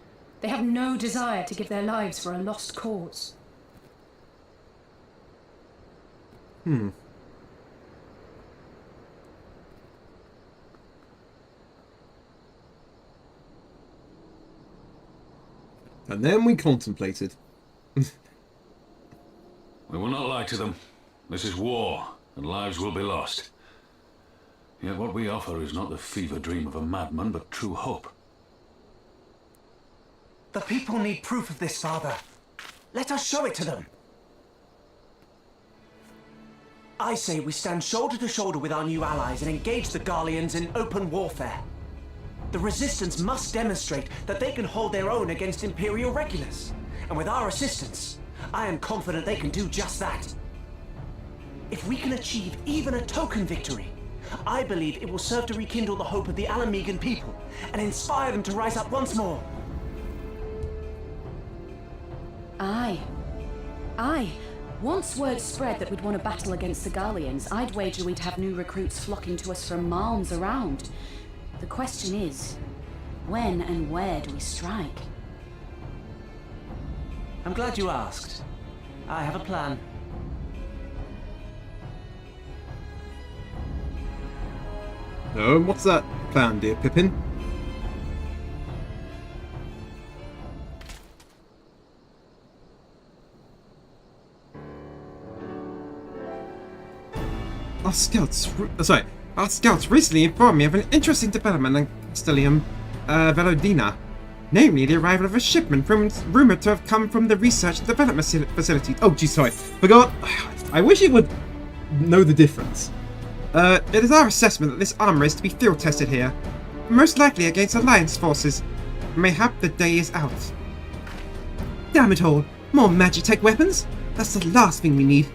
They have no desire to give their lives for a lost cause. And then we contemplated. We will not lie to them. This is war, and lives will be lost. Yet what we offer is not the fever dream of a madman, but true hope. The people need proof of this, Father. Let us show it to them. I say we stand shoulder to shoulder with our new allies and engage the Garleans in open warfare. The Resistance must demonstrate that they can hold their own against Imperial regulars. And with our assistance, I am confident they can do just that. If we can achieve even a token victory, I believe it will serve to rekindle the hope of the Alamigan people and inspire them to rise up once more. Aye. Once word spread that we'd won a battle against the Garleans, I'd wager we'd have new recruits flocking to us from malms around. The question is, when and where do we strike? I'm glad you asked. I have a plan. Oh, what's that plan, dear Pippin? Our scouts recently informed me of an interesting development in Castellium Velodina. Namely, the arrival of a shipment rumored to have come from the research and development facility. Oh, geez, sorry. Forgot. I wish it would know the difference. It is our assessment that this armor is to be field tested here. Most likely against Alliance forces. Mayhap the day is out. Damn it all. More Magitech weapons? That's the last thing we need.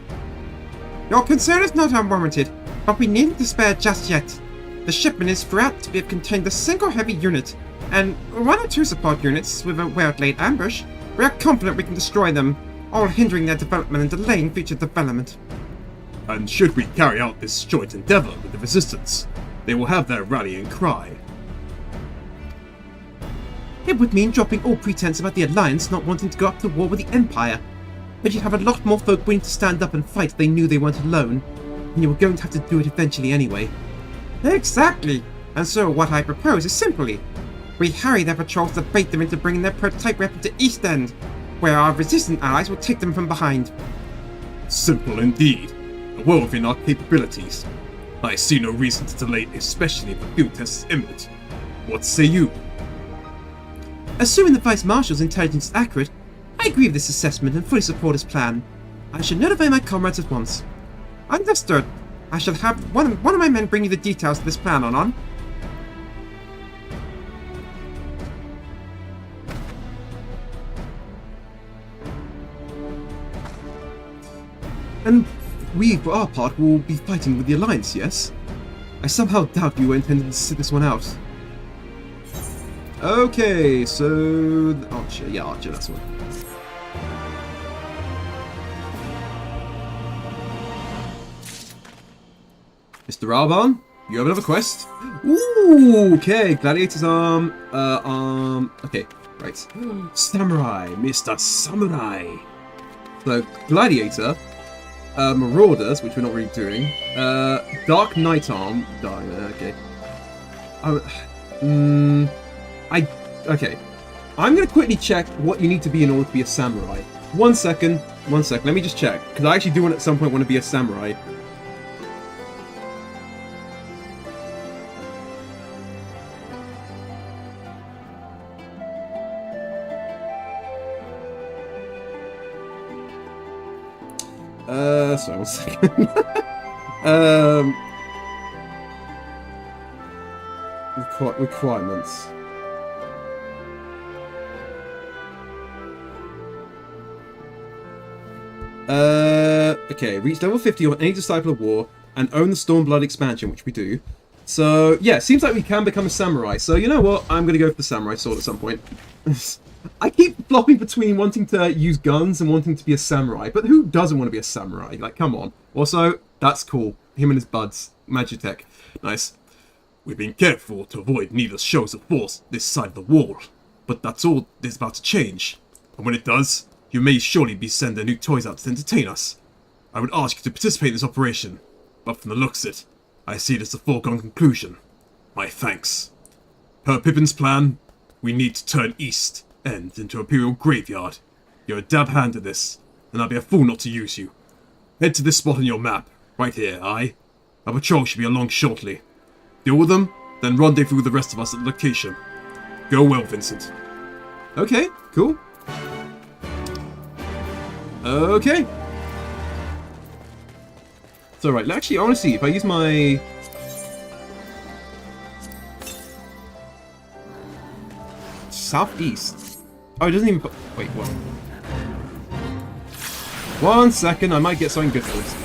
Your concern is not unwarranted, but we needn't despair just yet. The shipment is thought to have contained a single heavy unit, and 1 or 2 support units with a well-laid ambush. We are confident we can destroy them, all hindering their development and delaying future development. And should we carry out this joint endeavor with the Resistance, they will have their rallying cry. It would mean dropping all pretense about the Alliance not wanting to go up to war with the Empire. But you'd have a lot more folk willing to stand up and fight if they knew they weren't alone, and you were going to have to do it eventually anyway. Exactly! And so what I propose is simply, we harry their patrols to bait them into bringing their prototype weapon to East End, where our resistant allies will take them from behind. Simple indeed. Well within our capabilities. I see no reason to delay, especially if the field test is imminent. What say you? Assuming the Vice Marshal's intelligence is accurate, I agree with this assessment and fully support his plan. I should notify my comrades at once. Understood. I shall have one of my men bring you the details of this plan, Anon. And we, for our part, will be fighting with the Alliance, yes? I somehow doubt you were intending to sit this one out. Okay, so... Archer, yeah, Archer, that's one. Mr. Alban, you have another quest? Ooh, okay, Gladiator's arm, okay, right. Samurai, Mr. Samurai. So, Gladiator, Marauders, which we're not really doing, Dark Knight Arm, okay. Okay. I'm gonna quickly check what you need to be in order to be a samurai. One second, let me just check, because I actually do want at some point want to be a samurai. Sorry, 1 second. Requirements. Okay, reach level 50 on any Disciple of War and own the Stormblood expansion, which we do. So, yeah, seems like we can become a samurai. So, you know what? I'm going to go for the samurai sword at some point. I keep flopping between wanting to use guns and wanting to be a samurai, but who doesn't want to be a samurai? Like, come on. Also, that's cool. Him and his buds. Magitech. Nice. We've been careful to avoid needless shows of force this side of the wall, but that's all is about to change. And when it does, you may surely be sending new toys out to entertain us. I would ask you to participate in this operation, but from the looks of it, I see it as a foregone conclusion. My thanks. Per Pippin's plan, we need to turn East End into Imperial Graveyard. You're a dab hand at this, and I'd be a fool not to use you. Head to this spot on your map, right here, aye? Our patrol should be along shortly. Deal with them, then rendezvous with the rest of us at the location. Go well, Vincent. Okay, cool. Okay. So, right, actually, I want to see if I use my... Southeast. Oh, it doesn't even put... Wait, what? 1 second, I might get something good for this.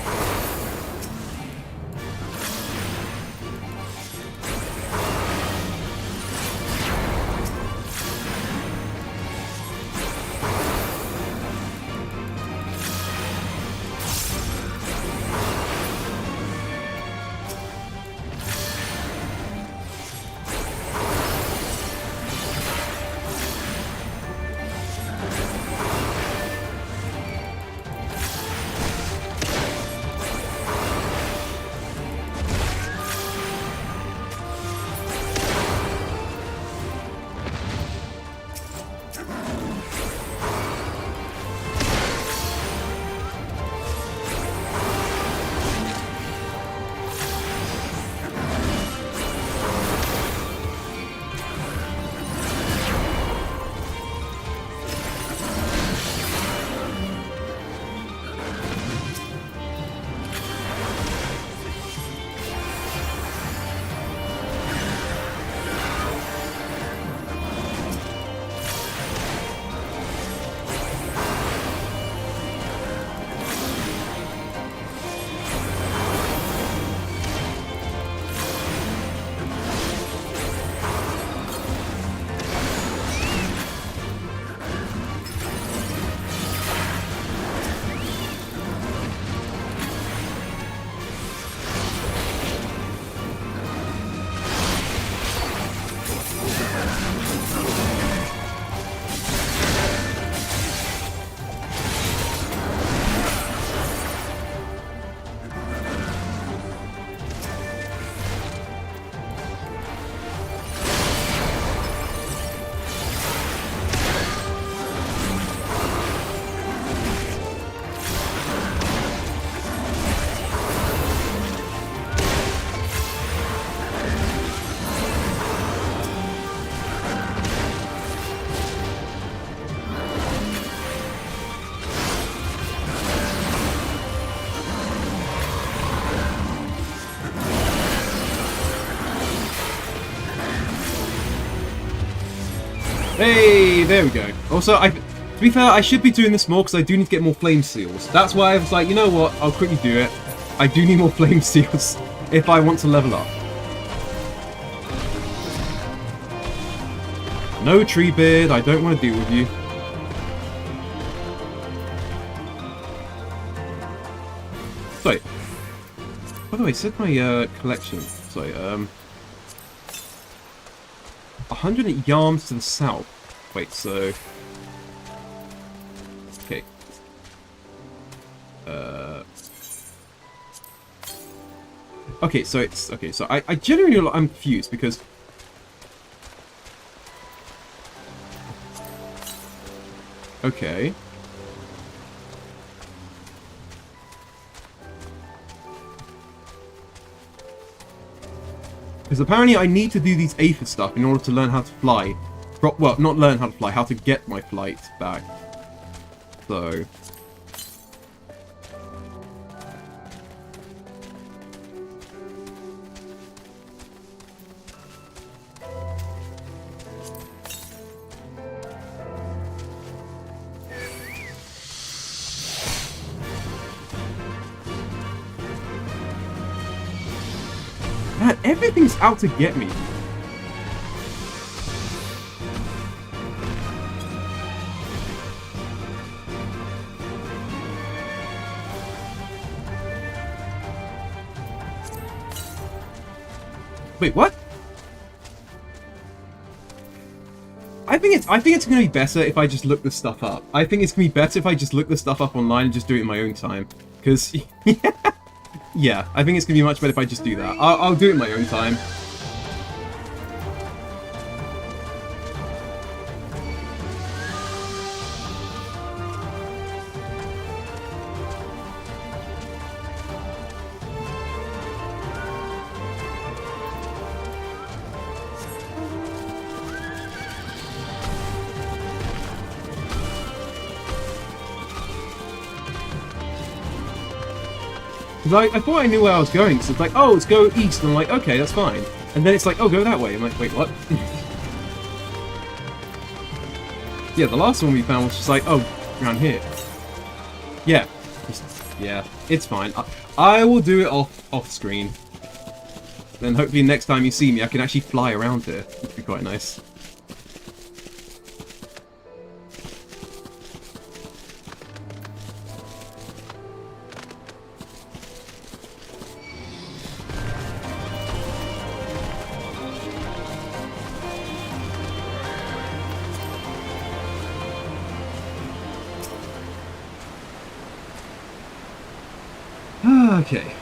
Hey, there we go. Also, to be fair, I should be doing this more because I do need to get more flame seals. That's why I was like, you know what, I'll quickly do it. I do need more flame seals if I want to level up. No tree beard, I don't want to deal with you. Sorry. By the way, set my collection. Sorry, 100 yards to the south. Wait, so... Okay. Okay, so it's... Okay, so I genuinely... I'm confused because... Okay. Because apparently I need to do these aphid stuff in order to learn how to fly. Well, not learn how to fly, how to get my flight back. So... Man, everything's out to get me. Wait, what? I think it's gonna be better if I just look this stuff up. I think it's gonna be better if I just look this stuff up online and just do it in my own time. Because, yeah, I think it's gonna be much better if I just do that. I'll do it in my own time. Because I thought I knew where I was going, so it's like, oh, let's go east, and I'm like, okay, that's fine. And then it's like, oh, go that way. I'm like, wait, what? Yeah, the last one we found was just like, oh, around here. Yeah. Yeah, it's fine. I will do it off screen. Then hopefully next time you see me, I can actually fly around here. It'd be quite nice. Okay.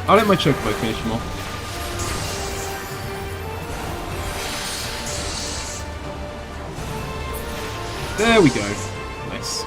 I'll let my chocobo finish him off. There we go. Nice.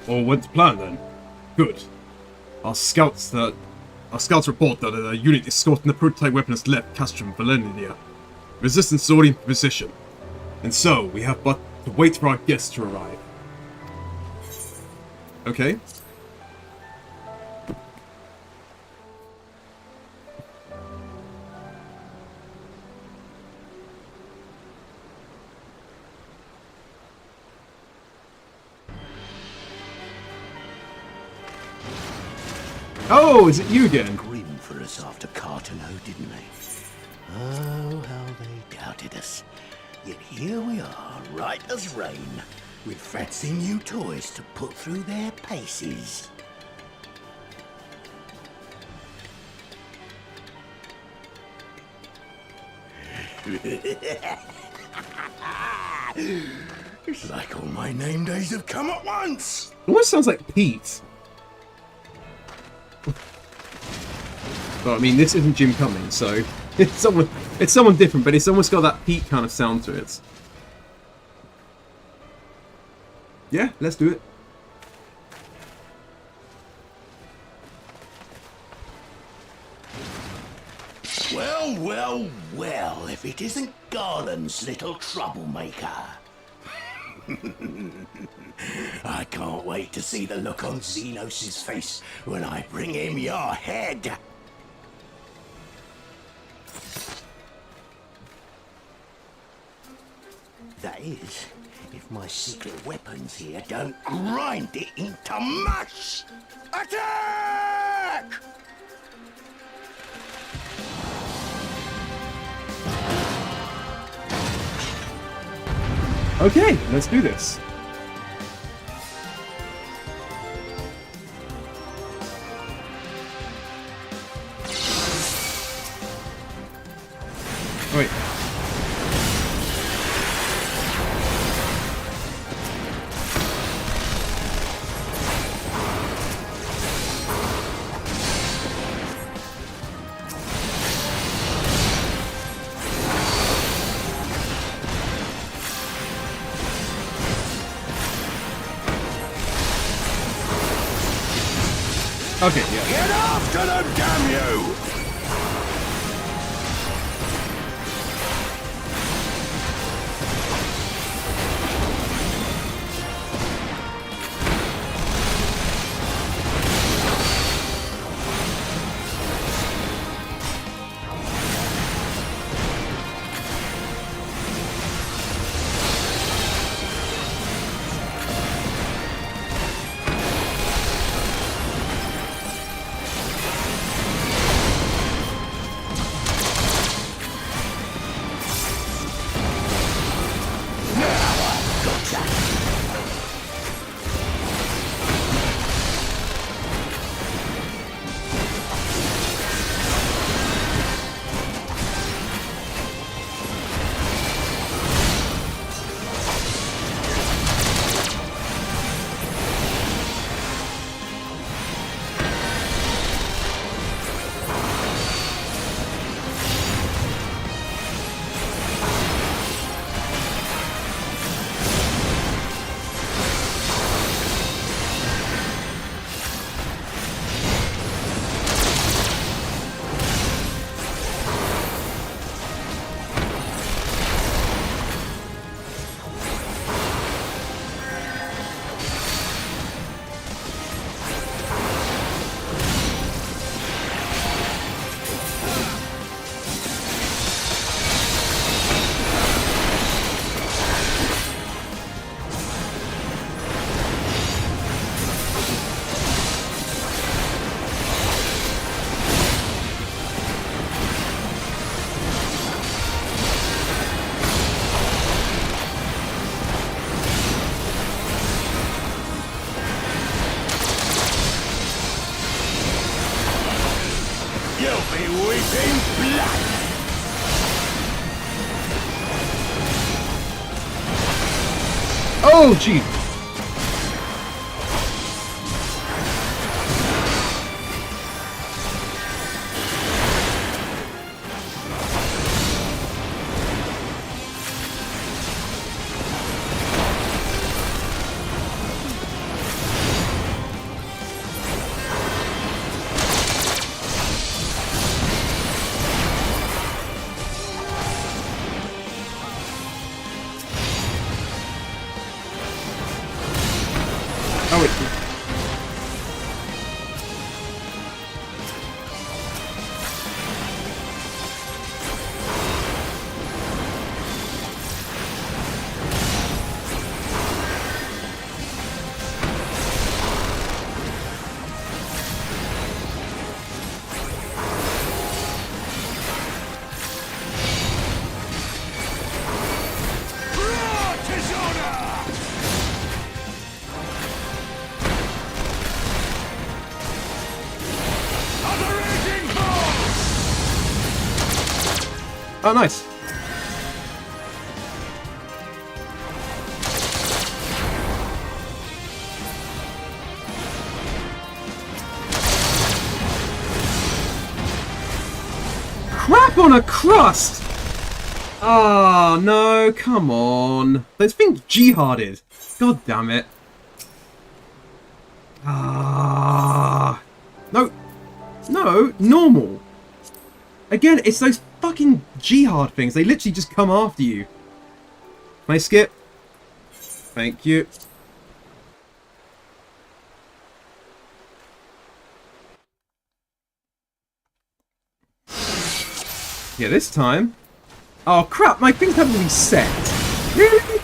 Well, what's the plan then? Good. Our scouts that Our scouts report that a unit escorting the prototype weapon has left Castrum Valenia. Resistance is already in position. And so, we have but to wait for our guests to arrive. Okay. Oh, is it you again? Grim for us after Cartano, didn't they? Oh, how they doubted us. Yet here we are, right as rain, with fancy new toys to put through their paces. It's like all my name days have come at once. Almost sounds like Pete. But I mean, this isn't Jim Cummings, so it's someone different, but it's almost got that Pete kind of sound to it. Yeah, let's do it. Well, well, well, if it isn't Garland's little troublemaker. I can't wait to see the look on Xenos' face when I bring him your head. That is, if my secret weapons here don't grind it into mush! Attack! Okay, let's do this. Wait. Okay, yeah. Get after them, damn you! Oh, gee. Oh, nice. Crap on a crust! Ah, no, come on. Those things jihaded. God damn it. Ah. No. No, normal. Again, it's those fucking jihad things. They literally just come after you. Can I skip? Thank you. Yeah, this time. Oh crap, my things haven't been set. Really?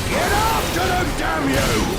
Get after them, damn you!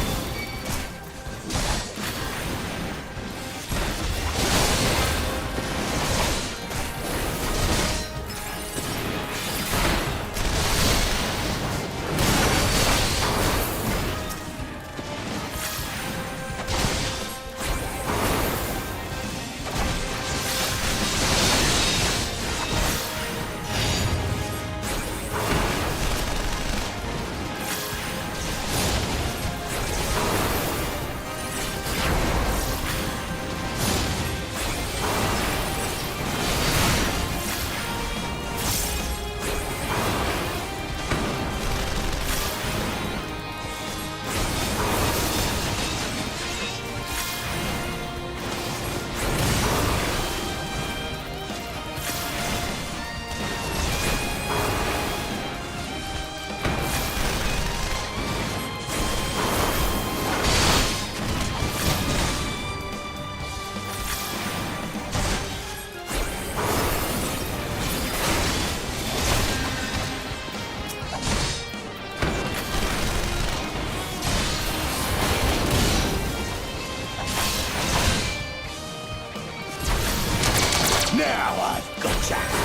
Now I've gotcha!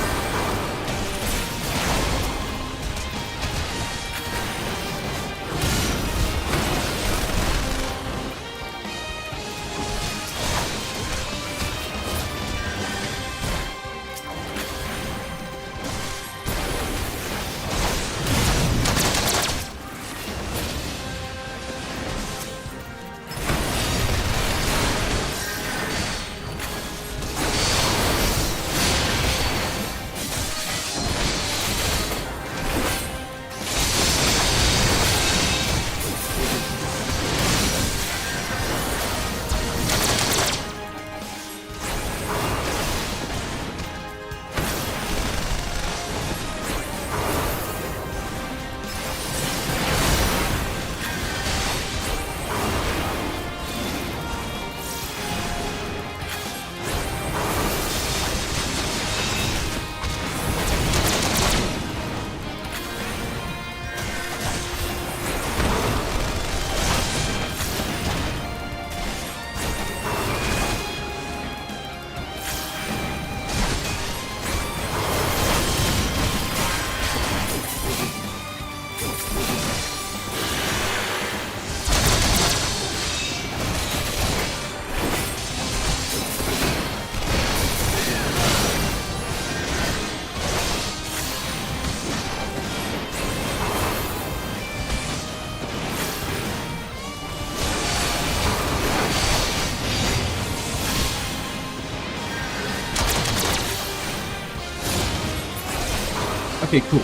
Okay, cool.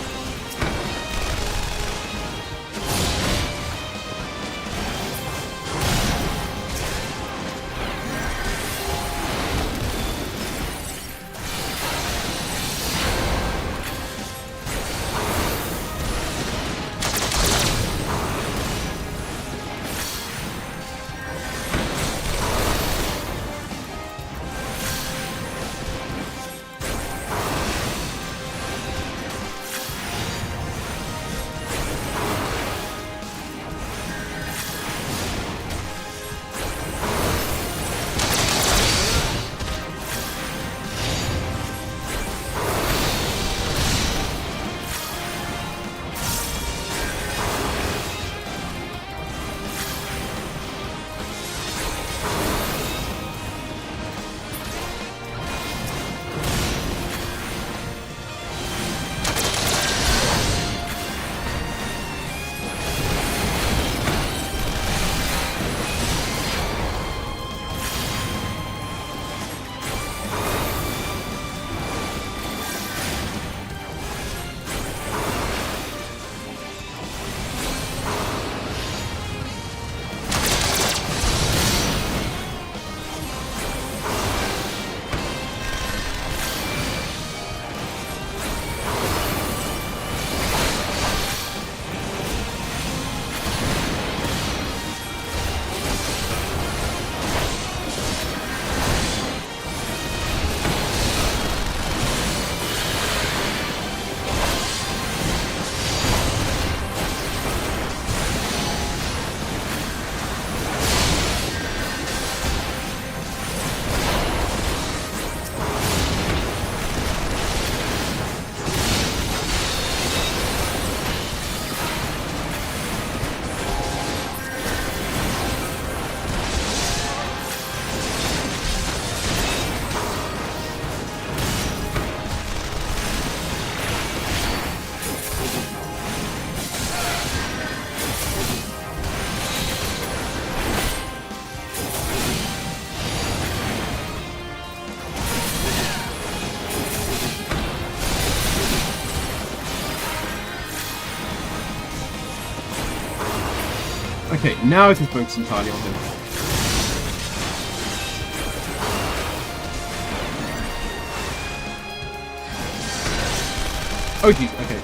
Okay, now I can focus entirely on him. Oh jeez, okay,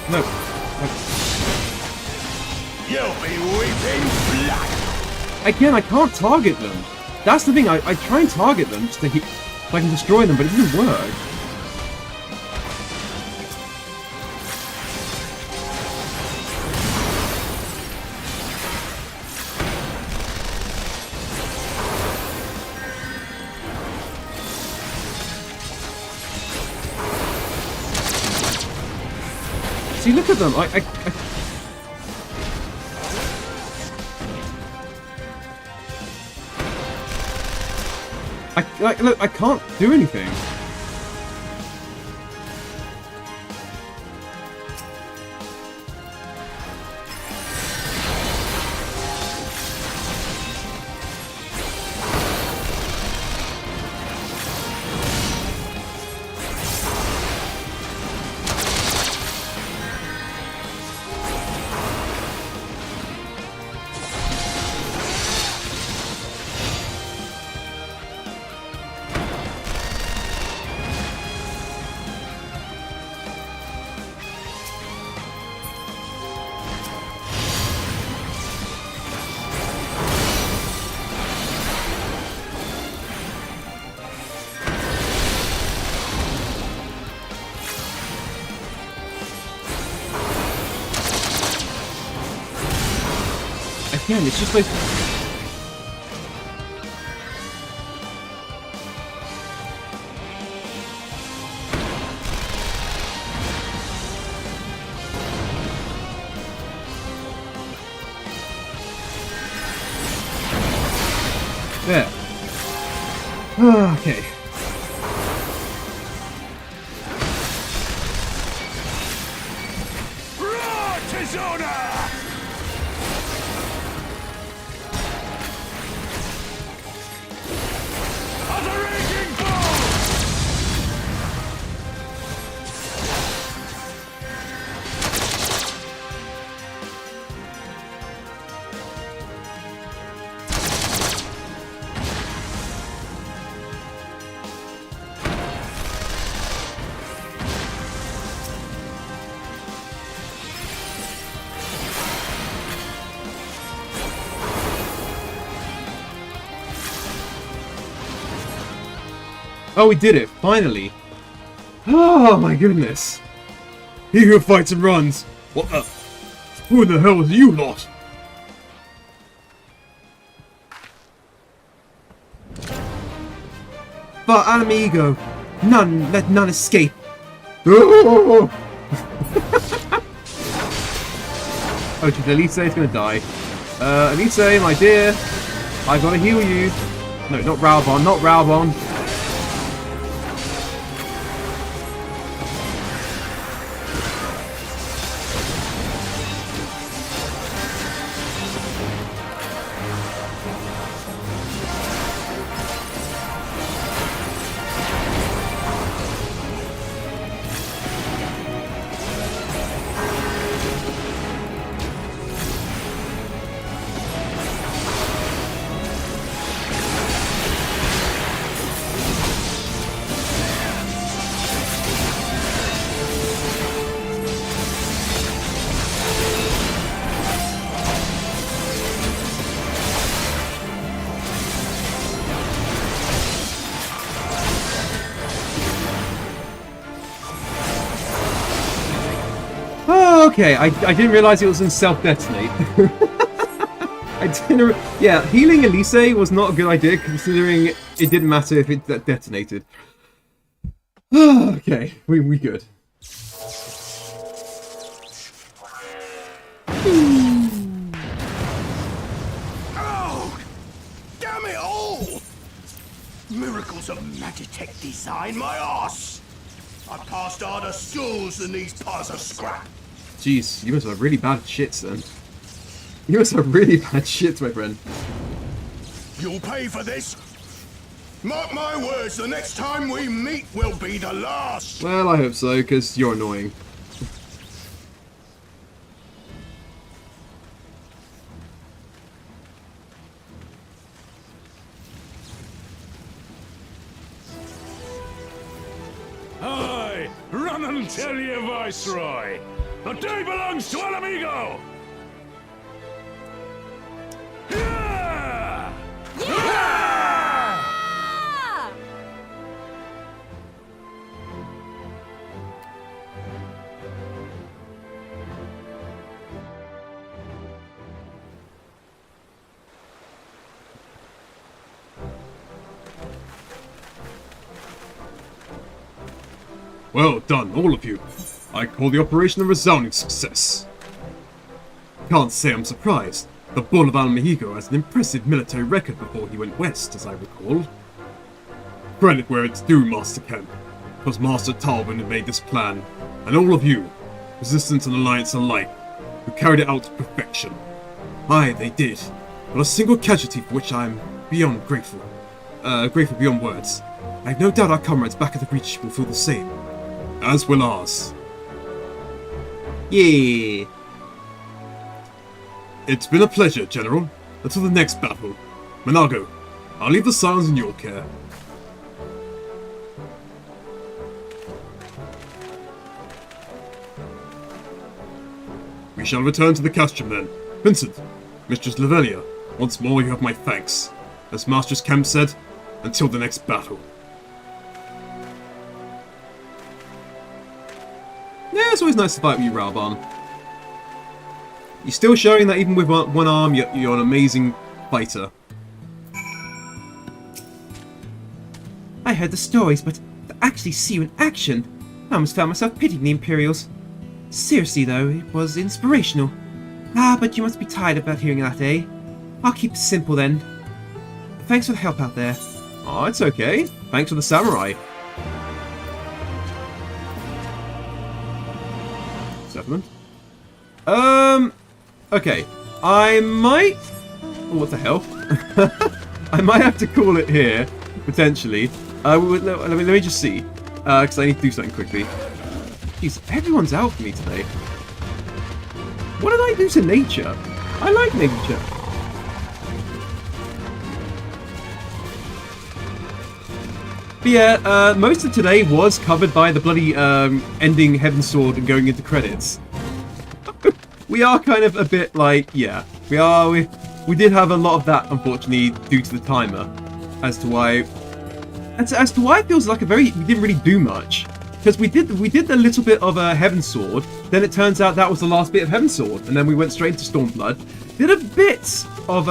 No. You'll be weeping blood. Again, I can't target them. That's the thing, I try and target them just to so I can destroy them, but it doesn't work. See, look at them. Look, I can't do anything. Again, it's just like... There. Okay. Oh, we did it! Finally! Oh my goodness! He who fights and runs! What the? Who the hell is you lot? But an amigo! None, let none escape! Oh, geez, Elise is gonna die. Elise, my dear! I gotta heal you! No, not Raubon, not Raubon! Okay, I didn't realize it was in self-detonate. I didn't. Yeah, healing Elise was not a good idea considering it didn't matter if it detonated. Okay, we good. Oh, damn it all! Miracles some Magitech design, my arse! I passed harder stools than these piles of scrap. Jeez, you must have really bad shits then. You must have really bad shits, my friend. You'll pay for this. Mark my words, the next time we meet will be the last. Well, I hope so, because you're annoying. Aye, run and tell your viceroy. The day belongs to El Amigo. Yeah! Yeah! Well done, all of you. I call the operation a resounding success. Can't say I'm surprised. The Bull of Almejigo has an impressive military record before he went west, as I recall. Credit where it's due, Master Kemp. 'Twas Master Talbot who made this plan, and all of you, Resistance and Alliance alike, who carried it out to perfection. Aye, they did. Not a single casualty for which I am beyond grateful. Grateful beyond words. I have no doubt our comrades back at the breach will feel the same. As will ours. Yeah. It's been a pleasure, General. Until the next battle. Monago, I'll leave the Scions in your care. We shall return to the Castrum then. Vincent, Mistress Lavelia, once more you have my thanks. As Mistress Kemp said, until the next battle. Yeah, it's always nice to fight with you, Raoban. You're still showing that even with one arm, you're an amazing fighter. I heard the stories, but to actually see you in action, I almost found myself pitying the Imperials. Seriously though, it was inspirational. Ah, but you must be tired about hearing that, eh? I'll keep it simple then. Thanks for the help out there. Oh, it's okay. Thanks for the samurai. Settlement. Okay. I might... Oh, what the hell? I might have to call it here, potentially. Let me just see. Because I need to do something quickly. Jeez, everyone's out for me today. What did I do to nature? I like nature. But yeah, most of today was covered by the bloody ending Heavensward and going into credits. We are kind of a bit like, yeah, we did have a lot of that, unfortunately, due to the timer, as to why it feels like we didn't really do much, because we did a little bit of Heavensward, then it turns out that was the last bit of Heavensward, and then we went straight into Stormblood, did a bit of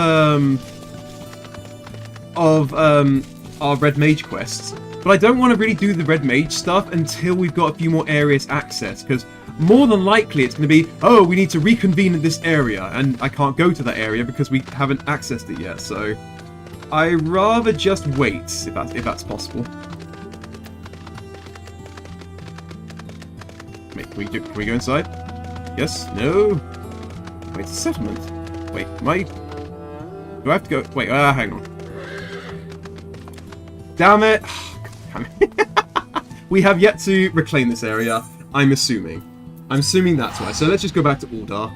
our Red Mage quests, but I don't want to really do the Red Mage stuff until we've got a few more areas access, because more than likely it's going to be, oh, we need to reconvene in this area, and I can't go to that area because we haven't accessed it yet, so I'd rather just wait, if that's possible. Wait, can we go inside? Yes? No? Wait, it's a settlement. Wait, do I have to go? Wait, hang on. Damn it! Damn it. We have yet to reclaim this area, I'm assuming. I'm assuming that's why. So let's just go back to Ul'dah.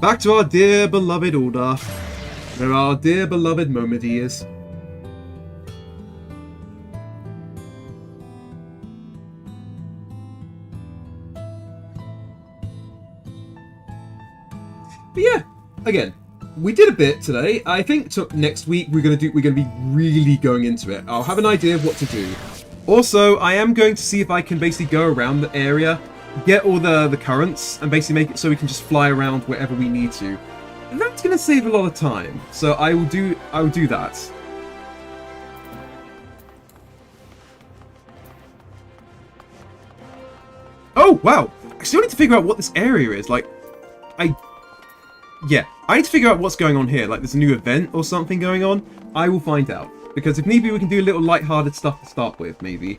Back to our dear beloved Ul'dah. Where our dear beloved Momodi is. But yeah, again, we did a bit today. I think next week we're gonna be really going into it. I'll have an idea of what to do. Also, I am going to see if I can basically go around the area, get all the currents, and basically make it so we can just fly around wherever we need to. And that's going to save a lot of time, so I will do that. Oh, wow! I still need to figure out what this area is, like, I need to figure out what's going on here, like there's a new event or something going on. I will find out. Because if need be, we can do a little light-hearted stuff to start with, maybe.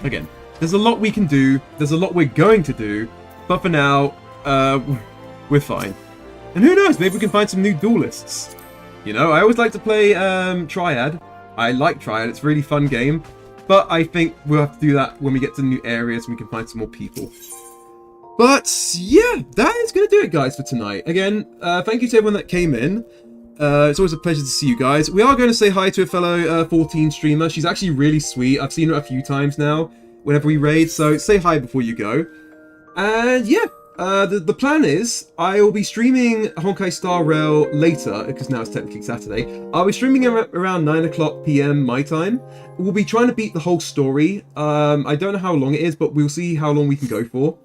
Again, there's a lot we can do, there's a lot we're going to do, but for now, we're fine. And who knows, maybe we can find some new duelists. You know, I always like to play Triad. I like Triad, it's a really fun game. But I think we'll have to do that when we get to new areas and we can find some more people. But, yeah, that is going to do it, guys, for tonight. Again, thank you to everyone that came in. It's always a pleasure to see you guys. We are going to say hi to a fellow 14 streamer. She's actually really sweet. I've seen her a few times now whenever we raid, so say hi before you go. And yeah, the plan is I will be streaming Honkai Star Rail later, because now it's technically Saturday. I'll be streaming around 9 o'clock PM my time. We'll be trying to beat the whole story. I don't know how long it is, but we'll see how long we can go for.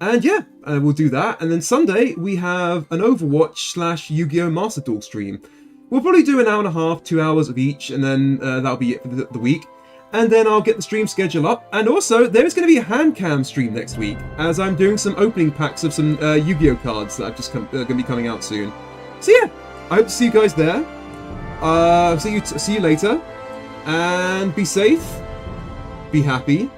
And yeah, we'll do that. And then Sunday, we have an Overwatch / Yu-Gi-Oh! Master Duel stream. We'll probably do an hour and a half, 2 hours of each, and then that'll be it for the week. And then I'll get the stream schedule up. And also, there is going to be a hand cam stream next week, as I'm doing some opening packs of some Yu-Gi-Oh! Cards that I've just going to be coming out soon. So yeah, I hope to see you guys there. See you later. And be safe, be happy,